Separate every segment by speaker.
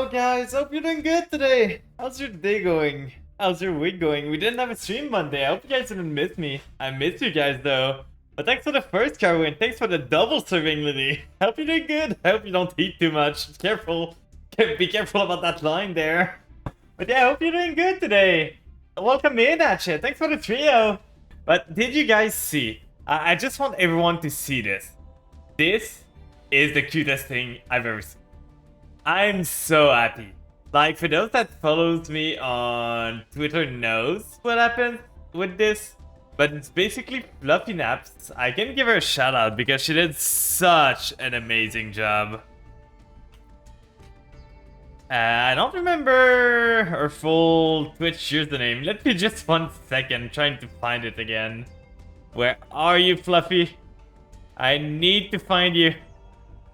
Speaker 1: Hello guys, hope you're doing good today. How's your day going? How's your week going? We didn't have a stream Monday. I hope you guys didn't miss me. I missed you guys though. But thanks for the first car win. Thanks for the double serving, Lily. Hope you're doing good. I hope you don't eat too much. Careful. Be careful about that line there. But yeah, I hope you're doing good today. Welcome in, Atcha. Thanks for the trio. But did you guys see? I just want everyone to see this. This is the cutest thing I've ever seen. I'm so happy. Like, for those that follows me on Twitter knows what happened with this, but it's basically Fluffy Naps. I can give her a shout out because she did such an amazing job. I don't remember her full Twitch username. Let me just 1 second trying to find it again. Where are you, Fluffy? I need to find you.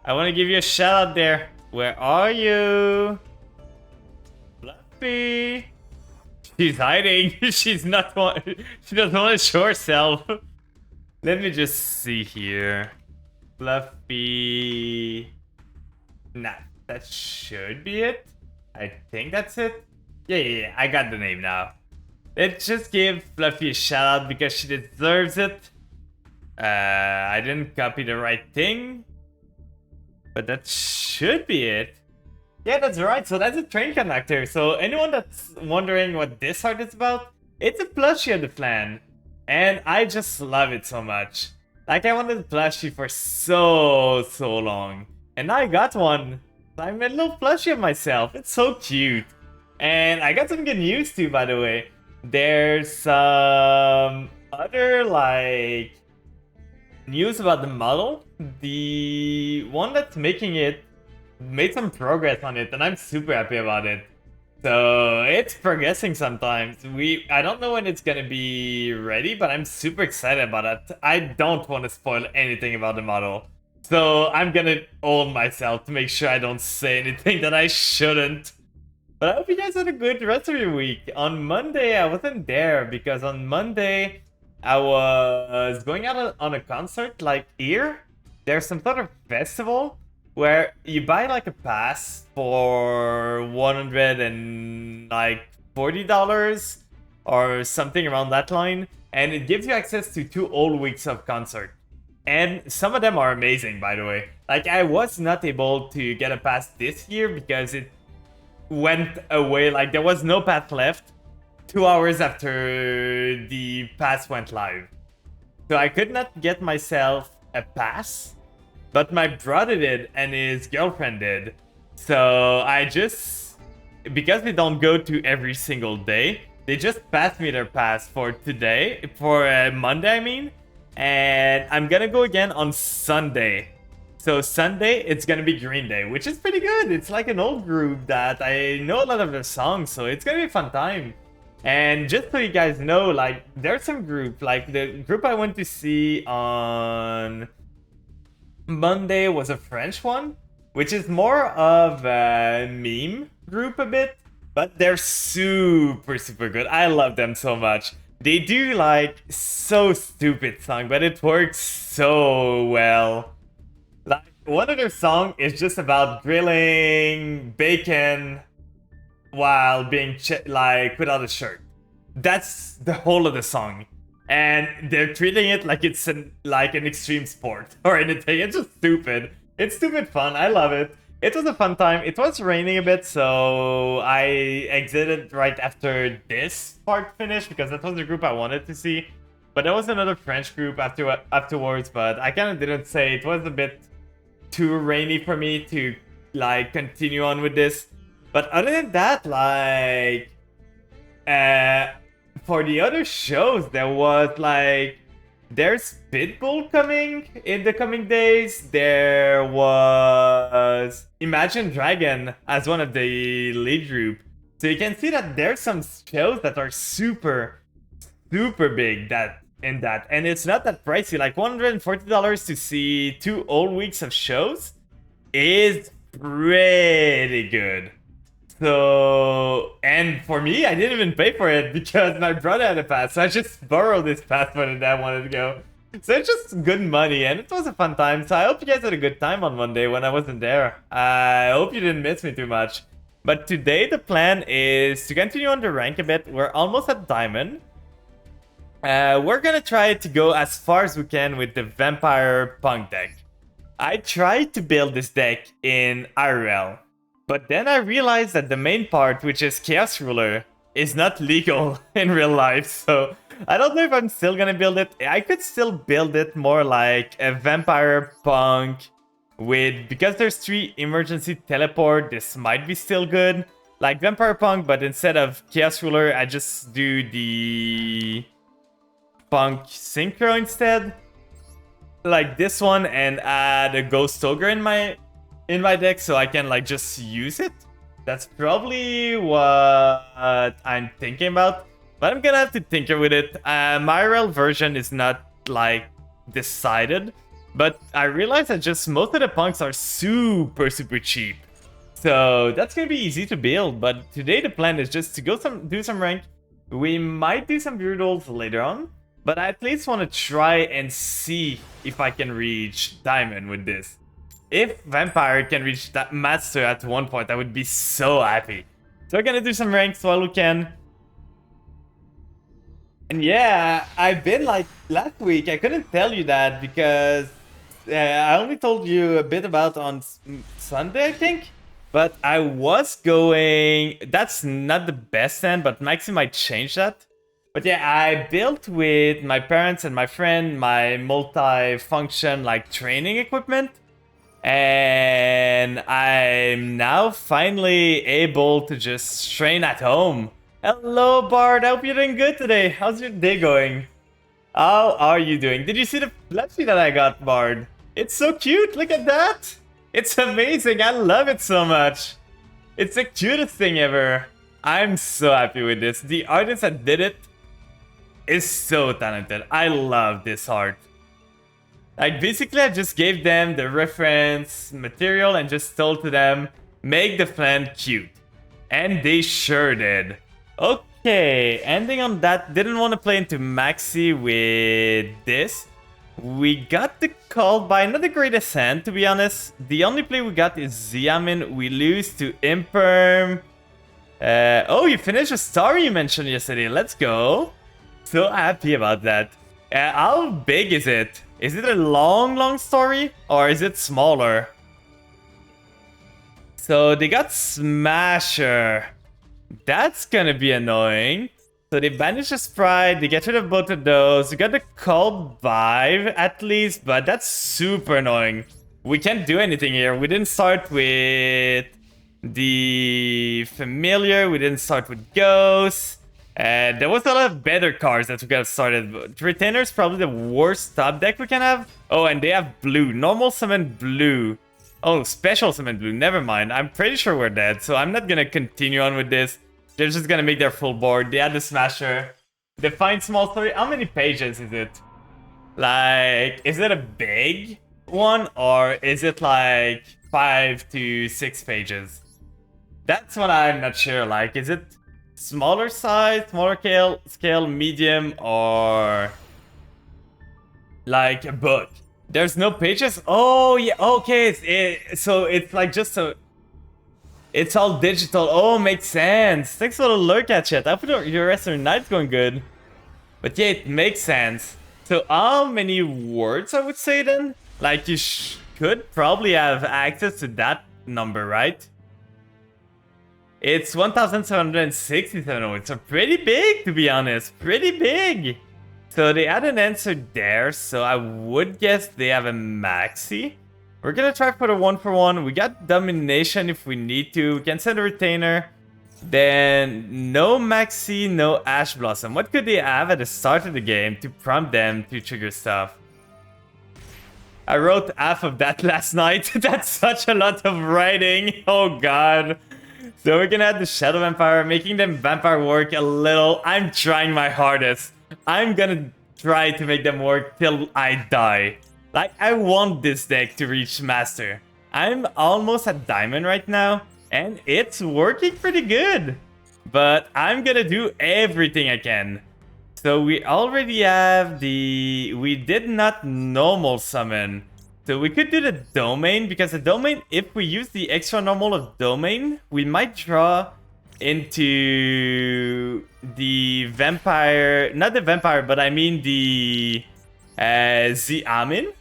Speaker 1: I want to give you a shout out there. Where are you? Fluffy? She's hiding. She's not she doesn't want to show herself. Let me just see here. Fluffy. Nah, that should be it. I think that's it. Yeah, I got the name now. Let's just give Fluffy a shout out because she deserves it. I didn't copy the right thing. But that should be it. Yeah, that's right. So that's a train conductor. So anyone that's wondering what this art is about, it's a plushie of the Flan. And I just love it so much. Like, I wanted a plushie for so long. And I got one. I'm a little plushie of myself. It's so cute. And I got some good news too, by the way. There's some other, like, news about the model. The one that's making it made some progress on it, and I'm super happy about it. So it's progressing sometimes. I don't know when it's gonna be ready, but I'm super excited about it. I don't want to spoil anything about the model, so I'm gonna own myself to make sure I don't say anything that I shouldn't. But I hope you guys had a good rest of your week. On Monday, I wasn't there because on Monday I was going out on a concert. Like, here there's some sort of festival where you buy like a pass for $140 or something around that line, and it gives you access to 2 whole weeks of concert. And some of them are amazing, by the way. Like, I was not able to get a pass this year because it went away. Like, there was no pass left 2 hours after the pass went live. So I could not get myself a pass, but my brother did and his girlfriend did. So I just, because we don't go to every single day, they just passed me their pass for today, for Monday I mean, and I'm gonna go again on Sunday. So Sunday, it's gonna be Green Day, which is pretty good. It's like an old group that I know a lot of their songs, so it's gonna be a fun time. And just so you guys know, like, there's some group, like the group I went to see on Monday was a French one, which is more of a meme group a bit, but they're super good. I love them so much. They do like so stupid song, but it works so well. Like, one of their song is just about grilling bacon while being like without a shirt. That's the whole of the song. And they're treating it like it's like an extreme sport or anything. It's just stupid. It's stupid fun. I love it. It was a fun time. It was raining a bit, so I exited right after this part finished because that was the group I wanted to see. But there was another French group afterwards, but I kind of didn't say. It was a bit too rainy for me to like continue on with this. But other than that, like, for the other shows, there was like, there's Pitbull coming in the coming days. There was Imagine Dragon as one of the lead group. So you can see that there's some shows that are super big in that. And it's not that pricey. Like $140 to see 2 whole weeks of shows is pretty good. So, and for me, I didn't even pay for it because my brother had a pass, so I just borrowed this pass when I wanted to go. So it's just good money, and it was a fun time. So I hope you guys had a good time on Monday when I wasn't there. I hope you didn't miss me too much. But today the plan is to continue on the rank a bit. We're almost at diamond. We're gonna try to go as far as we can with the Vampire Punk deck. I tried to build this deck in IRL, but then I realized that the main part, which is Chaos Ruler, is not legal in real life, so I don't know if I'm still gonna build it. I could still build it more like a Vampire Punk with, because there's 3 emergency teleport, this might be still good. Like Vampire Punk, but instead of Chaos Ruler, I just do the Punk Synchro instead. Like this one, and add a Ghost Ogre in my deck so I can like just use it. That's probably what I'm thinking about, but I'm gonna have to tinker with it. My real version is not like decided, but I realized that just most of the punks are super cheap, so that's gonna be easy to build. But today the plan is just to go do some rank. We might do some Brutals later on, but I at least want to try and see if I can reach Diamond with this. If Vampire can reach that Master at one point, I would be so happy. So we're gonna do some ranks while we can. And yeah, I've been like, last week, I couldn't tell you that because I only told you a bit about on Sunday, I think. But I was going, that's not the best end, but Maxi might change that. But yeah, I built with my parents and my friend my multi-function like training equipment. And I'm now finally able to just train at home. Hello Bard, I hope you're doing good today. How's your day going? How are you doing? Did you see the plushie that I got, Bard? It's so cute, look at that! It's amazing, I love it so much. It's the cutest thing ever. I'm so happy with this. The artist that did it is so talented. I love this art. Like basically I just gave them the reference material and just told to them, make the plant cute. And they sure did. Okay, ending on that, didn't want to play into Maxi with this. We got the call by not the greatest hand, to be honest. The only play we got is Xiamen. We lose to Imperm. Oh, you finished a story you mentioned yesterday. Let's go. So happy about that. How big is it? Is it a long story? Or is it smaller? So they got Smasher. That's gonna be annoying. So they banish the Sprite, they get rid of both of those. We got the Cold Vibe at least, but that's super annoying. We can't do anything here. We didn't start with the Familiar, we didn't start with Ghost. There was a lot of better cards that we could have started. But Retainer's probably the worst top deck we can have. Oh, and they have blue. Normal summon blue. Oh, special summon blue. Never mind. I'm pretty sure we're dead, so I'm not gonna continue on with this. They're just gonna make their full board. They had the Smasher. Define small story. How many pages is it? Like, is it a big one? Or is it like 5 to 6 pages? That's what I'm not sure. Like, is it smaller size, smaller scale, medium, or like a book? There's no pages? Oh, yeah, okay. So it's like just a... It's all digital. Oh, makes sense. Thanks for the lurk at chat. I hope your rest of your night's going good. But yeah, it makes sense. So how many words I would say then? Like you could probably have access to that number, right? It's 1767. Oh, it's pretty big, to be honest. Pretty big. So they had an answer there, so I would guess they have a Maxi. We're gonna try for the 1-for-1. We got Domination if we need to. We can send a Retainer. Then no Maxi, no Ash Blossom. What could they have at the start of the game to prompt them to trigger stuff? I wrote half of that last night. That's such a lot of writing. Oh god. So we're gonna add the Shadow Vampire, making them Vampire work a little. I'm trying my hardest. I'm gonna try to make them work till I die. Like, I want this deck to reach Master. I'm almost at Diamond right now, and it's working pretty good. But I'm gonna do everything I can. So we already have the... We did not normal summon So we could do the domain, because the domain, if we use the extra normal of domain, we might draw into the vampire, not the vampire, but I mean the Xiamin.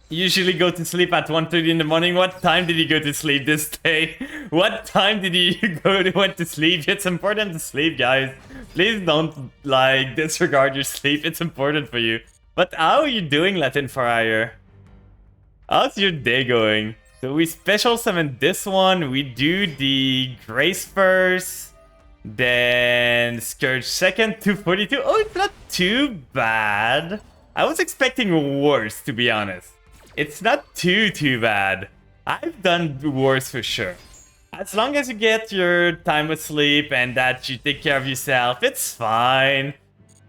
Speaker 1: Usually go to sleep at 1:30 in the morning. What time did you go to sleep this day? What time did you went to sleep? It's important to sleep, guys. Please don't, like, disregard your sleep. It's important for you. But how are you doing, Latin Fire? How's your day going? So we special summon this one. We do the Grace first. Then Scourge second, 242. Oh, it's not too bad. I was expecting worse, to be honest. It's not too bad. I've done worse for sure. As long as you get your time of sleep and that you take care of yourself, it's fine.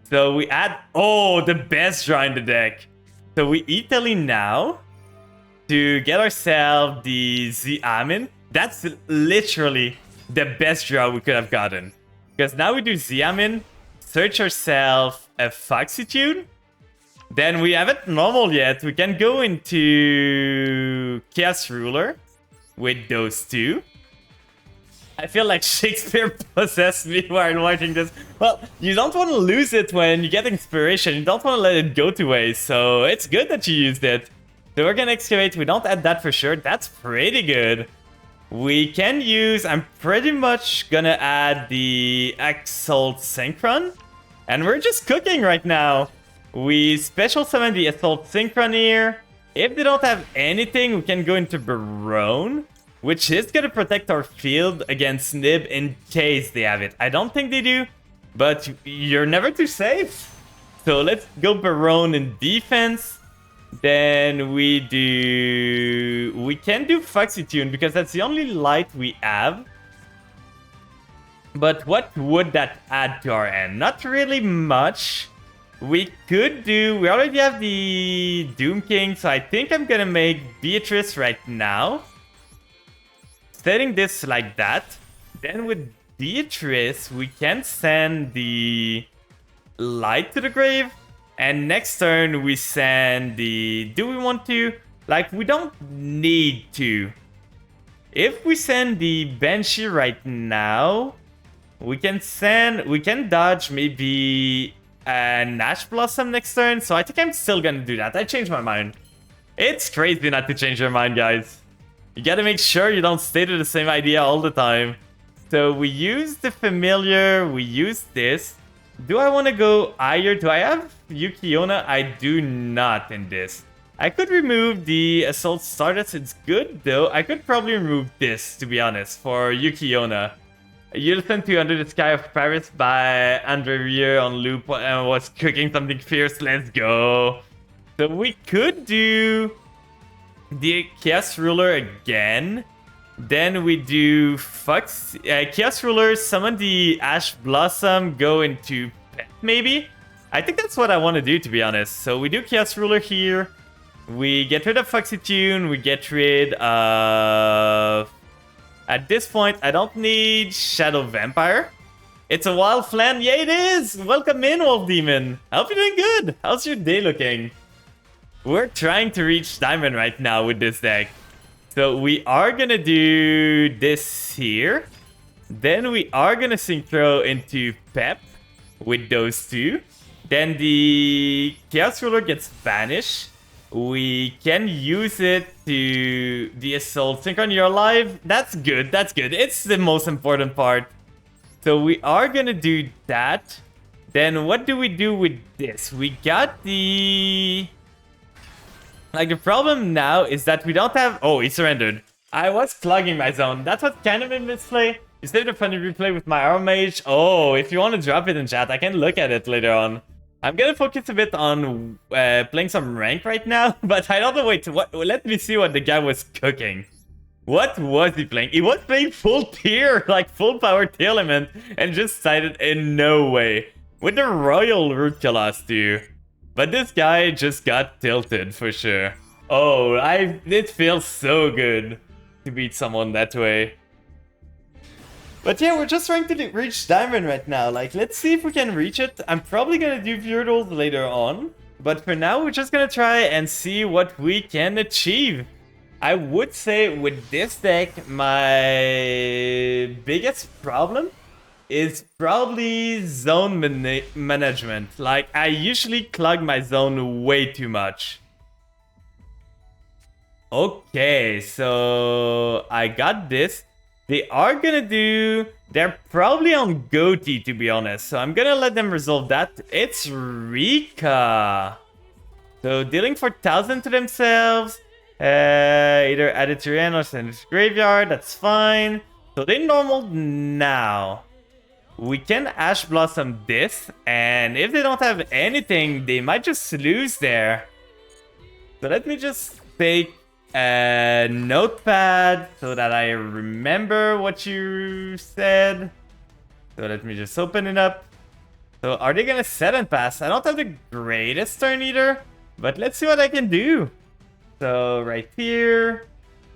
Speaker 1: So we add... Oh, the best draw in the deck. So we Italy now to get ourselves the Xiamin. That's literally the best draw we could have gotten. Because now we do Xiamin, search ourselves a Foxitude. Then we haven't normal yet. We can go into Chaos Ruler with those two. I feel like Shakespeare possessed me while watching this. Well, you don't want to lose it when you get inspiration. You don't want to let it go to waste. So it's good that you used it. So we're gonna excavate. We don't add that for sure. That's pretty good. We can use... I'm pretty much gonna add the Assault Synchron. And we're just cooking right now. We special summon the Assault Synchron here. If they don't have anything, we can go into Barone, which is going to protect our field against Nib in case they have it. I don't think they do, but you're never too safe. So let's go Barone in defense. Then we can do Foxitude because that's the only light we have. But what would that add to our end? Not really much. We could do... We already have the Doom King, so I think I'm gonna make Beatrice right now. Setting this like that. Then with Beatrice, we can send the Light to the grave. And next turn, we send the... Do we want to? Like, we don't need to. If we send the Banshee right now, we can dodge maybe... Ash Blossom next turn, so I think I'm still gonna do that. I changed my mind. It's crazy not to change your mind, guys. You gotta make sure you don't stay to the same idea all the time. So we use the familiar, we use this. Do I want to go higher? Do I have Yuki-onna? I do not in this. I could remove the Assault Stardust, it's good though. I could probably remove this, to be honest, for Yuki-onna. You listen to Under the Sky of Paris by Andre Rieu on loop and was cooking something fierce. Let's go. So we could do the Chaos Ruler again. Then we do Chaos Ruler, summon the Ash Blossom, go into Pet maybe? I think that's what I want to do, to be honest. So we do Chaos Ruler here. We get rid of Foxitude. We get rid of... At this point, I don't need Shadow Vampire. It's a wild flan. Yeah, it is! Welcome in, Wolf Demon. I hope you're doing good. How's your day looking? We're trying to reach Diamond right now with this deck. So we are gonna do this here. Then we are gonna synchro into Pep with those two. Then the Chaos Ruler gets banished. We can use it to the Assault Synchron. You're alive. That's good. That's good. It's the most important part. So we are gonna do that. Then what do we do with this? We got the... Like, the problem now is that we don't have... Oh, he surrendered. I was plugging my zone. That's what kind of a misplay. You saved a funny replay with my Arrow Mage. Oh, if you want to drop it in chat, I can look at it later on. I'm gonna focus a bit on playing some rank right now, but I don't know. Wait, what? Let me see what the guy was cooking. What was he playing? He was playing full tier, like full power tier element, and just decided in no way. With the Royal Root Colossus too. But this guy just got tilted for sure. Oh, it feels so good to beat someone that way. But yeah, we're just trying to reach Diamond right now. Like, let's see if we can reach it. I'm probably gonna do Virials later on. But for now, we're just gonna try and see what we can achieve. I would say with this deck, my biggest problem is probably zone management. Like, I usually clog my zone way too much. Okay, so I got this. They are gonna do... They're probably on Goatee, to be honest. So I'm gonna let them resolve that. It's Rika. So dealing 4,000 to themselves. Either add it to your hand or send it to graveyard. That's fine. So they normal now. We can Ash Blossom this. And if they don't have anything, they might just lose there. So let me just take a notepad so that I remember what you said. So let me just open it up. So are they gonna set and pass? I don't have the greatest turn either, but let's see what I can do. So right here,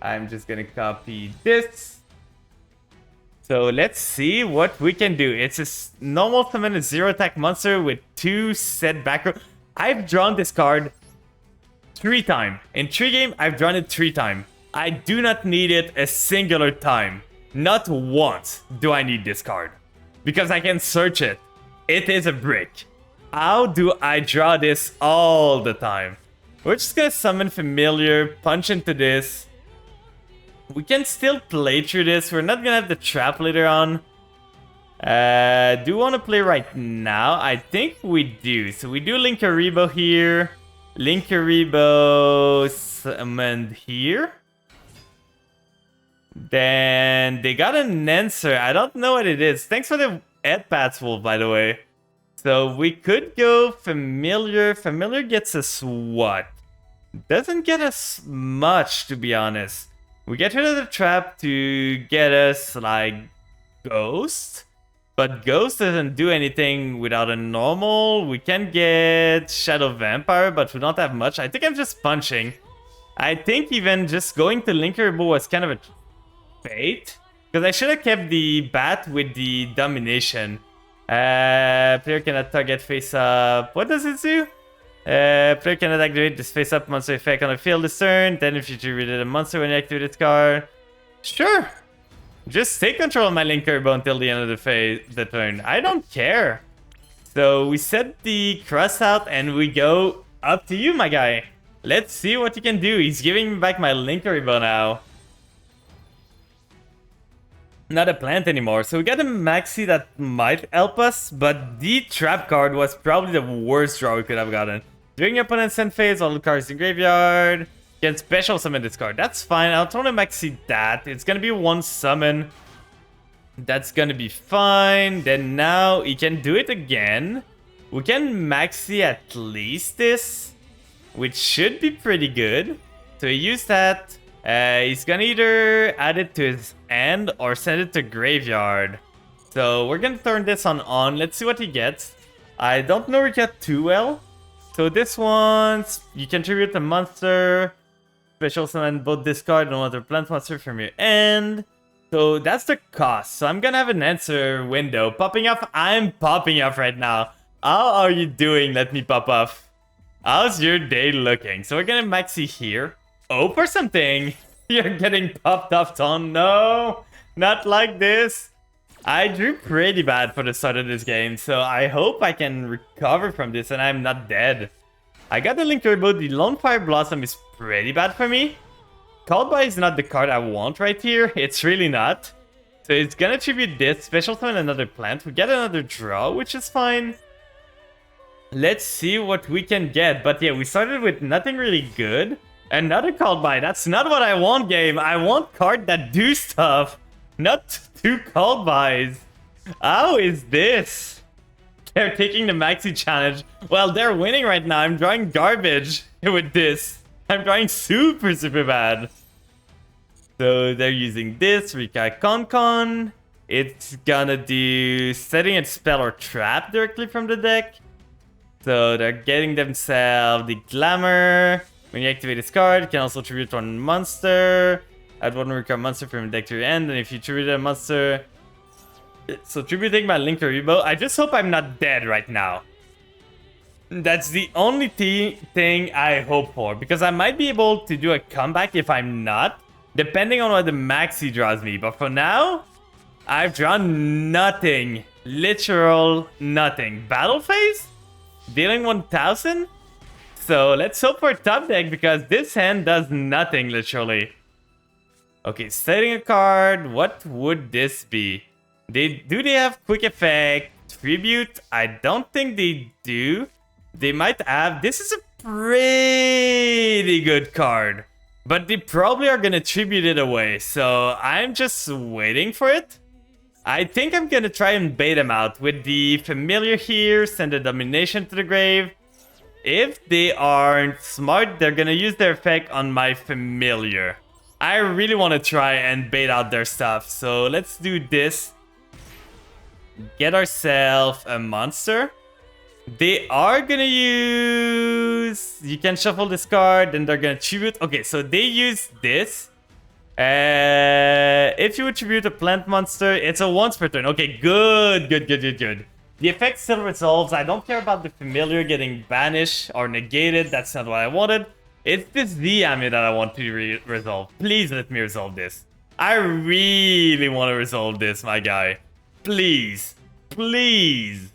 Speaker 1: I'm just gonna copy this. So let's see what we can do. It's a normal summon, a 0 attack monster with 2 set back row. I've drawn this card 3 times. In 3 games, I've drawn it 3 times. I do not need it a singular time. Not once do I need this card. Because I can search it. It is a brick. How do I draw this all the time? We're just gonna summon Familiar, punch into this. We can still play through this. We're not gonna have the trap later on. Do you want to play right now? I think we do. So we do Linkuriboh here. Linkuriboh summoned here. Then they got an answer. I don't know what it is. Thanks for the Edpats Wolf, by the way. So we could go Familiar. Familiar gets us what? Doesn't get us much, to be honest. We get rid of the trap to get us, like, Ghost. But Ghost doesn't do anything without a normal. We can get Shadow Vampire, but we don't have much. I think I'm just punching. I think even just going to Linkuriboh was kind of a fate. Because I should have kept the bat with the domination. Player cannot target face up. What does it do? Player cannot activate this face up monster effect on the field this turn. Then if you treated a monster when you activate its card. Sure. Just take control of my Linkuriboh until the end of the turn. I don't care. So we set the cross out and we go up to you, my guy. Let's see what you can do. He's giving me back my Linkuriboh now. Not a plant anymore. So we got a Maxi that might help us, but the trap card was probably the worst draw we could have gotten. During your opponent's end phase, all the cards in graveyard. You can special summon this card. That's fine. I'll totally Maxi that. It's gonna be 1 summon. That's gonna be fine. Then now he can do it again. We can Maxi at least this, which should be pretty good. So he used that. He's gonna either add it to his end or send it to graveyard. So we're gonna turn this on. Let's see what he gets. I don't know Rika too well. So this one, you can tribute a monster. Special summon both discard and another plant monster from your end. So that's the cost. So I'm gonna have an answer window. Popping off, I'm popping off right now. How are you doing? Let me pop off. How's your day looking? So we're gonna Maxi here. Oh, for something. You're getting popped off, Ton. No, not like this. I drew pretty bad for the start of this game, so I hope I can recover from this and I'm not dead. I got the Linkuriboh. The Lone Fire Blossom is pretty bad for me. Called By is not the card I want right here. It's really not. So it's gonna tribute this. Special summon another plant. We get another draw, which is fine. Let's see what we can get. But yeah, we started with nothing really good. Another Called By. That's not what I want, game. I want cards that do stuff. Not 2 Called Bys. How is this? They're taking the Maxi challenge. Well, they're winning right now. I'm drawing garbage with this. I'm drawing super, super bad. So they're using this. Rika Concon. It's gonna do setting a spell or trap directly from the deck. So they're getting themselves the Glamour. When you activate this card, you can also tribute 1 monster. Add 1 Rika monster from your deck to your end. And if you tribute a monster... So tributing my Linkuriboh. I just hope I'm not dead right now. That's the only thing I hope for, because I might be able to do a comeback if I'm not, depending on what the maxi draws me. But for now, I've drawn nothing. Literal nothing. Battle phase? Dealing 1000? So let's hope for top deck, because this hand does nothing, literally. Okay, setting a card. What would this be? Do they have quick effect? Tribute? I don't think they do. They might have. This is a pretty good card. But they probably are gonna tribute it away. So I'm just waiting for it. I think I'm gonna try and bait them out with the familiar here, send the domination to the grave. If they aren't smart, they're gonna use their effect on my familiar. I really want to try and bait out their stuff, so let's do this. Get ourselves a monster. They are gonna use... You can shuffle this card, then they're gonna tribute. Okay, so they use this. If you would tribute a plant monster, it's a once per turn. Okay, good. The effect still resolves. I don't care about the familiar getting banished or negated. That's not what I wanted. It's this Diami that I want to resolve. Please let me resolve this. I really want to resolve this, my guy. Please. Please.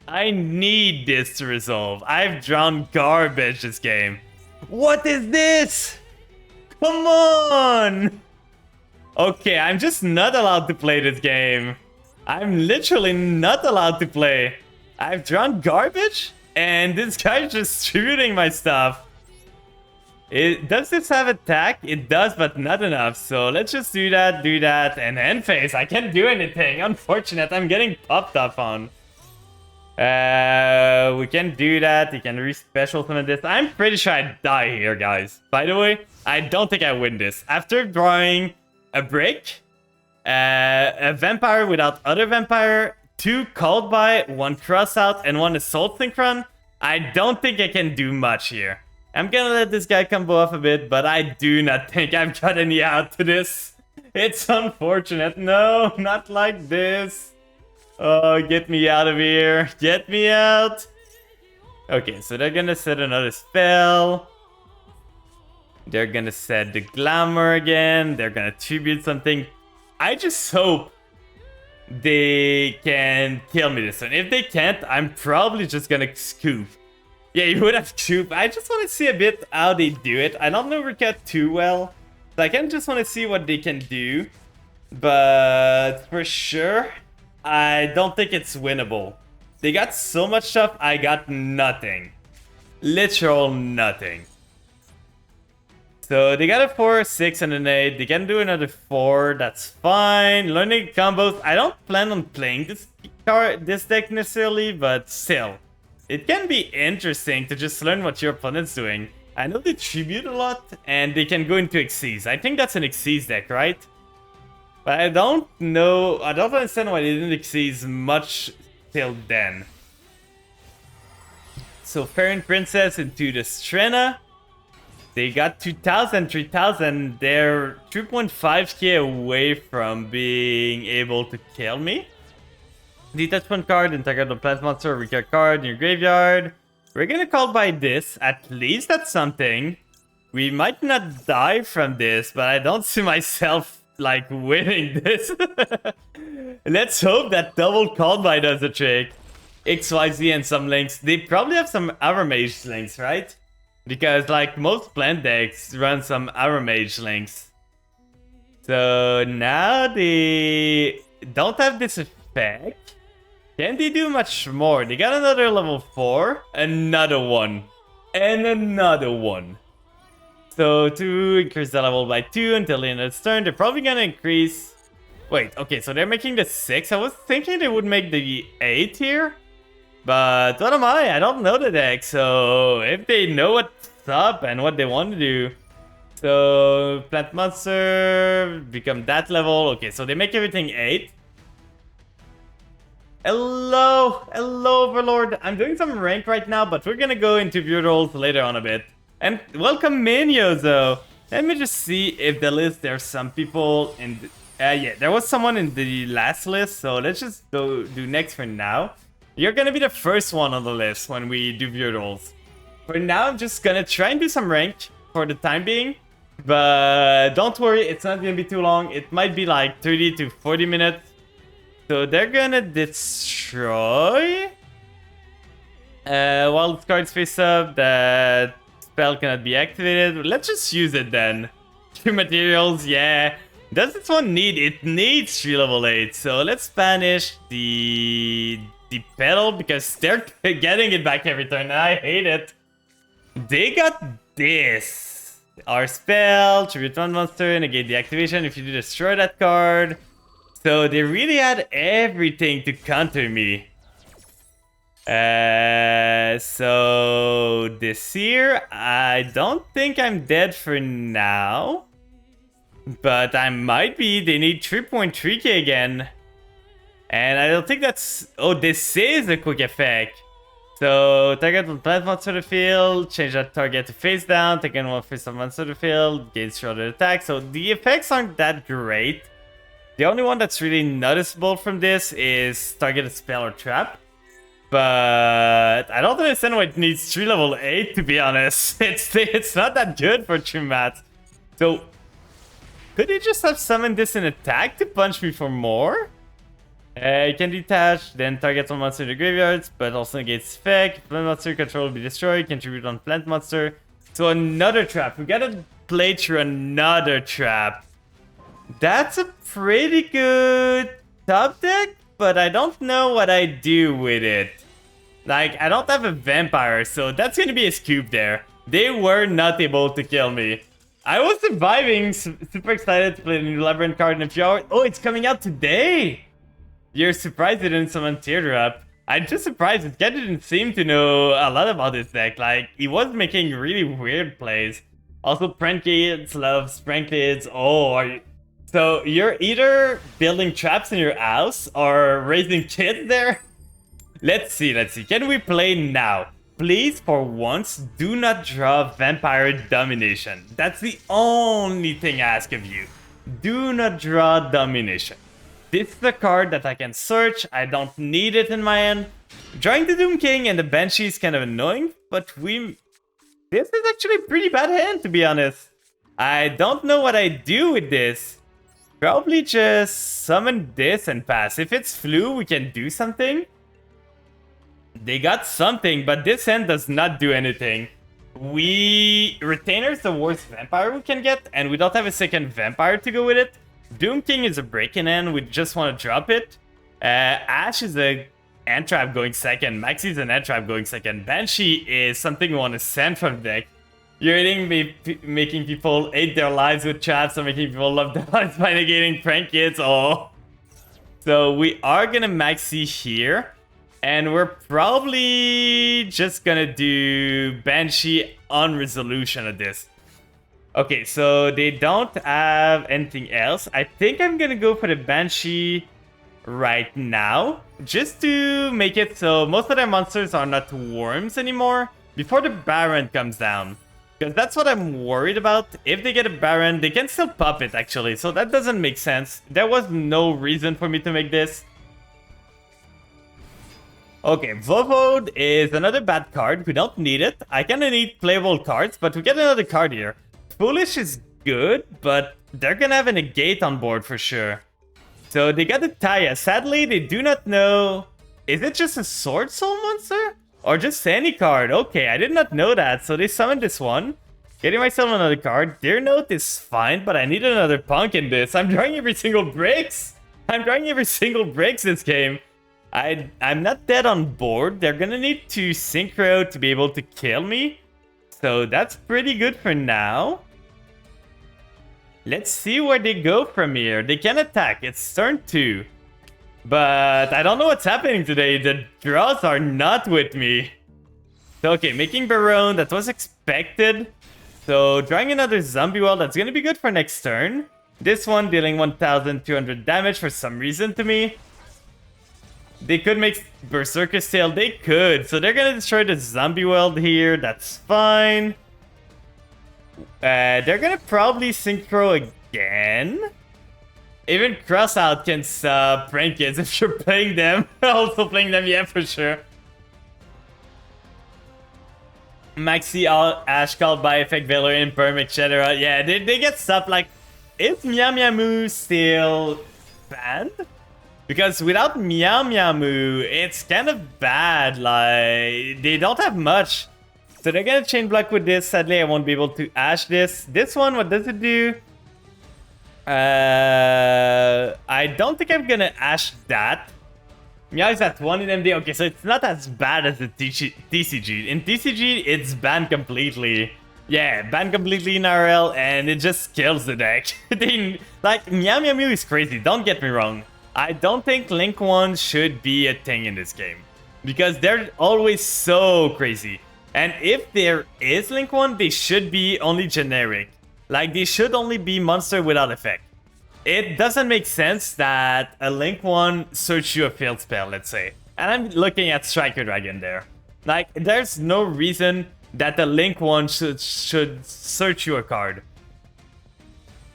Speaker 1: I need this to resolve. I've drawn garbage this game. What is this? Come on! Okay, I'm just not allowed to play this game. I'm literally not allowed to play. I've drawn garbage, and this guy's just shooting my stuff. Does this have attack? It does, but not enough. So let's just do that, and end phase. I can't do anything. Unfortunate, I'm getting popped up on. We can do that. You can re-special some of this. I'm pretty sure I die here, guys. By the way, I don't think I win this. After drawing a break, a vampire without other vampire, 2 called by, 1 cross out, and 1 assault synchron, I don't think I can do much here. I'm gonna let this guy combo off a bit, but I do not think I've got any out to this. It's unfortunate. No, not like this. Oh, get me out of here. Get me out. Okay, so they're gonna set another spell. They're gonna set the glamour again. They're gonna tribute something. I just hope they can kill me this one. If they can't, I'm probably just gonna scoop. Yeah, you would have scoop. I just want to see a bit how they do it. I don't know Ricket too well. So I can just want to see what they can do. But for sure, I don't think it's winnable. They got so much stuff, I got nothing. Literal nothing. So they got a 4, 6, and an 8. They can do another 4. That's fine. Learning combos. I don't plan on playing this deck necessarily, but still. It can be interesting to just learn what your opponent's doing. I know they tribute a lot, and they can go into Xyz. I think that's an Xyz deck, right? But I don't know. I don't understand why they didn't Xyz much till then. So Fairy Princess into the Strenna. They got 2,000, 3,000. They're 3.5k away from being able to kill me. Detachment card, integrate the plant monster, recur card in your graveyard. We're gonna call by this. At least that's something. We might not die from this, but I don't see myself like winning this. Let's hope that double called by does the trick. XYZ and some links. They probably have some Aura Mage links, right? Because like most plant decks run some Aura Mage links. So now they don't have this effect. Can they do much more? They got another level 4, another one, and another one. So to increase the level by 2 until the end of its turn, they're probably gonna increase... Wait, okay, so they're making the 6. I was thinking they would make the 8 here. But what am I? I don't know the deck, so if they know what's up and what they want to do. So Plant Monster, become that level. Okay, so they make everything 8. Hello, Overlord. I'm doing some rank right now, but we're gonna go into view roles later on a bit. And welcome Miniozo. Let me just see if the list, there's some people in the, yeah, there was someone in the last list, so let's just go do next for now. You're gonna be the first one on the list when we do viewer roles. For now, I'm just gonna try and do some rank for the time being. But don't worry, it's not gonna be too long. It might be like 30 to 40 minutes. So they're gonna destroy. While the cards face up, that spell cannot be activated. Let's just use it then. 2 materials, yeah. Does this one need? It needs 3 level 8. So let's banish the pedal because they're getting it back every turn and I hate it. They got this. Our spell, tribute 1 monster, negate the activation if you do destroy that card. So they really had everything to counter me. So this here, I don't think I'm dead for now. But I might be. They need 3.3k again. And I don't think that's... Oh, this is a quick effect. So, target will plant monster to the field, change that target to face down, take in one face of monster to the field, gain shorter attack. So, the effects aren't that great. The only one that's really noticeable from this is target a spell or trap. But I don't understand why it needs 3 level 8, to be honest. It's not that good for true math. So, could he just have summoned this in attack to punch me for more? You can detach, then target one monster in the graveyards, but also negates effect. Plant monster control will be destroyed, contribute on plant monster. So another trap. We gotta play through another trap. That's a pretty good top deck, but I don't know what I do with it. Like, I don't have a vampire, so that's gonna be a scoop there. They were not able to kill me. I was surviving, super excited to play the new Labyrinth card in a few hours. Oh, it's coming out today! You're surprised it didn't summon Teardrop. I'm just surprised. This guy didn't seem to know a lot about this deck. Like, he was making really weird plays. Also, Prankids loves Prankids. Oh, so you're either building traps in your house or raising kids there? Let's see. Can we play now? Please, for once, do not draw Vampire Domination. That's the only thing I ask of you. Do not draw Domination. This is a card that I can search. I don't need it in my hand. Drawing the Doom King and the Banshee is kind of annoying, but this is actually a pretty bad hand, to be honest. I don't know what I do with this. Probably just summon this and pass. If it's Flu, we can do something. They got something, but this hand does not do anything. Retainer's the worst vampire we can get, and we don't have a second vampire to go with it. Doom King is a break-in hand, we just want to drop it. Ash is a hand trap going second, Maxi is an hand trap going second. Banshee is something we want to send from the deck. You're making people hate their lives with traps or making people love their lives by negating prank kids. Oh. So we are gonna Maxi here. And we're probably just gonna do Banshee on resolution of this. Okay, so they don't have anything else. I think I'm gonna go for the Banshee right now. Just to make it so most of their monsters are not worms anymore. Before the Baron comes down. Because that's what I'm worried about. If they get a Baron, they can still pop it actually. So that doesn't make sense. There was no reason for me to make this. Okay, Vovode is another bad card. We don't need it. I kinda need playable cards, but we get another card here. Foolish is good, but they're gonna have a negate on board for sure. So they got the Taya. Sadly, they do not know... Is it just a Sword Soul monster? Or just any card? Okay, I did not know that. So they summoned this one. Getting myself another card. Dear Note is fine, but I need another punk in this. I'm drawing every single breaks. This game. I'm not dead on board. They're gonna need to synchro to be able to kill me. So that's pretty good for now. Let's see where they go from here. They can attack. It's turn 2. But I don't know what's happening today. The draws are not with me. So, okay, making Baron. That was expected. So drawing another Zombie Well. That's gonna be good for next turn. This one dealing 1,200 damage for some reason to me. They could make Berserker's Tail. They could. So they're gonna destroy the Zombie Weld here. That's fine. They're gonna probably Synchro again. Even Crossout can prank kids if you're playing them. Also playing them, yeah, for sure. Maxi Ash called by Effect Valor, Imperm, etc. Yeah, they get stuff like... Is Meow Meow Moo still banned? Because without Meow Meow Moo, it's kind of bad. Like, they don't have much. So they're gonna chain block with this. Sadly, I won't be able to Ash this. This one, what does it do? I don't think I'm gonna Ash that. Meow is at 1 in MD. Okay, so it's not as bad as the TCG. In TCG, it's banned completely. Yeah, banned completely in RL, and it just kills the deck. Like, Meow Meow Mew is crazy, don't get me wrong. I don't think Link 1 should be a thing in this game. Because they're always so crazy. And if there is Link 1, they should be only generic. Like, they should only be monster without effect. It doesn't make sense that a Link 1 search you a field spell, let's say. And I'm looking at Striker Dragon there. Like, there's no reason that the Link 1 should search you a card.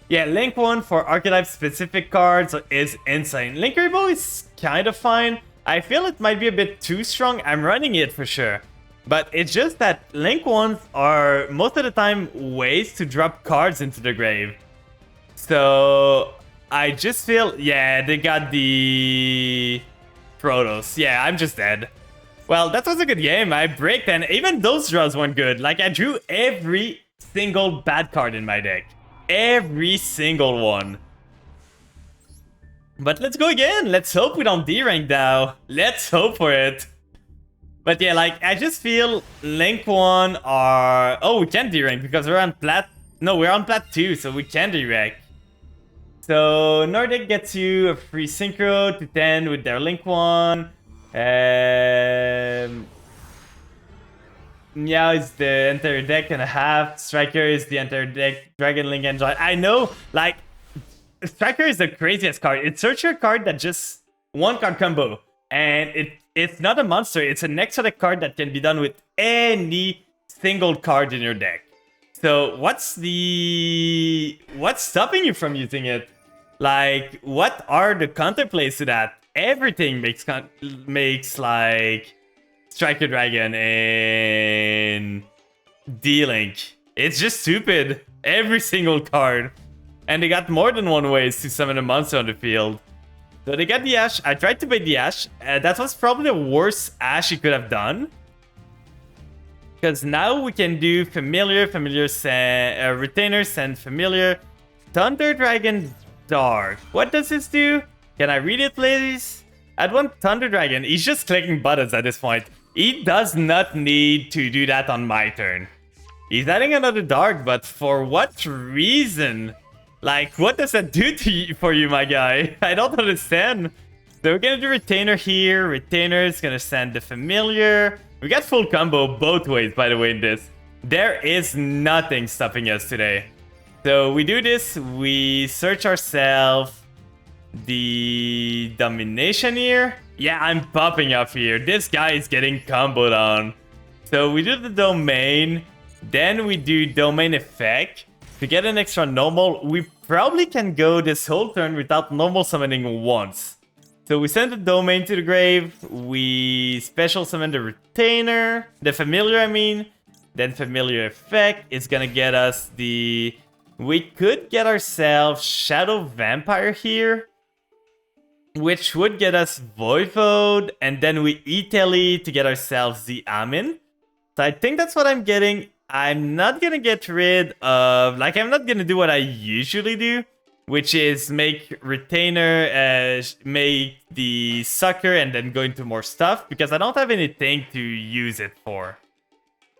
Speaker 1: Yeah, Link 1 for archetype specific cards is insane. Link Rainbow is kind of fine. I feel it might be a bit too strong. I'm running it for sure. But it's just that Link 1s are most of the time ways to drop cards into the grave. So I just feel, yeah, they got the Protoss. Yeah, I'm just dead. Well, that was a good game. I bricked, and even those draws weren't good. Like, I drew every single bad card in my deck. Every single one. But let's go again. Let's hope we don't D-rank now. Let's hope for it. But yeah, like, I just feel Link 1 are... Oh, we can't D-rank because we're on plat... No, we're on plat 2, so we can D-rank. So, Nordic gets you a free Synchro to 10 with their Link 1. Meow is the entire deck and a half. Striker is the entire deck. Dragon Link Engine. I know, like, Striker is the craziest card. It's search your card that just one card combo. And it's not a monster. It's an extra deck card that can be done with any single card in your deck. So what's stopping you from using it? Like, what are the counterplays to that? Everything makes like Striker Dragon and D-Link. It's just stupid. Every single card. And they got more than one ways to summon a monster on the field. So they got the Ash. I tried to bait the Ash. That was probably the worst Ash you could have done. Because now we can do Familiar, Retainer, send Familiar. Thunder Dragon Dark. What does this do? Can I read it, please? I'd want Thunder Dragon. He's just clicking buttons at this point. He does not need to do that on my turn. He's adding another Dark, but for what reason? Like, what does that do for you, my guy? I don't understand. So we're gonna do Retainer here. Retainer is gonna send the Familiar. We got full combo both ways, by the way, in this. There is nothing stopping us today. So we do this. We search ourselves the Domination here. Yeah, I'm popping up here. This guy is getting comboed on. So we do the Domain. Then we do Domain Effect. To get an extra normal, we probably can go this whole turn without normal summoning once. So we send the Domain to the grave, we special summon the Retainer, the Familiar I mean, then Familiar Effect is gonna get us the... We could get ourselves Shadow Vampire here, which would get us Voivode, and then we E-Tele to get ourselves the Amin. So I think that's what I'm getting. I'm not gonna get rid of... Like, I'm not gonna do what I usually do, which is make Retainer, make the Sucker, and then go into more stuff, because I don't have anything to use it for.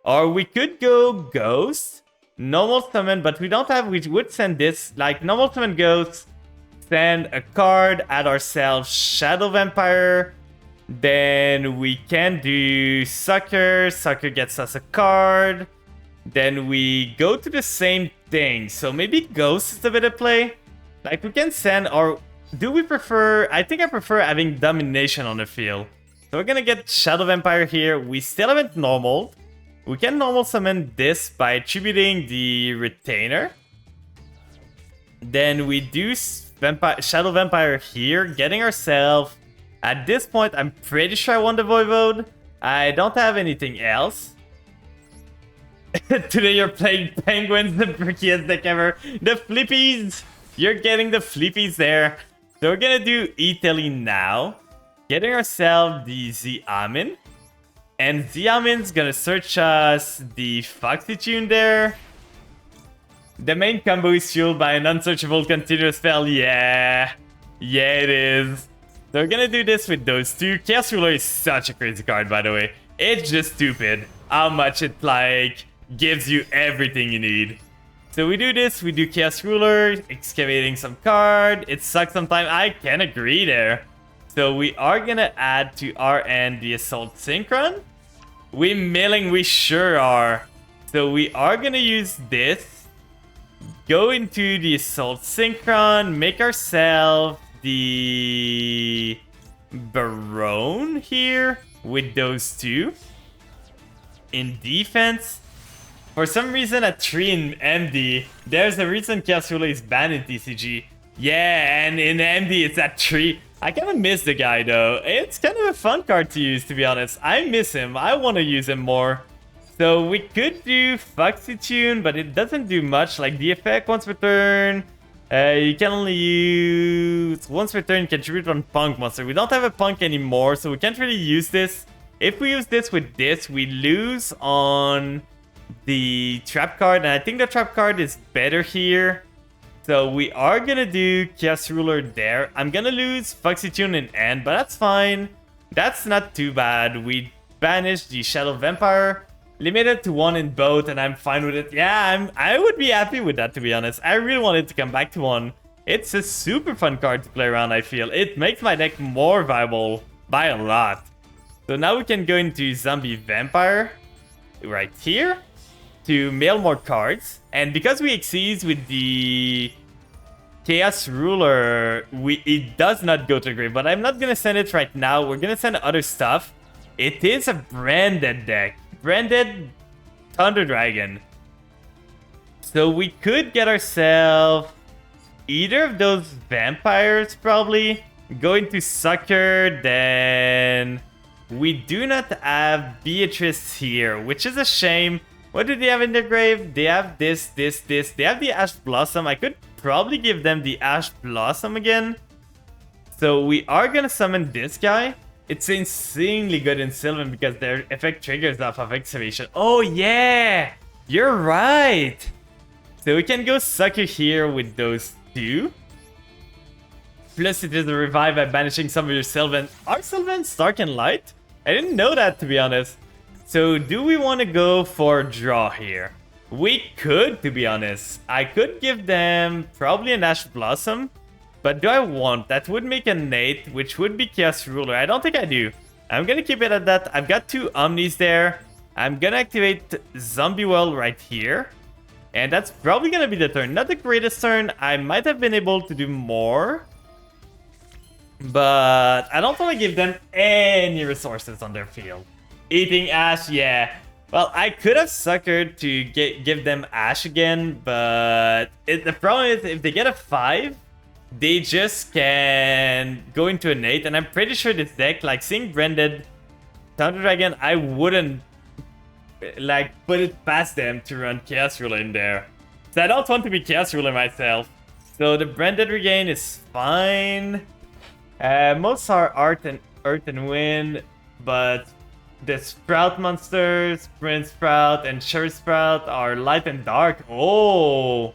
Speaker 1: Or we could go Ghost, normal summon, but we don't have... We would send this, like, normal summon Ghost, send a card, add ourselves Shadow Vampire, then we can do Sucker, Sucker gets us a card, then we go to the same thing, so maybe Ghost is a bit of play. Like, we can send, or do we prefer... I think I prefer having Domination on the field. So we're gonna get Shadow Vampire here. We still haven't normal. We can normal summon this by attributing the Retainer. Then we do Shadow Vampire here, getting ourselves... At this point, I'm pretty sure I won the Voivode. I don't have anything else. Today you're playing Penguins, the brickiest deck ever. The Flippies! You're getting the Flippies there. So we're gonna do Italy now. Getting ourselves the Xiaomin. And Xiaomin's gonna search us the Foxy Tune there. The main combo is fueled by an unsearchable continuous spell. Yeah. Yeah, it is. So we're gonna do this with those two. Chaos Ruler is such a crazy card, by the way. It's just stupid how much it, like, gives you everything you need. So we do this, we do Chaos Ruler, excavating some card. It sucks sometimes. I can agree there. So we are gonna add to our end the Assault Synchron. We milling, we sure are. So we are gonna use this. Go into the Assault Synchron, make ourselves the Barone here with those two. In defense, for some reason at 3 in MD, there's a reason Chaos Ruler is banned in TCG. Yeah, and in MD it's at 3. I kind of miss the guy though. It's kind of a fun card to use, to be honest. I miss him. I want to use him more. So we could do Foxy Tune, but it doesn't do much. Like the effect once per turn. You can only use once per turn, contribute on Punk monster. We don't have a Punk anymore, so we can't really use this. If we use this with this, we lose on the trap card, and I think the trap card is better here. So we are gonna do Chaos Ruler there. I'm gonna lose Foxy Tune in end, but that's fine. That's not too bad. We banished the Shadow Vampire. Limited to 1 in both, and I'm fine with it. Yeah, I would be happy with that, to be honest. I really wanted to come back to 1. It's a super fun card to play around, I feel. It makes my deck more viable by a lot. So now we can go into Zombie Vampire right here to mail more cards. And because we exceed with the Chaos Ruler, it does not go to the grave. But I'm not going to send it right now. We're going to send other stuff. It is a branded deck. Branded Thunder Dragon. So we could get ourselves either of those vampires, probably. Go into Sucker, then we do not have Beatrice here, which is a shame. What do they have in their grave? They have this. They have the Ash Blossom. I could probably give them the Ash Blossom again. So we are gonna summon this guy. It's insanely good in Sylvan because their effect triggers off of Excavation. Oh yeah! You're right! So we can go Sucker here with those two. Plus it is a revive by banishing some of your Sylvan. Are Sylvan Stark and Light? I didn't know that, to be honest. So do we want to go for draw here? We could, to be honest. I could give them probably an Ash Blossom. But do I want? That would make a Nate, which would be Chaos Ruler. I don't think I do. I'm gonna keep it at that. I've got 2 Omnis there. I'm gonna activate Zombie Well right here. And that's probably gonna be the turn. Not the greatest turn. I might have been able to do more. But I don't want to give them any resources on their field. Eating Ash, yeah. Well, I could have suckered to give them Ash again. But the problem is if they get a 5... they just can go into an 8, and I'm pretty sure this deck, like seeing Branded Thunder Dragon, I wouldn't like put it past them to run Chaos Ruler in there. So I don't want to be Chaos Ruler myself. So the Branded Regain is fine. Most are Earth and Wind, but the Sprout monsters, Prince Sprout and Sure Sprout are Light and Dark. Oh!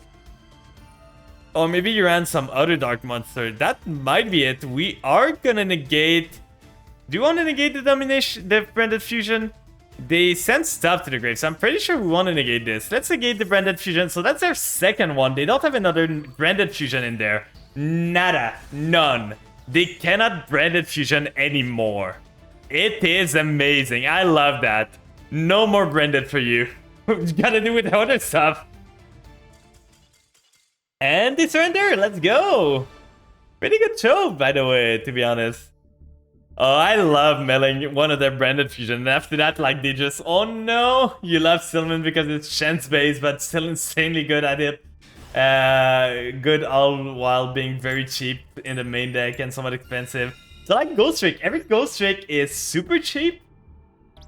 Speaker 1: Or maybe you ran some other dark monster. That might be it. We are gonna negate... Do you want to negate the domination, the Branded Fusion? They send stuff to the grave, so I'm pretty sure we want to negate this. Let's negate the Branded Fusion. So that's their second one. They don't have another Branded Fusion in there. Nada. None. They cannot Branded Fusion anymore. It is amazing. I love that. No more Branded for you. You gotta do with other stuff. And they surrender. Let's go. Pretty good show, by the way, to be honest. Oh, I love milling one of their Branded Fusion. And after that, like, they just... Oh, no. You love Sylvan because it's chance-based, but still insanely good at it. Good all while being very cheap in the main deck and somewhat expensive. So like Ghost Trick, every Ghost Trick is super cheap.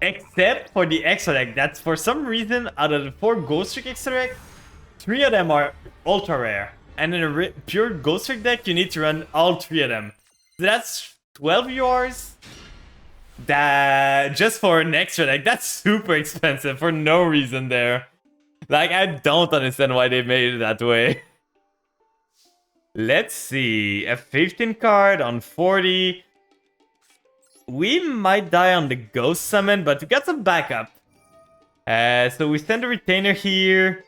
Speaker 1: Except for the extra deck. That's for some reason, out of the 4 Ghost Trick extra deck, 3 of them are ultra rare. And in a pure Ghost Trick deck, you need to run all 3 of them. So that's 12 yours. That just for an extra deck, that's super expensive for no reason there. Like, I don't understand why they made it that way. Let's see. A 15 card on 40. We might die on the Ghost Summon, but we got some backup. So we send a Retainer here.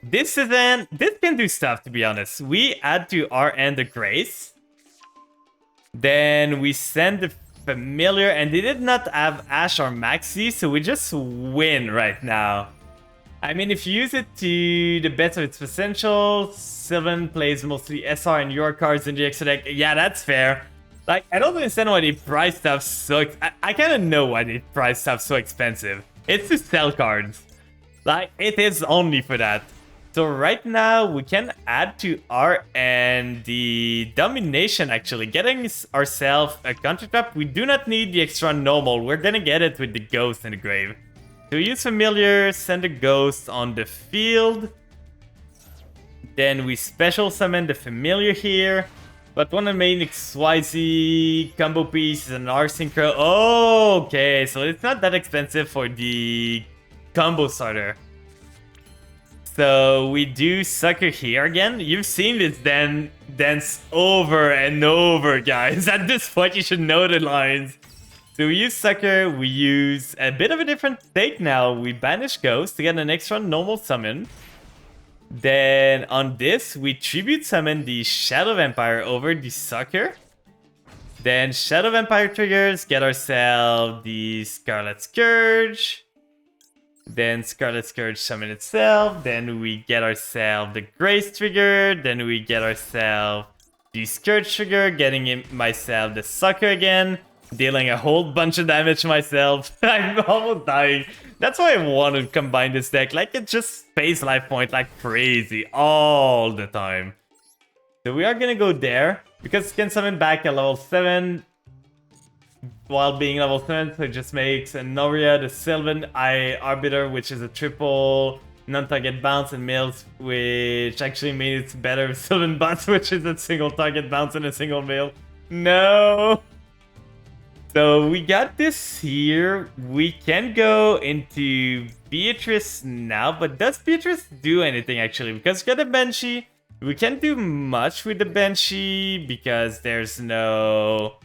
Speaker 1: This can do stuff, to be honest. We add to our end the Grace. Then we send the Familiar, and they did not have Ash or Maxi, so we just win right now. I mean, if you use it to the best of its potential, Sylvan plays mostly SR and your cards in the extra deck. Yeah, that's fair. Like, I don't understand why they price stuff so... I kind of know why they price stuff so expensive. It's to sell cards. Like, it is only for that. So right now, we can add to our end the Domination, actually. Getting ourselves a Country Trap. We do not need the extra normal. We're gonna get it with the Ghost in the grave. So use Familiar, send a Ghost on the field. Then we special summon the Familiar here. But one of the main XYZ combo pieces is an R-Synchro. Oh, okay, so it's not that expensive for the combo starter. So we do Sucker here again. You've seen this dance over and over, guys. At this point, you should know the lines. So we use Sucker, we use a bit of a different take now. We banish Ghost to get an extra normal summon. Then on this, we Tribute Summon the Shadow Vampire over the Sucker. Then Shadow Vampire triggers, get ourselves the Scarlet Scourge. Then Scarlet Scourge summon itself. Then we get ourselves the Grace trigger. Then we get ourselves the Scourge trigger, getting myself the Sucker again. Dealing a whole bunch of damage to myself. I'm almost dying. That's why I want to combine this deck. Like, it just pays life point like crazy all the time. So we are gonna go there. Because it can summon back a level 7 while being level 7. So it just makes a Noria, the Sylvan Arbiter, which is a triple non-target bounce, and Mills, which actually means it's better with Sylvan Bots, which is a single target bounce and a single mill. No! So we got this here. We can go into Beatrice now, but does Beatrice do anything actually? Because we got a Banshee. We can't do much with the Banshee because there's no...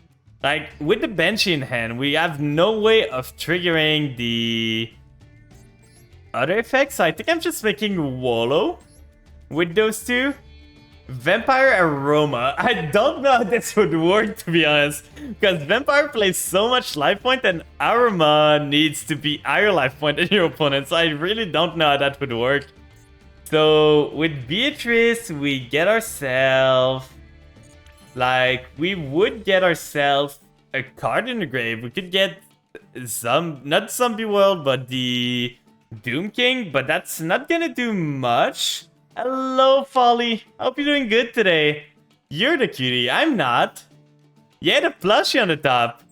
Speaker 1: Like, with the Banshee in hand, we have no way of triggering the other effects. So I think I'm just making Wallow with those two. Vampire Aroma. I don't know how this would work, to be honest, because Vampire plays so much life point and Aroma needs to be higher life point than your opponent, so I really don't know how that would work. So with Beatrice, we get ourselves... Like, we would get ourselves a card in the grave. We could get not Zombie World, but the Doom King, but that's not gonna do much. Hello, Folly. Hope you're doing good today. You're the cutie. I'm not. Yeah, the plushie on the top.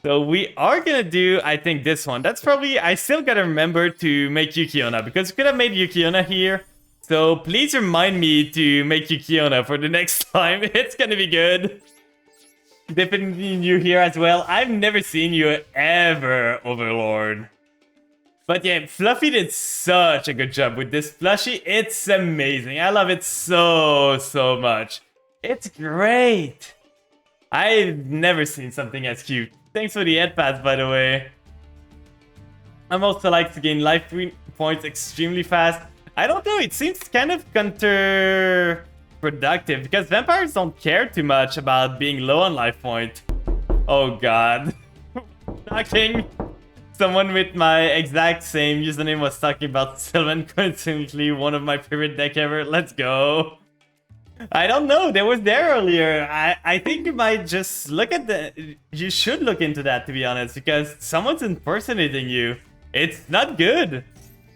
Speaker 1: So we are gonna do, I think, this one. That's probably... I still gotta remember to make Yukiona, because we could have made Yukiona here. So please remind me to make Yukiona for the next time. It's gonna be good. Definitely new here as well. I've never seen you ever, Overlord. But yeah, Fluffy did such a good job with this plushie. It's amazing. I love it so much. It's great. I've never seen something as cute. Thanks for the head pass, by the way. I'm also like to gain life points extremely fast. I don't know, it seems kind of counterproductive because vampires don't care too much about being low on life point. Oh god. Shocking. Someone with my exact same username was talking about Sylvan, coincidentally one of my favorite deck ever. Let's go. I don't know, they was there earlier. I think you might just look at the... You should look into that, to be honest, because someone's impersonating you. It's not good.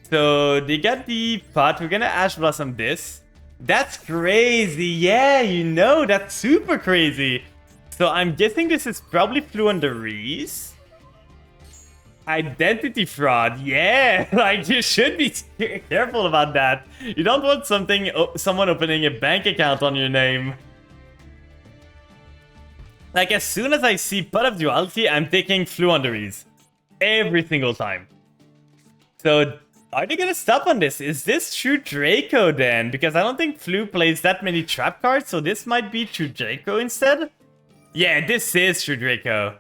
Speaker 1: So they got the pot. We're gonna Ash Blossom this. That's crazy. Yeah, you know, that's super crazy. So I'm guessing this is probably Fluent the Reese. Identity fraud. Yeah, like you should be careful about that. You don't want someone opening a bank account on your name. Like as soon as I see Pot of Duality, I'm taking Fluent the Reese. Every single time. So are they gonna stop on this? Is this true Draco then? Because I don't think Flu plays that many trap cards, so this might be true Draco instead. Yeah, this is true Draco.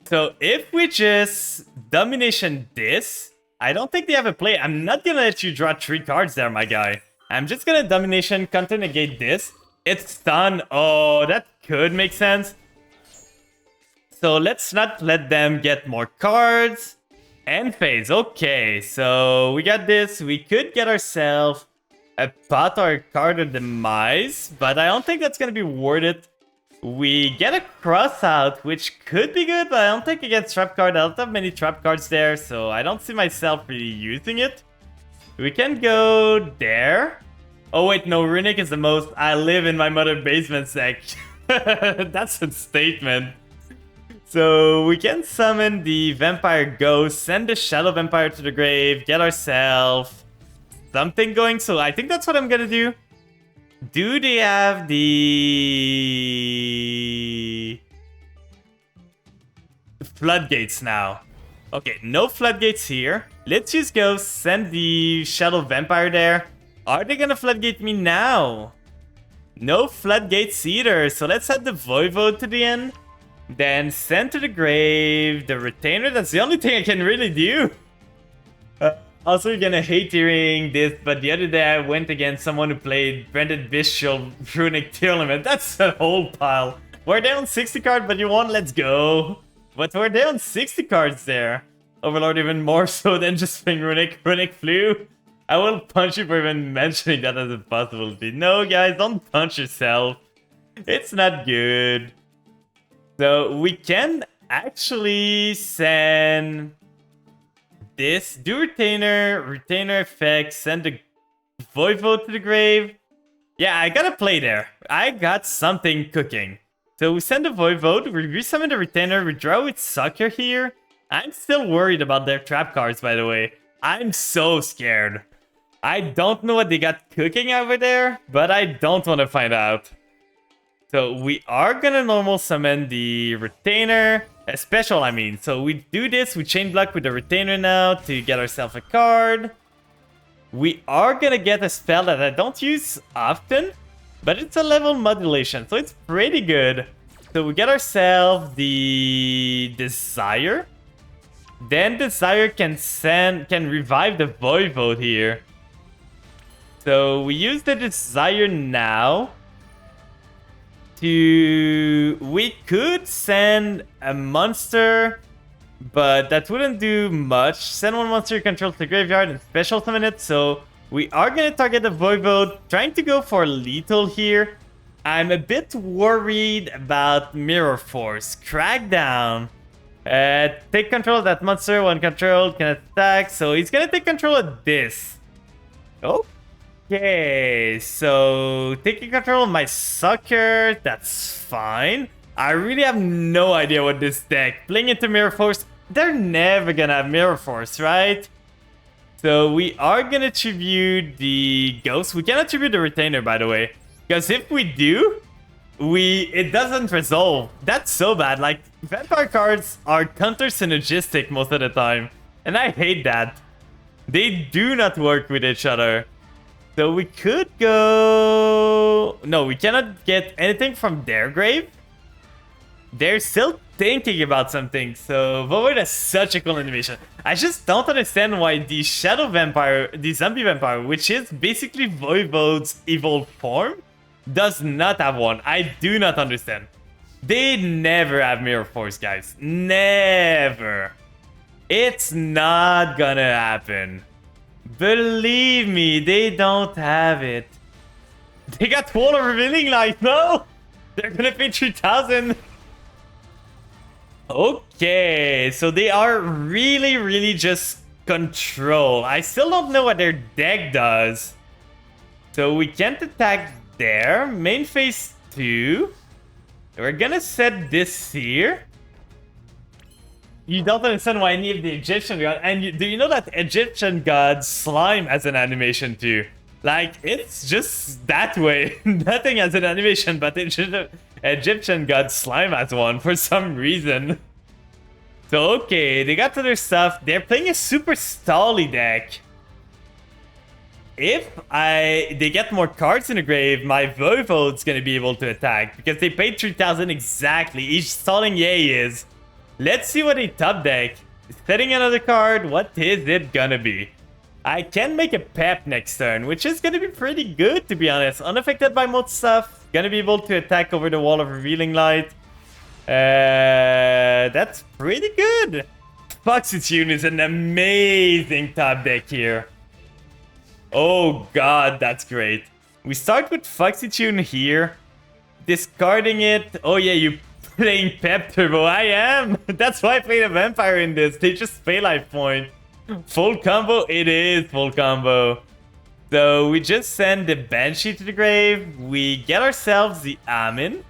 Speaker 1: So if we just domination this, I don't think they have a play. I'm not gonna let you draw 3 cards there, my guy. I'm just gonna domination counter negate this. It's done. Oh, that could make sense. So let's not let them get more cards. End phase. Okay, so we got this. We could get ourselves a pot or a card of demise, but I don't think that's gonna be worth it. We get a cross out, which could be good, but I don't think against trap card. I don't have many trap cards there, so I don't see myself really using it. We can go there. Oh wait, no, Runic is the most I live in my mother basement sec. That's a statement. So we can summon the Vampire Ghost, send the Shadow Vampire to the grave, get ourselves something going. So I think that's what I'm gonna do. Do they have the floodgates now? Okay, no floodgates here. Let's just go send the Shadow Vampire there. Are they gonna floodgate me now? No floodgates either. So let's add the Voivode to the end. Then send to the grave the Retainer. That's the only thing I can really do. Also, you're gonna hate hearing this, but the other day I went against someone who played Brendan Bishop Runic Tournament. That's a whole pile. We're down 60 cards, but you won. Let's go. But we're down 60 cards there. Overlord even more so than just playing Runic Flu. I will punch you for even mentioning that as a possibility. No, guys, don't punch yourself. It's not good. So we can actually send this, do retainer effect, send the Voivode to the grave. Yeah, I got a play there. I got something cooking. So we send the Voivode, we resummon the retainer, we draw with Sucker here. I'm still worried about their trap cards, by the way. I'm so scared. I don't know what they got cooking over there, but I don't want to find out. So we are gonna normal summon the retainer, a special I mean. So we do this, we chain block with the retainer now to get ourselves a card. We are gonna get a spell that I don't use often, but it's a level modulation, so it's pretty good. So we get ourselves the Desire. Then Desire can revive the Voivode here. So we use the Desire now. We could send a monster, but that wouldn't do much. Send one monster you control to the graveyard and special summon it. So we are going to target the Voivode, trying to go for lethal here. I'm a bit worried about Mirror Force. Crackdown. Take control of that monster. One control can attack. So he's going to take control of this. Okay, so taking control of my Sucker, that's fine. I really have no idea what this deck. Playing into Mirror Force, they're never gonna have Mirror Force, right? So we are gonna tribute the Ghost. We cannot tribute the Retainer, by the way. Because if we do, it doesn't resolve. That's so bad. Like, Vampire cards are counter-synergistic most of the time. And I hate that. They do not work with each other. So we could go... No, we cannot get anything from their grave. They're still thinking about something. So Voivode has such a cool animation. I just don't understand why the Shadow Vampire, the Zombie Vampire, which is basically Voivode's evolved form, does not have one. I do not understand. They never have Mirror Force, guys. Never. It's not gonna happen. Believe me, they don't have it. They got Wall of Revealing Light, no? They're gonna pay 3,000. Okay, so they are really just control. I still don't know what their deck does. So we can't attack there. Main phase 2. We're gonna set this here. You don't understand why I need the Egyptian god. And do you know that Egyptian god slime has an animation too? Like, it's just that way. Nothing has an animation, but Egyptian god slime has one for some reason. So, okay, they got to their stuff. They're playing a super stally deck. If they get more cards in the grave, my Voivode's gonna be able to attack. Because they paid 3,000 exactly. Each stalling yay is. Let's see what they top deck. Setting another card, what is it gonna be? I can make a Pep next turn, which is gonna be pretty good, to be honest. Unaffected by most stuff. Gonna be able to attack over the Wall of Revealing Light. That's pretty good. Foxy Tune is an amazing top deck here. Oh god, that's great. We start with Foxy Tune here. Discarding it. Oh yeah, you playing Pep Turbo. I am. That's why I played a Vampire in this. They just pay life point. Full combo? It is full combo. So we just send the Banshee to the grave. We get ourselves the Amin.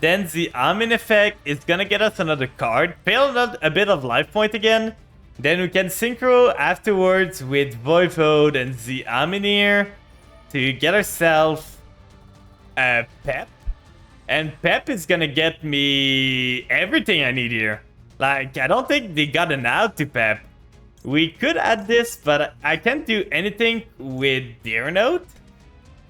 Speaker 1: Then the Amin effect is gonna get us another card. Pay a bit of life point again. Then we can synchro afterwards with Voivode and the Aminir to get ourselves a Pep. And Pep is gonna get me everything I need here. Like, I don't think they got an out to Pep. We could add this, but I can't do anything with Deer Note.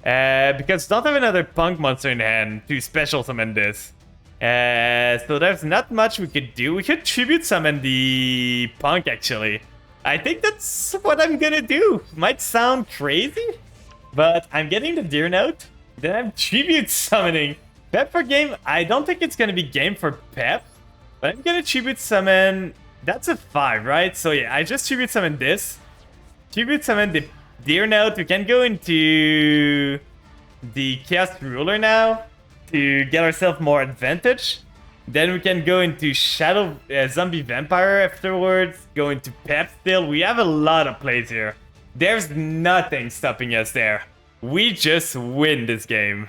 Speaker 1: Because don't have another Punk monster in hand to special summon this. So there's not much we could do. We could tribute summon the Punk, actually. I think that's what I'm gonna do. Might sound crazy, but I'm getting the Deer Note. Then I'm tribute summoning. Pep for game, I don't think it's gonna be game for Pep. But I'm gonna tribute summon... That's a 5, right? So yeah, I just tribute summon this. Tribute summon the Deer Note. We can go into the Chaos Ruler now to get ourselves more advantage. Then we can go into Shadow Zombie Vampire afterwards. Go into Pep still. We have a lot of plays here. There's nothing stopping us there. We just win this game.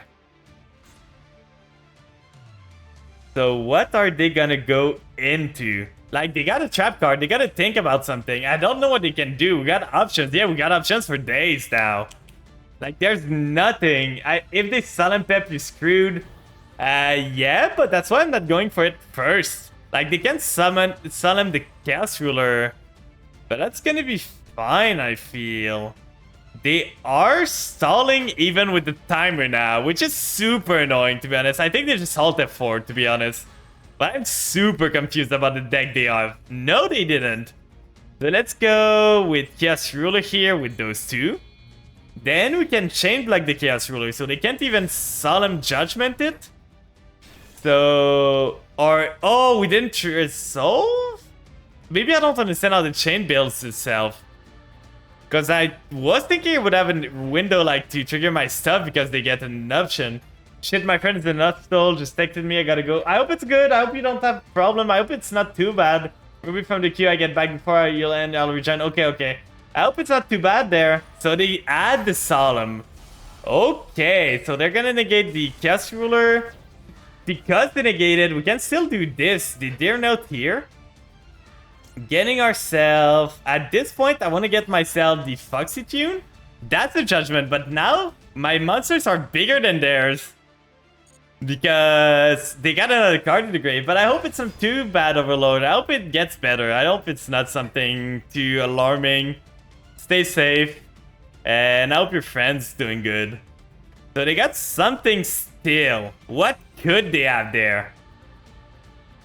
Speaker 1: So what are they gonna go into? Like, they got a trap card. They gotta think about something. I don't know what they can do. We got options. Yeah, we got options for days now. Like, there's nothing. If they summon Pep, you're screwed. Yeah, but that's why I'm not going for it first. Like, they can summon the Chaos Ruler. But that's gonna be fine, I feel. They are stalling even with the timer now, which is super annoying, to be honest. I think they just halt F4, to be honest. But I'm super confused about the deck they have. No, they didn't. So let's go with Chaos Ruler here with those two. Then we can chain block the Chaos Ruler, so they can't even Solemn Judgment it. So... Or... Oh, we didn't resolve? Maybe I don't understand how the chain builds itself. Because I was thinking it would have a window like to trigger my stuff because they get an option. Shit, my friend is a nutstole, just texted me, I gotta go. I hope it's good, I hope you don't have a problem, I hope it's not too bad. Maybe from the queue I get back before you'll end, I'll rejoin. Okay. I hope it's not too bad there. So they add the Solemn. Okay, so they're gonna negate the Chaos Ruler. Because they negated, we can still do this. The Deer Note here. Getting ourselves... At this point, I want to get myself the Foxy Tune. That's a judgment, but now my monsters are bigger than theirs. Because they got another card in the grave, but I hope it's not too bad, Overload. I hope it gets better. I hope it's not something too alarming. Stay safe. And I hope your friend's doing good. So they got something still. What could they have there?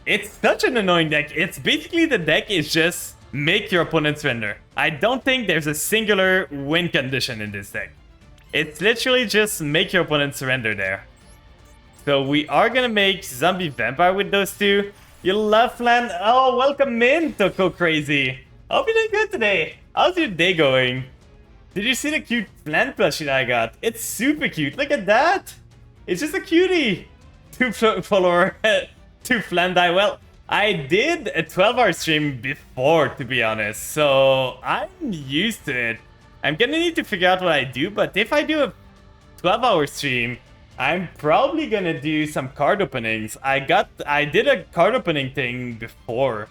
Speaker 1: It's such an annoying deck. It's basically the deck is just make your opponent surrender. I don't think there's a singular win condition in this deck. It's literally just make your opponent surrender there. So we are gonna make Zombie Vampire with those two. You love Flan. Oh, welcome in, Toko Crazy. Hope you're doing good today. How's your day going? Did you see the cute Flan plushie that I got? It's super cute. Look at that. It's just a cutie. Two follower. To Flan die. Well, I did a 12-hour stream before, to be honest, so I'm used to it. I'm gonna need to figure out what I do, but if I do a 12-hour stream, I'm probably gonna do some card openings. I did a card opening thing before,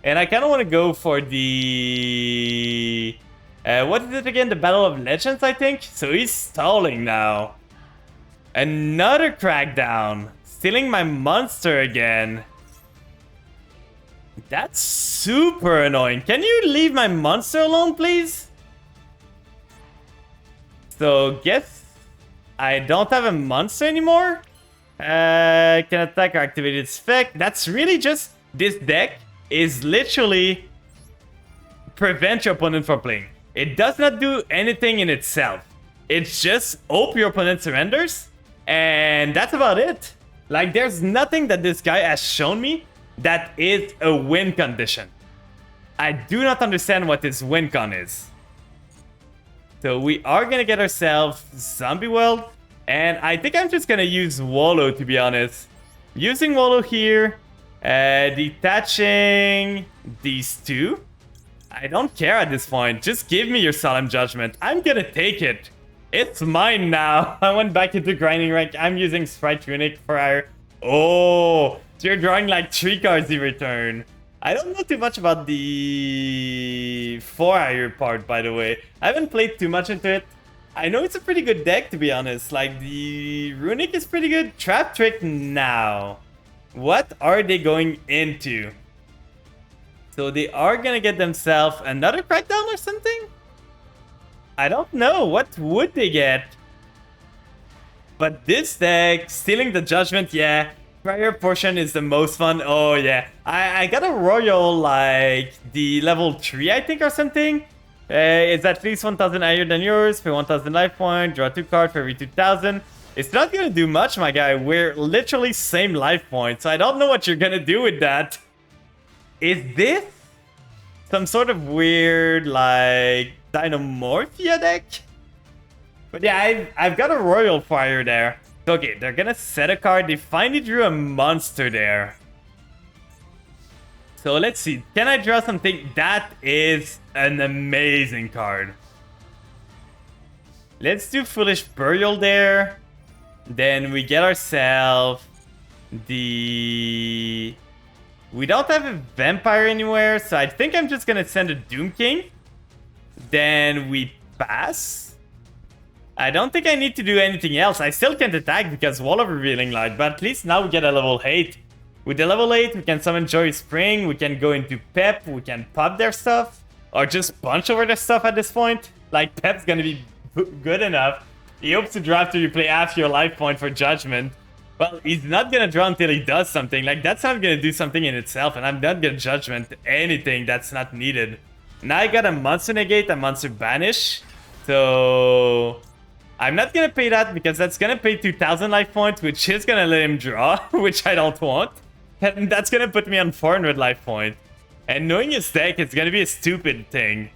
Speaker 1: and I kind of want to go for the what is it again? The Battle of Legends, I think. So he's stalling now. Another crackdown, stealing my monster again. That's super annoying. Can you leave my monster alone, please? So guess I don't have a monster anymore. Can attack or activate its effect. That's really just, this deck is literally prevent your opponent from playing. It does not do anything in itself. It's just hope your opponent surrenders, and that's about it. Like, there's nothing that this guy has shown me that is a win condition. I do not understand what this win con is. So we are gonna get ourselves Zombie World, and I think I'm just gonna use Wallow, to be honest. Using Wallow here, detaching these two. I don't care at this point. Just give me your Solemn Judgment. I'm gonna take it. It's mine now. I went back into grinding rank. I'm using Sprite Runic for our... Oh, so you're drawing like 3 cards every turn. I don't know too much about the 4-hour part, by the way. I haven't played too much into it. I know it's a pretty good deck, to be honest. Like, the Runic is pretty good. Trap Trick now. What are they going into? So they are gonna get themselves another crackdown or something? I don't know. What would they get? But this deck, stealing the judgment, yeah. Prior portion is the most fun. Oh yeah. I got a royal like the level 3, I think, or something. It's at least 1,000 higher than yours. Pay 1,000 life point. Draw 2 cards for every 2,000. It's not gonna do much, my guy. We're literally same life point. So I don't know what you're gonna do with that. Is this some sort of weird, like, Dynamorphia deck? But yeah, I've got a Royal Fire there. Okay, they're gonna set a card. They finally drew a monster there. So let's see. Can I draw something? That is an amazing card. Let's do Foolish Burial there. Then we get ourselves the... We don't have a Vampire anywhere, so I think I'm just gonna send a Doom King. Then we pass. I don't think I need to do anything else. I still can't attack because Wall of Revealing Light, but at least now we get a level 8. With the level 8, we can summon Joy Spring, we can go into Pep, we can pop their stuff, or just punch over their stuff at this point. Like, Pep's gonna be good enough. He hopes to draw after you play half your life point for Judgment. Well, he's not gonna draw until he does something. Like, that's not gonna do something in itself, and I'm not gonna Judgment anything that's not needed. Now I got a Monster Negate, a Monster Banish. So... I'm not gonna pay that because that's gonna pay 2,000 life points, which is gonna let him draw, which I don't want. And that's gonna put me on 400 life points. And knowing his deck, it's gonna be a stupid thing.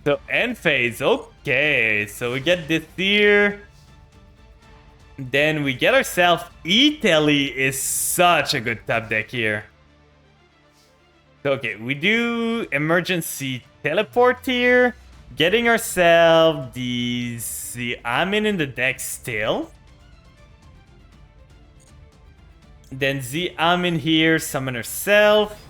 Speaker 1: So, end phase. Okay, so we get this here. Then we get ourselves... E-Telly is such a good top deck here. So, okay, we do Emergency Teleport here. Getting ourselves the Amin in the deck still. Then the Amin here, summon herself.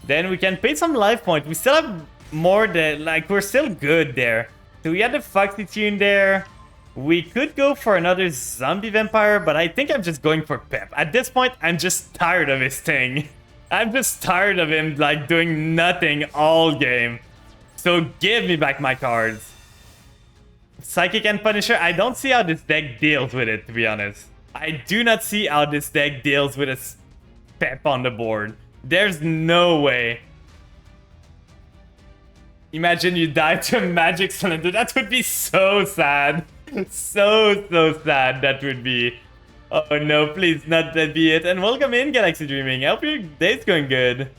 Speaker 1: Then we can pay some life point. We still have more than, like, we're still good there. So we had the Foxy Tune there. We could go for another Zombie Vampire, but I think I'm just going for Pep. At this point, I'm just tired of his thing. I'm just tired of him, like, doing nothing all game. So give me back my cards. Psychic and Punisher, I don't see how this deck deals with it, to be honest. I do not see how this deck deals with a Pep on the board. There's no way. Imagine you die to a Magic Cylinder. That would be so sad. So sad that would be. Oh no, please not that be it. And welcome in, Galaxy Dreaming. I hope your day's going good.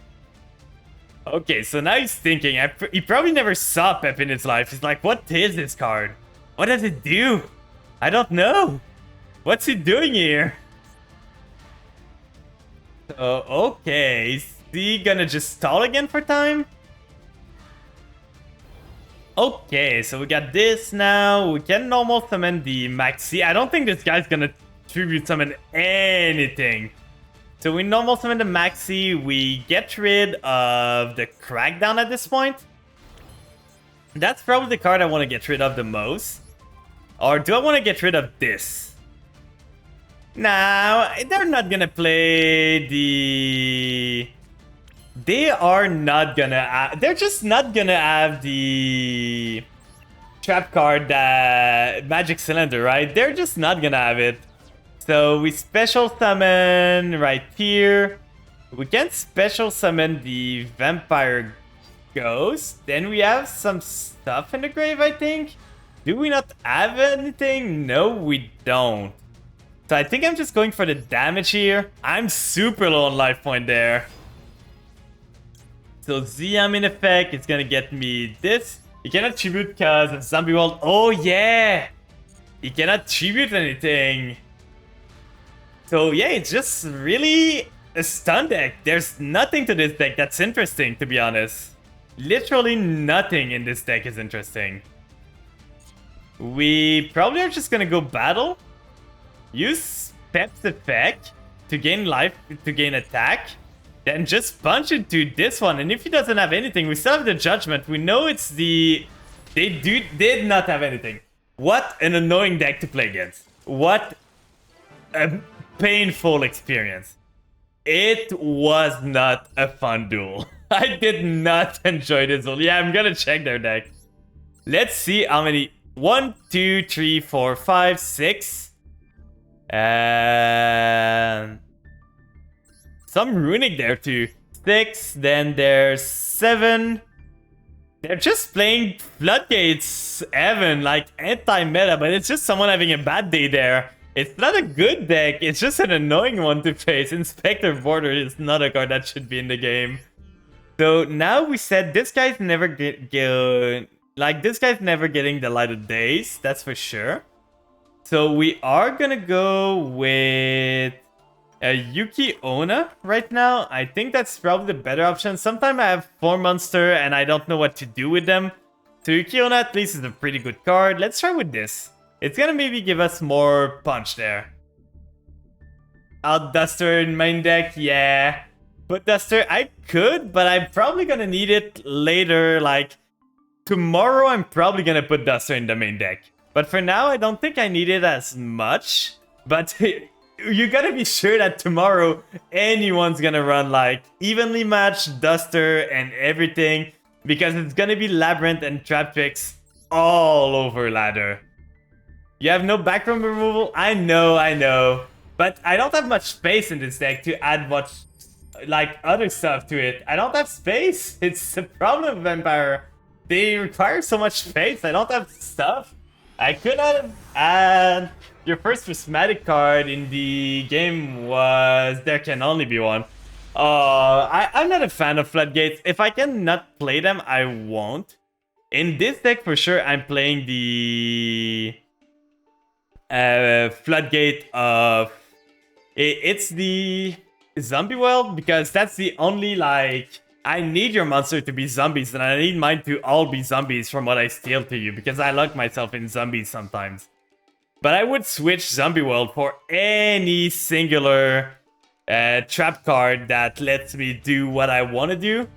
Speaker 1: Okay, so now he's thinking. He probably never saw Pep in his life. He's like, what is this card? What does it do? I don't know. What's he doing here? Okay, is he gonna just stall again for time? Okay, so we got this now. We can normal summon the Maxi. I don't think this guy's gonna tribute summon anything. So we normal summon the Maxi. We get rid of the Crackdown at this point. That's probably the card I want to get rid of the most. Or do I want to get rid of this? Nah, they're not gonna play the... They are not gonna... They're just not gonna have the... Trap card that... Magic Cylinder, right? They're just not gonna have it. So we special summon right here. We can special summon the Vampire Ghost. Then we have some stuff in the grave, I think. Do we not have anything? No, we don't. So I think I'm just going for the damage here. I'm super low on life point there. So Ziam in effect, it's gonna get me this. You cannot tribute because of Zombie World. Oh yeah! You cannot tribute anything. So yeah, it's just really a stun deck. There's nothing to this deck that's interesting, to be honest. Literally nothing in this deck is interesting. We probably are just gonna go battle. Use Pep's effect to gain life, to gain attack. Then just punch into this one. And if he doesn't have anything, we still have the Judgment. We know it's the... They did not have anything. What an annoying deck to play against. What a painful experience. It was not a fun duel. I did not enjoy this duel. Yeah, I'm gonna check their deck. Let's see how many... 1, 2, 3, 4, 5, 6. And... some runic there too. 6, then there's 7. They're just playing Floodgates, Evan, like anti-meta, but it's just someone having a bad day there. It's not a good deck, it's just an annoying one to face. Inspector Border is not a card that should be in the game. So now we said this guy's never this guy's never getting the Light of Days, that's for sure. So we are gonna go with Yuki Onna right now. I think that's probably the better option. Sometimes I have 4 monster and I don't know what to do with them. So Yuki Onna at least is a pretty good card. Let's try with this. It's gonna maybe give us more punch there. Outduster in main deck, yeah. Put Duster, I could, but I'm probably gonna need it later. Like, tomorrow I'm probably gonna put Duster in the main deck. But for now, I don't think I need it as much. But you gotta be sure that tomorrow anyone's gonna run like evenly matched Duster and everything. Because it's gonna be Labyrinth and Trap Tricks all over ladder. You have no background removal? I know. But I don't have much space in this deck to add much, like, other stuff to it. I don't have space. It's the problem, Vampire. They require so much space. I don't have stuff. I could not add... Your first prismatic card in the game was... There can only be one. I'm not a fan of Floodgates. If I cannot play them, I won't. In this deck, for sure, I'm playing the... Floodgate of... It's the Zombie World, because that's the only, like... I need your monster to be zombies, and I need mine to all be zombies from what I steal to you, because I lock myself in zombies sometimes. But I would switch Zombie World for any singular trap card that lets me do what I want to do.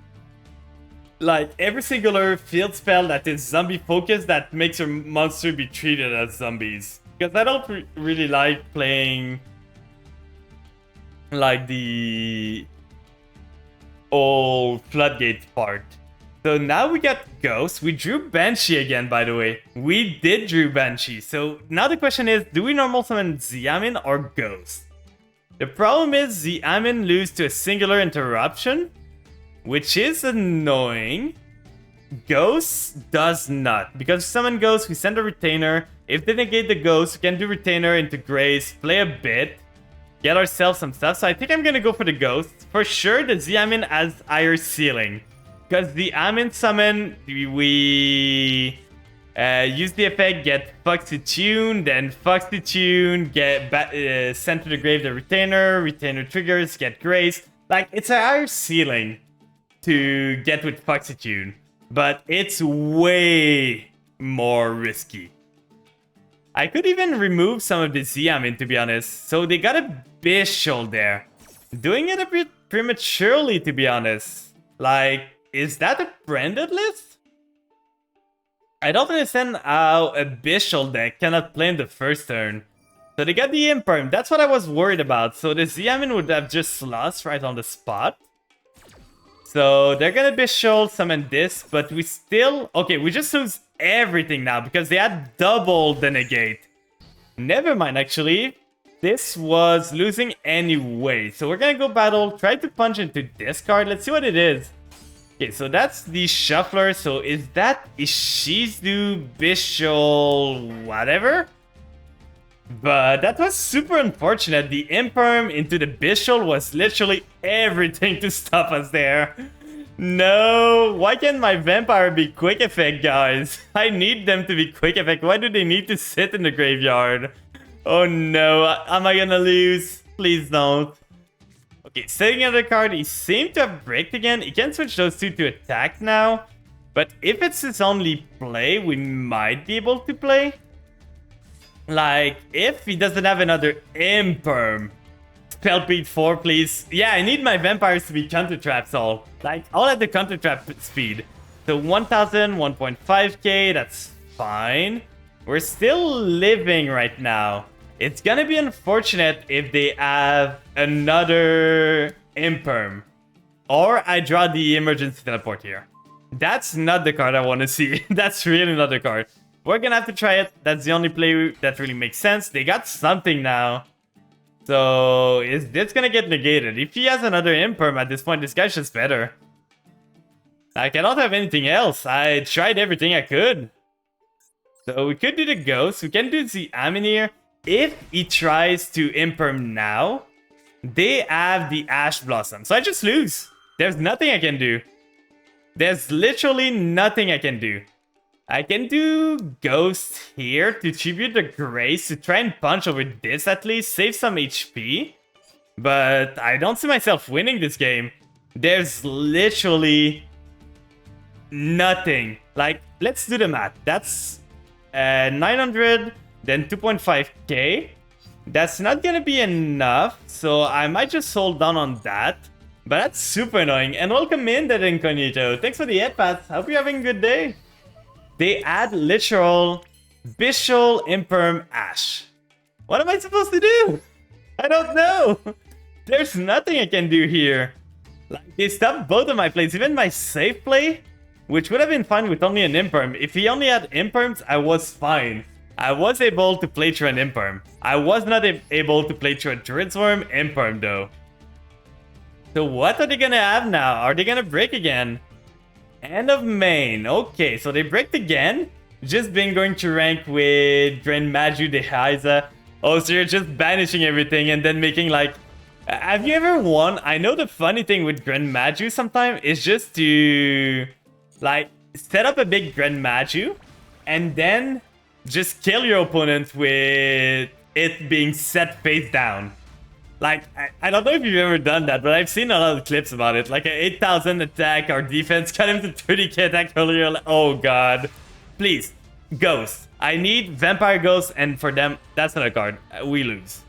Speaker 1: Like, every singular field spell that is zombie focused that makes your monster be treated as zombies. Because I don't really like playing like the old Floodgate part. So now we got Ghost. We drew Banshee again, by the way. We did drew Banshee. So now the question is, do we normal summon Xiamin or Ghost? The problem is Xiamin loses to a singular interruption, which is annoying. Ghost does not. Because summon Ghost, we send a Retainer. If they negate the Ghost, we can do Retainer into Grace, play a bit, get ourselves some stuff. So I think I'm gonna go for the Ghost. For sure, the Xiamin has higher ceiling. Because the Amin summon, we use the effect, get Foxy Tune, then Foxy Tune, get sent to the grave the Retainer, Retainer triggers, get Grace. Like, it's a higher ceiling to get with Foxy Tune. but it's way more risky. I could even remove some of the Xiamin, to be honest. So they got a Bischel there. Doing it a bit prematurely, to be honest. Like, is that a branded list? I don't understand how a Bischel deck cannot play in the first turn. So they got the Imperm. That's what I was worried about. So the Xiamin would have just lost right on the spot. So they're gonna Bischel, summon this, but we still... Okay, we just lose everything now because they had double the negate. Never mind, actually. This was losing anyway. So we're gonna go battle, try to punch into this card. Let's see what it is. Okay, so that's the Shuffler. So is that Ishizu, Bischel, whatever? But that was super unfortunate. The Imperm into the Bischel was literally everything to stop us there. No, why can't my Vampire be quick effect, guys? I need them to be quick effect. Why do they need to sit in the graveyard? Oh no, am I gonna lose? Please don't. Okay, setting another card. He seemed to have bricked again. He can switch those two to attack now. But if it's his only play, we might be able to play. Like, if he doesn't have another Imperm. Spell Beat 4, please. Yeah, I need my vampires to be counter traps all. Like, all at the counter trap speed. So 1000, 1.5k, that's fine. We're still living right now. It's gonna be unfortunate if they have another Imperm. Or I draw the emergency teleport here. That's not the card I want to see. That's really not the card. We're gonna have to try it. That's the only play that really makes sense. They got something now. So, is this gonna get negated? If he has another Imperm at this point, this guy's just better. I cannot have anything else. I tried everything I could. So, we could do the Ghost. We can do the Aminir. If he tries to Imperm now, they have the Ash Blossom. So, I just lose. There's nothing I can do. There's literally nothing I can do. I can do Ghost here to tribute the Grace to try and punch over this at least, save some HP. But I don't see myself winning this game. There's literally nothing. Like, let's do the math. That's 900, then 2.5k. That's not gonna be enough, so I might just hold down on that. But that's super annoying. And welcome in, that Incognito. Thanks for the head pass. Hope you're having a good day. They add literal Bischel, Imperm, Ash. What am I supposed to do? I don't know. There's nothing I can do here. Like, they stopped both of my plays, even my safe play, which would have been fine with only an Imperm. If he only had Imperms, I was fine. I was able to play through an Imperm. I was not able to play through a Druidswarm Imperm though. So what are they gonna have now? Are they gonna break again? End of main. Okay, so they breaked again. Just been going to rank with Grand Maju de Heiza. Oh, so you're just banishing everything and then making like... Have you ever won? I know the funny thing with Grand Maju sometimes is just to... like, set up a big Grand Maju and then just kill your opponent with it being set face down. Like, I don't know if you've ever done that, but I've seen a lot of clips about it. Like, an 8,000 attack, our defense got him to 30k attack earlier. Like, oh, God. Please, Ghost. I need Vampire Ghost, and for them, that's not a card. We lose.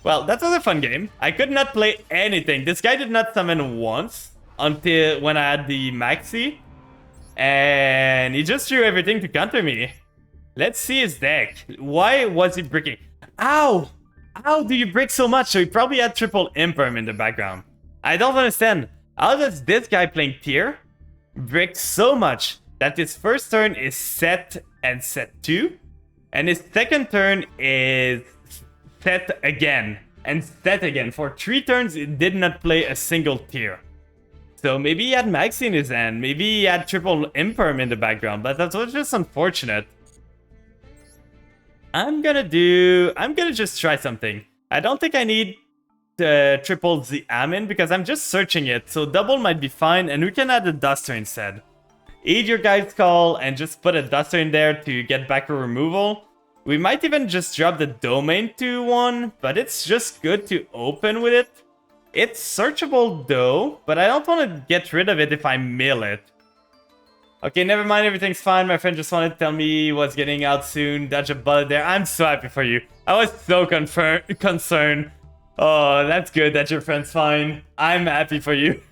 Speaker 1: Well, that was a fun game. I could not play anything. This guy did not summon once until when I had the Maxi. And he just threw everything to counter me. Let's see his deck. Why was he breaking? Ow! How do you break so much? So he probably had triple Imperm in the background. I don't understand. How does this guy playing tier break so much that his first turn is set and set 2, and his second turn is set again and set again. For 3 turns, it did not play a single tier. So maybe he had Maxi in his hand. Maybe he had triple Imperm in the background, but that was just unfortunate. I'm gonna just try something. I don't think I need triple the Amin because I'm just searching it, so double might be fine, and we can add a Duster instead. Eat your guys' call and just put a Duster in there to get back a removal. We might even just drop the Domain to 1, but it's just good to open with it. It's searchable though, but I don't want to get rid of it if I mill it. Okay, never mind, everything's fine. My friend just wanted to tell me what's getting out soon. Dodge a bullet there. I'm so happy for you. I was so concerned. Oh, that's good that your friend's fine. I'm happy for you.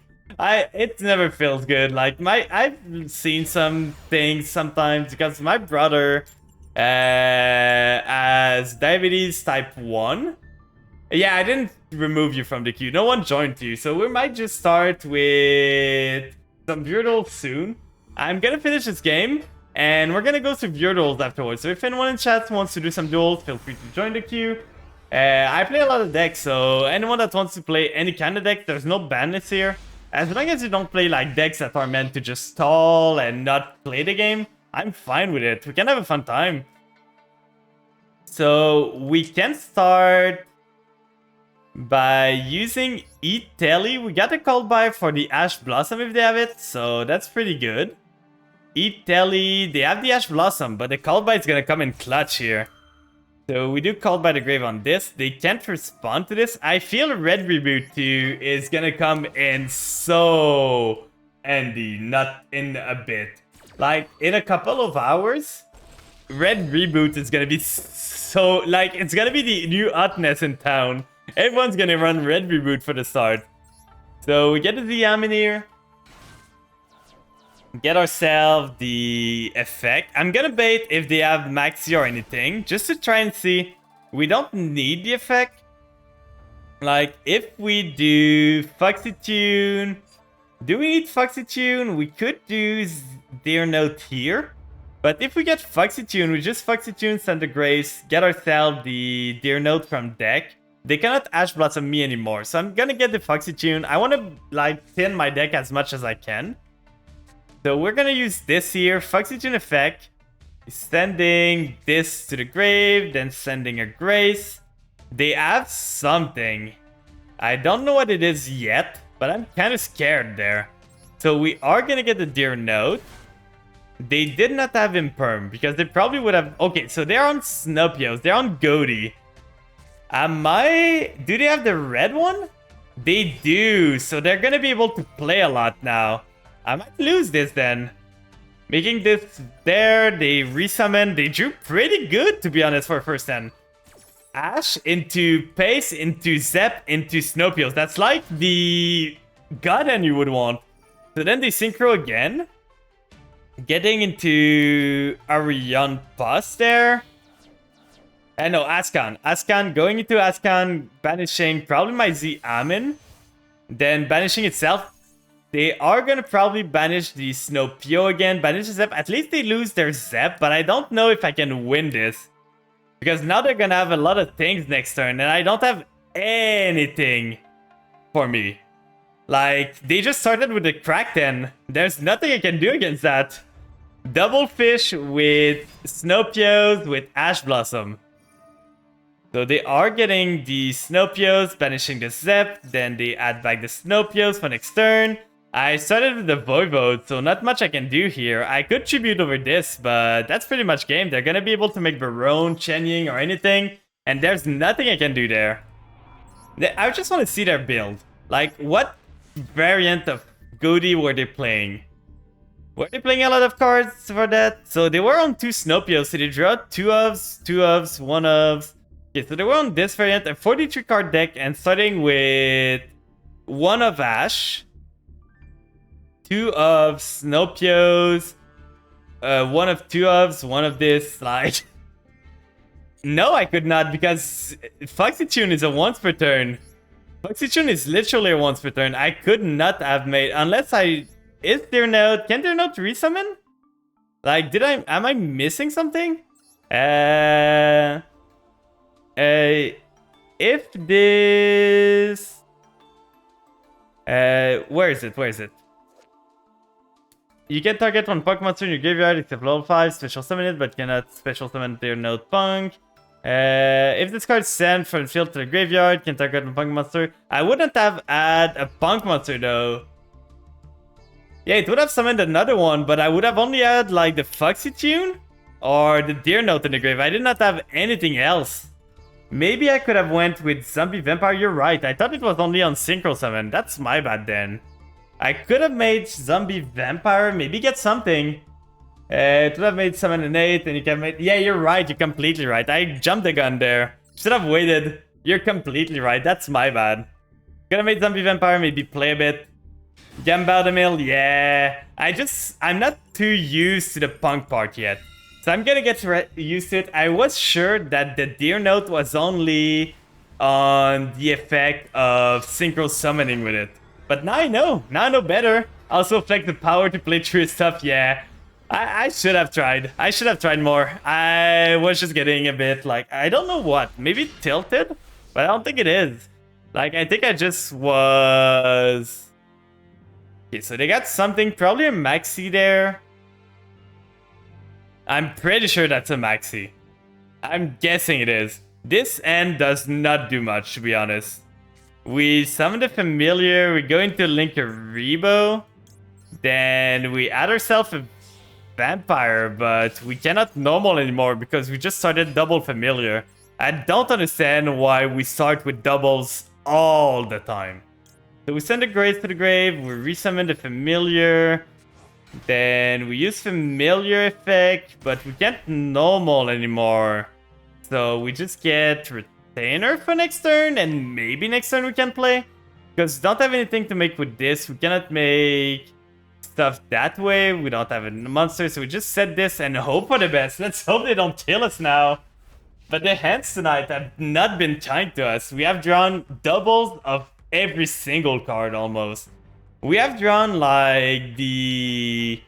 Speaker 1: It never feels good. Like I've seen some things sometimes because my brother has diabetes type 1. Yeah, I didn't remove you from the queue. No one joined you. So we might just start with some Beardles soon. I'm gonna finish this game, and we're gonna go to Beardles afterwards. So if anyone in chat wants to do some duels, feel free to join the queue. I play a lot of decks, so anyone that wants to play any kind of deck, there's no ban list here. As long as you don't play like decks that are meant to just stall and not play the game, I'm fine with it. We can have a fun time. So we can start by using Eat Telly. We got a call by for the Ash Blossom if they have it, so that's pretty good. Eat Telly, they have the Ash Blossom, but the call by is gonna come in clutch here. So we do Called by the Grave on this. They can't respond to this. I feel Red Reboot 2 is gonna come in so handy, not in a bit. Like, in a couple of hours, Red Reboot is gonna be so... Like, it's gonna be the new hotness in town. Everyone's gonna run Red Reboot for the start. So we get the Yamin here. Get ourselves the effect. I'm gonna bait if they have Maxi or anything, just to try and see. We don't need the effect. Like, if we do Foxy Tune... Do we need Foxy Tune? We could do Dear Note here. But if we get Foxy Tune, we just Foxy Tune, send the Grace, get ourselves the Dear Note from deck. They cannot Ash Blossom me anymore, so I'm gonna get the Foxy Tune. I want to, like, thin my deck as much as I can. So we're gonna use this here, Foxy Tune effect, sending this to the grave, then sending a Grace. They have something. I don't know what it is yet, but I'm kind of scared there. So we are gonna get the Dear Note. They did not have Imperm, because they probably would have... Okay, so they're on Snupios, they're on Goaty. Do they have the red one? They do, so they're gonna be able to play a lot now. I might lose this then. Making this there, they resummon. They drew pretty good, to be honest, for first hand. Ash into Pace, into Zep, into Snopios. That's like the God Hand you would want. So then they Synchro again. Getting into Arion Pus there. No, Ascan. Ascan, going into Ascan, banishing probably my Z Amin. Then banishing itself. They are gonna probably banish the Snowpio again, banish the Zep. At least they lose their Zep, but I don't know if I can win this. Because now they're gonna have a lot of things next turn, and I don't have anything for me. Like, they just started with the Krakten. There's nothing I can do against that. Double Fish with Snowpios with Ash Blossom. So they are getting the Snowpios, banishing the Zep, then they add back the Snowpios for next turn. I started with the Voivode, so not much I can do here. I could tribute over this, but that's pretty much game. They're gonna be able to make Barone, Chenying, or anything, and there's nothing I can do there. I just want to see their build. Like, what variant of Goaty were they playing? Were they playing a lot of cards for that? So they were on 2 Snopios, so they drew out 2 ofs, 2 ofs, 1 ofs. Okay, so they were on this variant, a 43 card deck, and starting with 1 of Ash, 2 of Snopios, 1 of 2 ofs, 1 of this, like... No, I could not, because Foxy Tune is a once per turn. Foxy Tune is literally a once per turn. I could not have made, unless I... Is Dear Note... Can Dear Note resummon? Like, am I missing something? If this... where is it? Where is it? You can target one Punk monster in your graveyard except level 5, special summon it, but cannot special summon Dear Note Punk. If this card is sent from the field to the graveyard, can target one Punk monster. I wouldn't have add a Punk monster though. Yeah, it would have summoned another one, but I would have only had like the Foxy Tune or the Dear Note in the grave. I did not have anything else. Maybe I could have went with Zombie Vampire. You're right. I thought it was only on Synchro Summon. That's my bad then. I could have made zombie vampire, maybe get something. It would have made 7 and 8, and you can make... Yeah, you're right, you're completely right. I jumped the gun there. Should have waited. You're completely right, that's my bad. Could have made zombie vampire, maybe play a bit. Gambit the mill, yeah. I'm not too used to the punk part yet. So I'm gonna get used to it. I was sure that the deer note was only on the effect of synchro summoning with it. But now I know. Now I know better. Also, like the power to play through stuff, yeah. I should have tried. I should have tried more. I was just getting a bit like, I don't know what. Maybe tilted? But I don't think it is. Like, I think I just was... Okay, so they got something, probably a maxi there. I'm pretty sure that's a maxi. I'm guessing it is. This end does not do much, to be honest. We summon the familiar, we go into Linkuriboh. Then we add ourselves a vampire, but we cannot normal anymore because we just started double familiar. I don't understand why we start with doubles all the time. So we send the Grace to the grave, we resummon the familiar, then we use familiar effect, but we can't normal anymore. So we just get retainer for next turn, and maybe next turn we can play. Because we don't have anything to make with this, we cannot make stuff that way, we don't have a monster, so we just set this and hope for the best. Let's hope they don't kill us now. But the hands tonight have not been kind to us. We have drawn doubles of every single card almost. We have drawn like the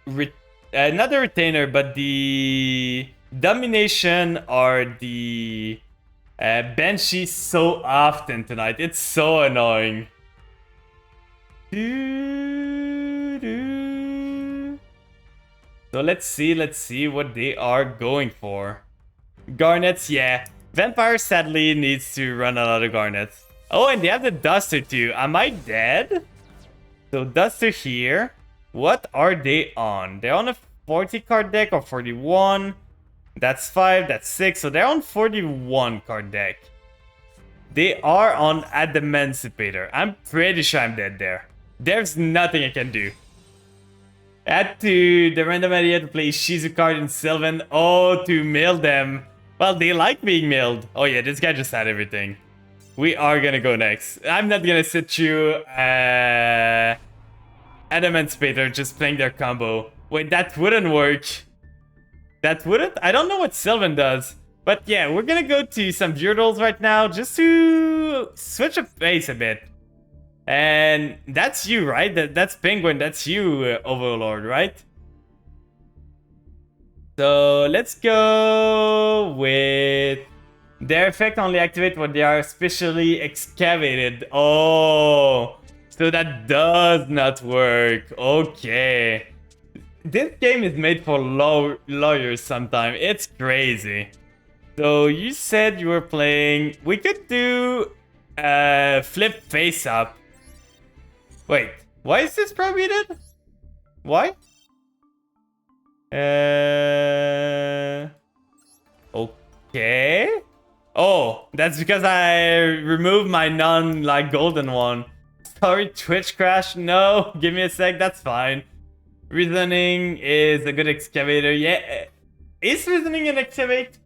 Speaker 1: not the retainer, but the domination or the Banshee so often tonight. It's so annoying. So let's see what they are going for. Garnets, yeah. Vampire sadly needs to run a lot of garnets. Oh, and they have the Duster too. Am I dead? So Duster here. What are they on? They're on a 40 card deck or 41. That's 5, that's 6. So they're on 41 card deck. They are on Adamancipator. I'm pretty sure I'm dead there. There's nothing I can do. Add to the random idea to play Shizu card in Sylvan. Oh, to mill them. Well, they like being milled. Oh yeah, this guy just had everything. We are gonna go next. I'm not gonna sit through Adamancipator just playing their combo. Wait, that wouldn't work. That wouldn't? I don't know what Sylvan does. But yeah, we're gonna go to some Beardles right now just to switch up pace a bit. And that's you, right? That's Penguin, that's you, Overlord, right? So let's go with... Their effect only activate when they are specially excavated. Oh, so that does not work. Okay. This game is made for lawyers sometimes. It's crazy. So you said you were playing... We could do flip face up. Wait, why is this prohibited? Why? Okay. Oh, that's because I removed my golden one. Sorry, Twitch crash. No, give me a sec, that's fine. Reasoning is a good excavator. Yeah, is reasoning an excavate?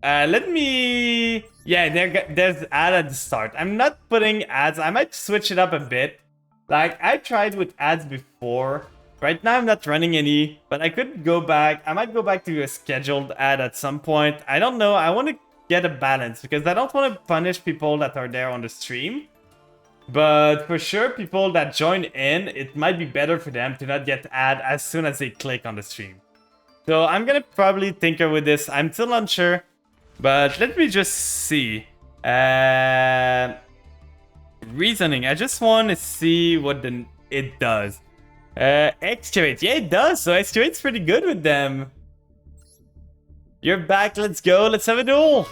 Speaker 1: Let me... Yeah, there's ad at the start. I'm not putting ads. I might switch it up a bit. Like, I tried with ads before. Right now I'm not running any, but I could go back. I might go back to a scheduled ad at some point. I don't know. I want to get a balance because I don't want to punish people that are there on the stream. But for sure, people that join in, it might be better for them to not get ad as soon as they click on the stream. So I'm going to probably tinker with this. I'm still unsure, but let me just see. Reasoning. I just want to see what it does. Excavate. Yeah, it does. So Excavate's pretty good with them. You're back. Let's go. Let's have a duel.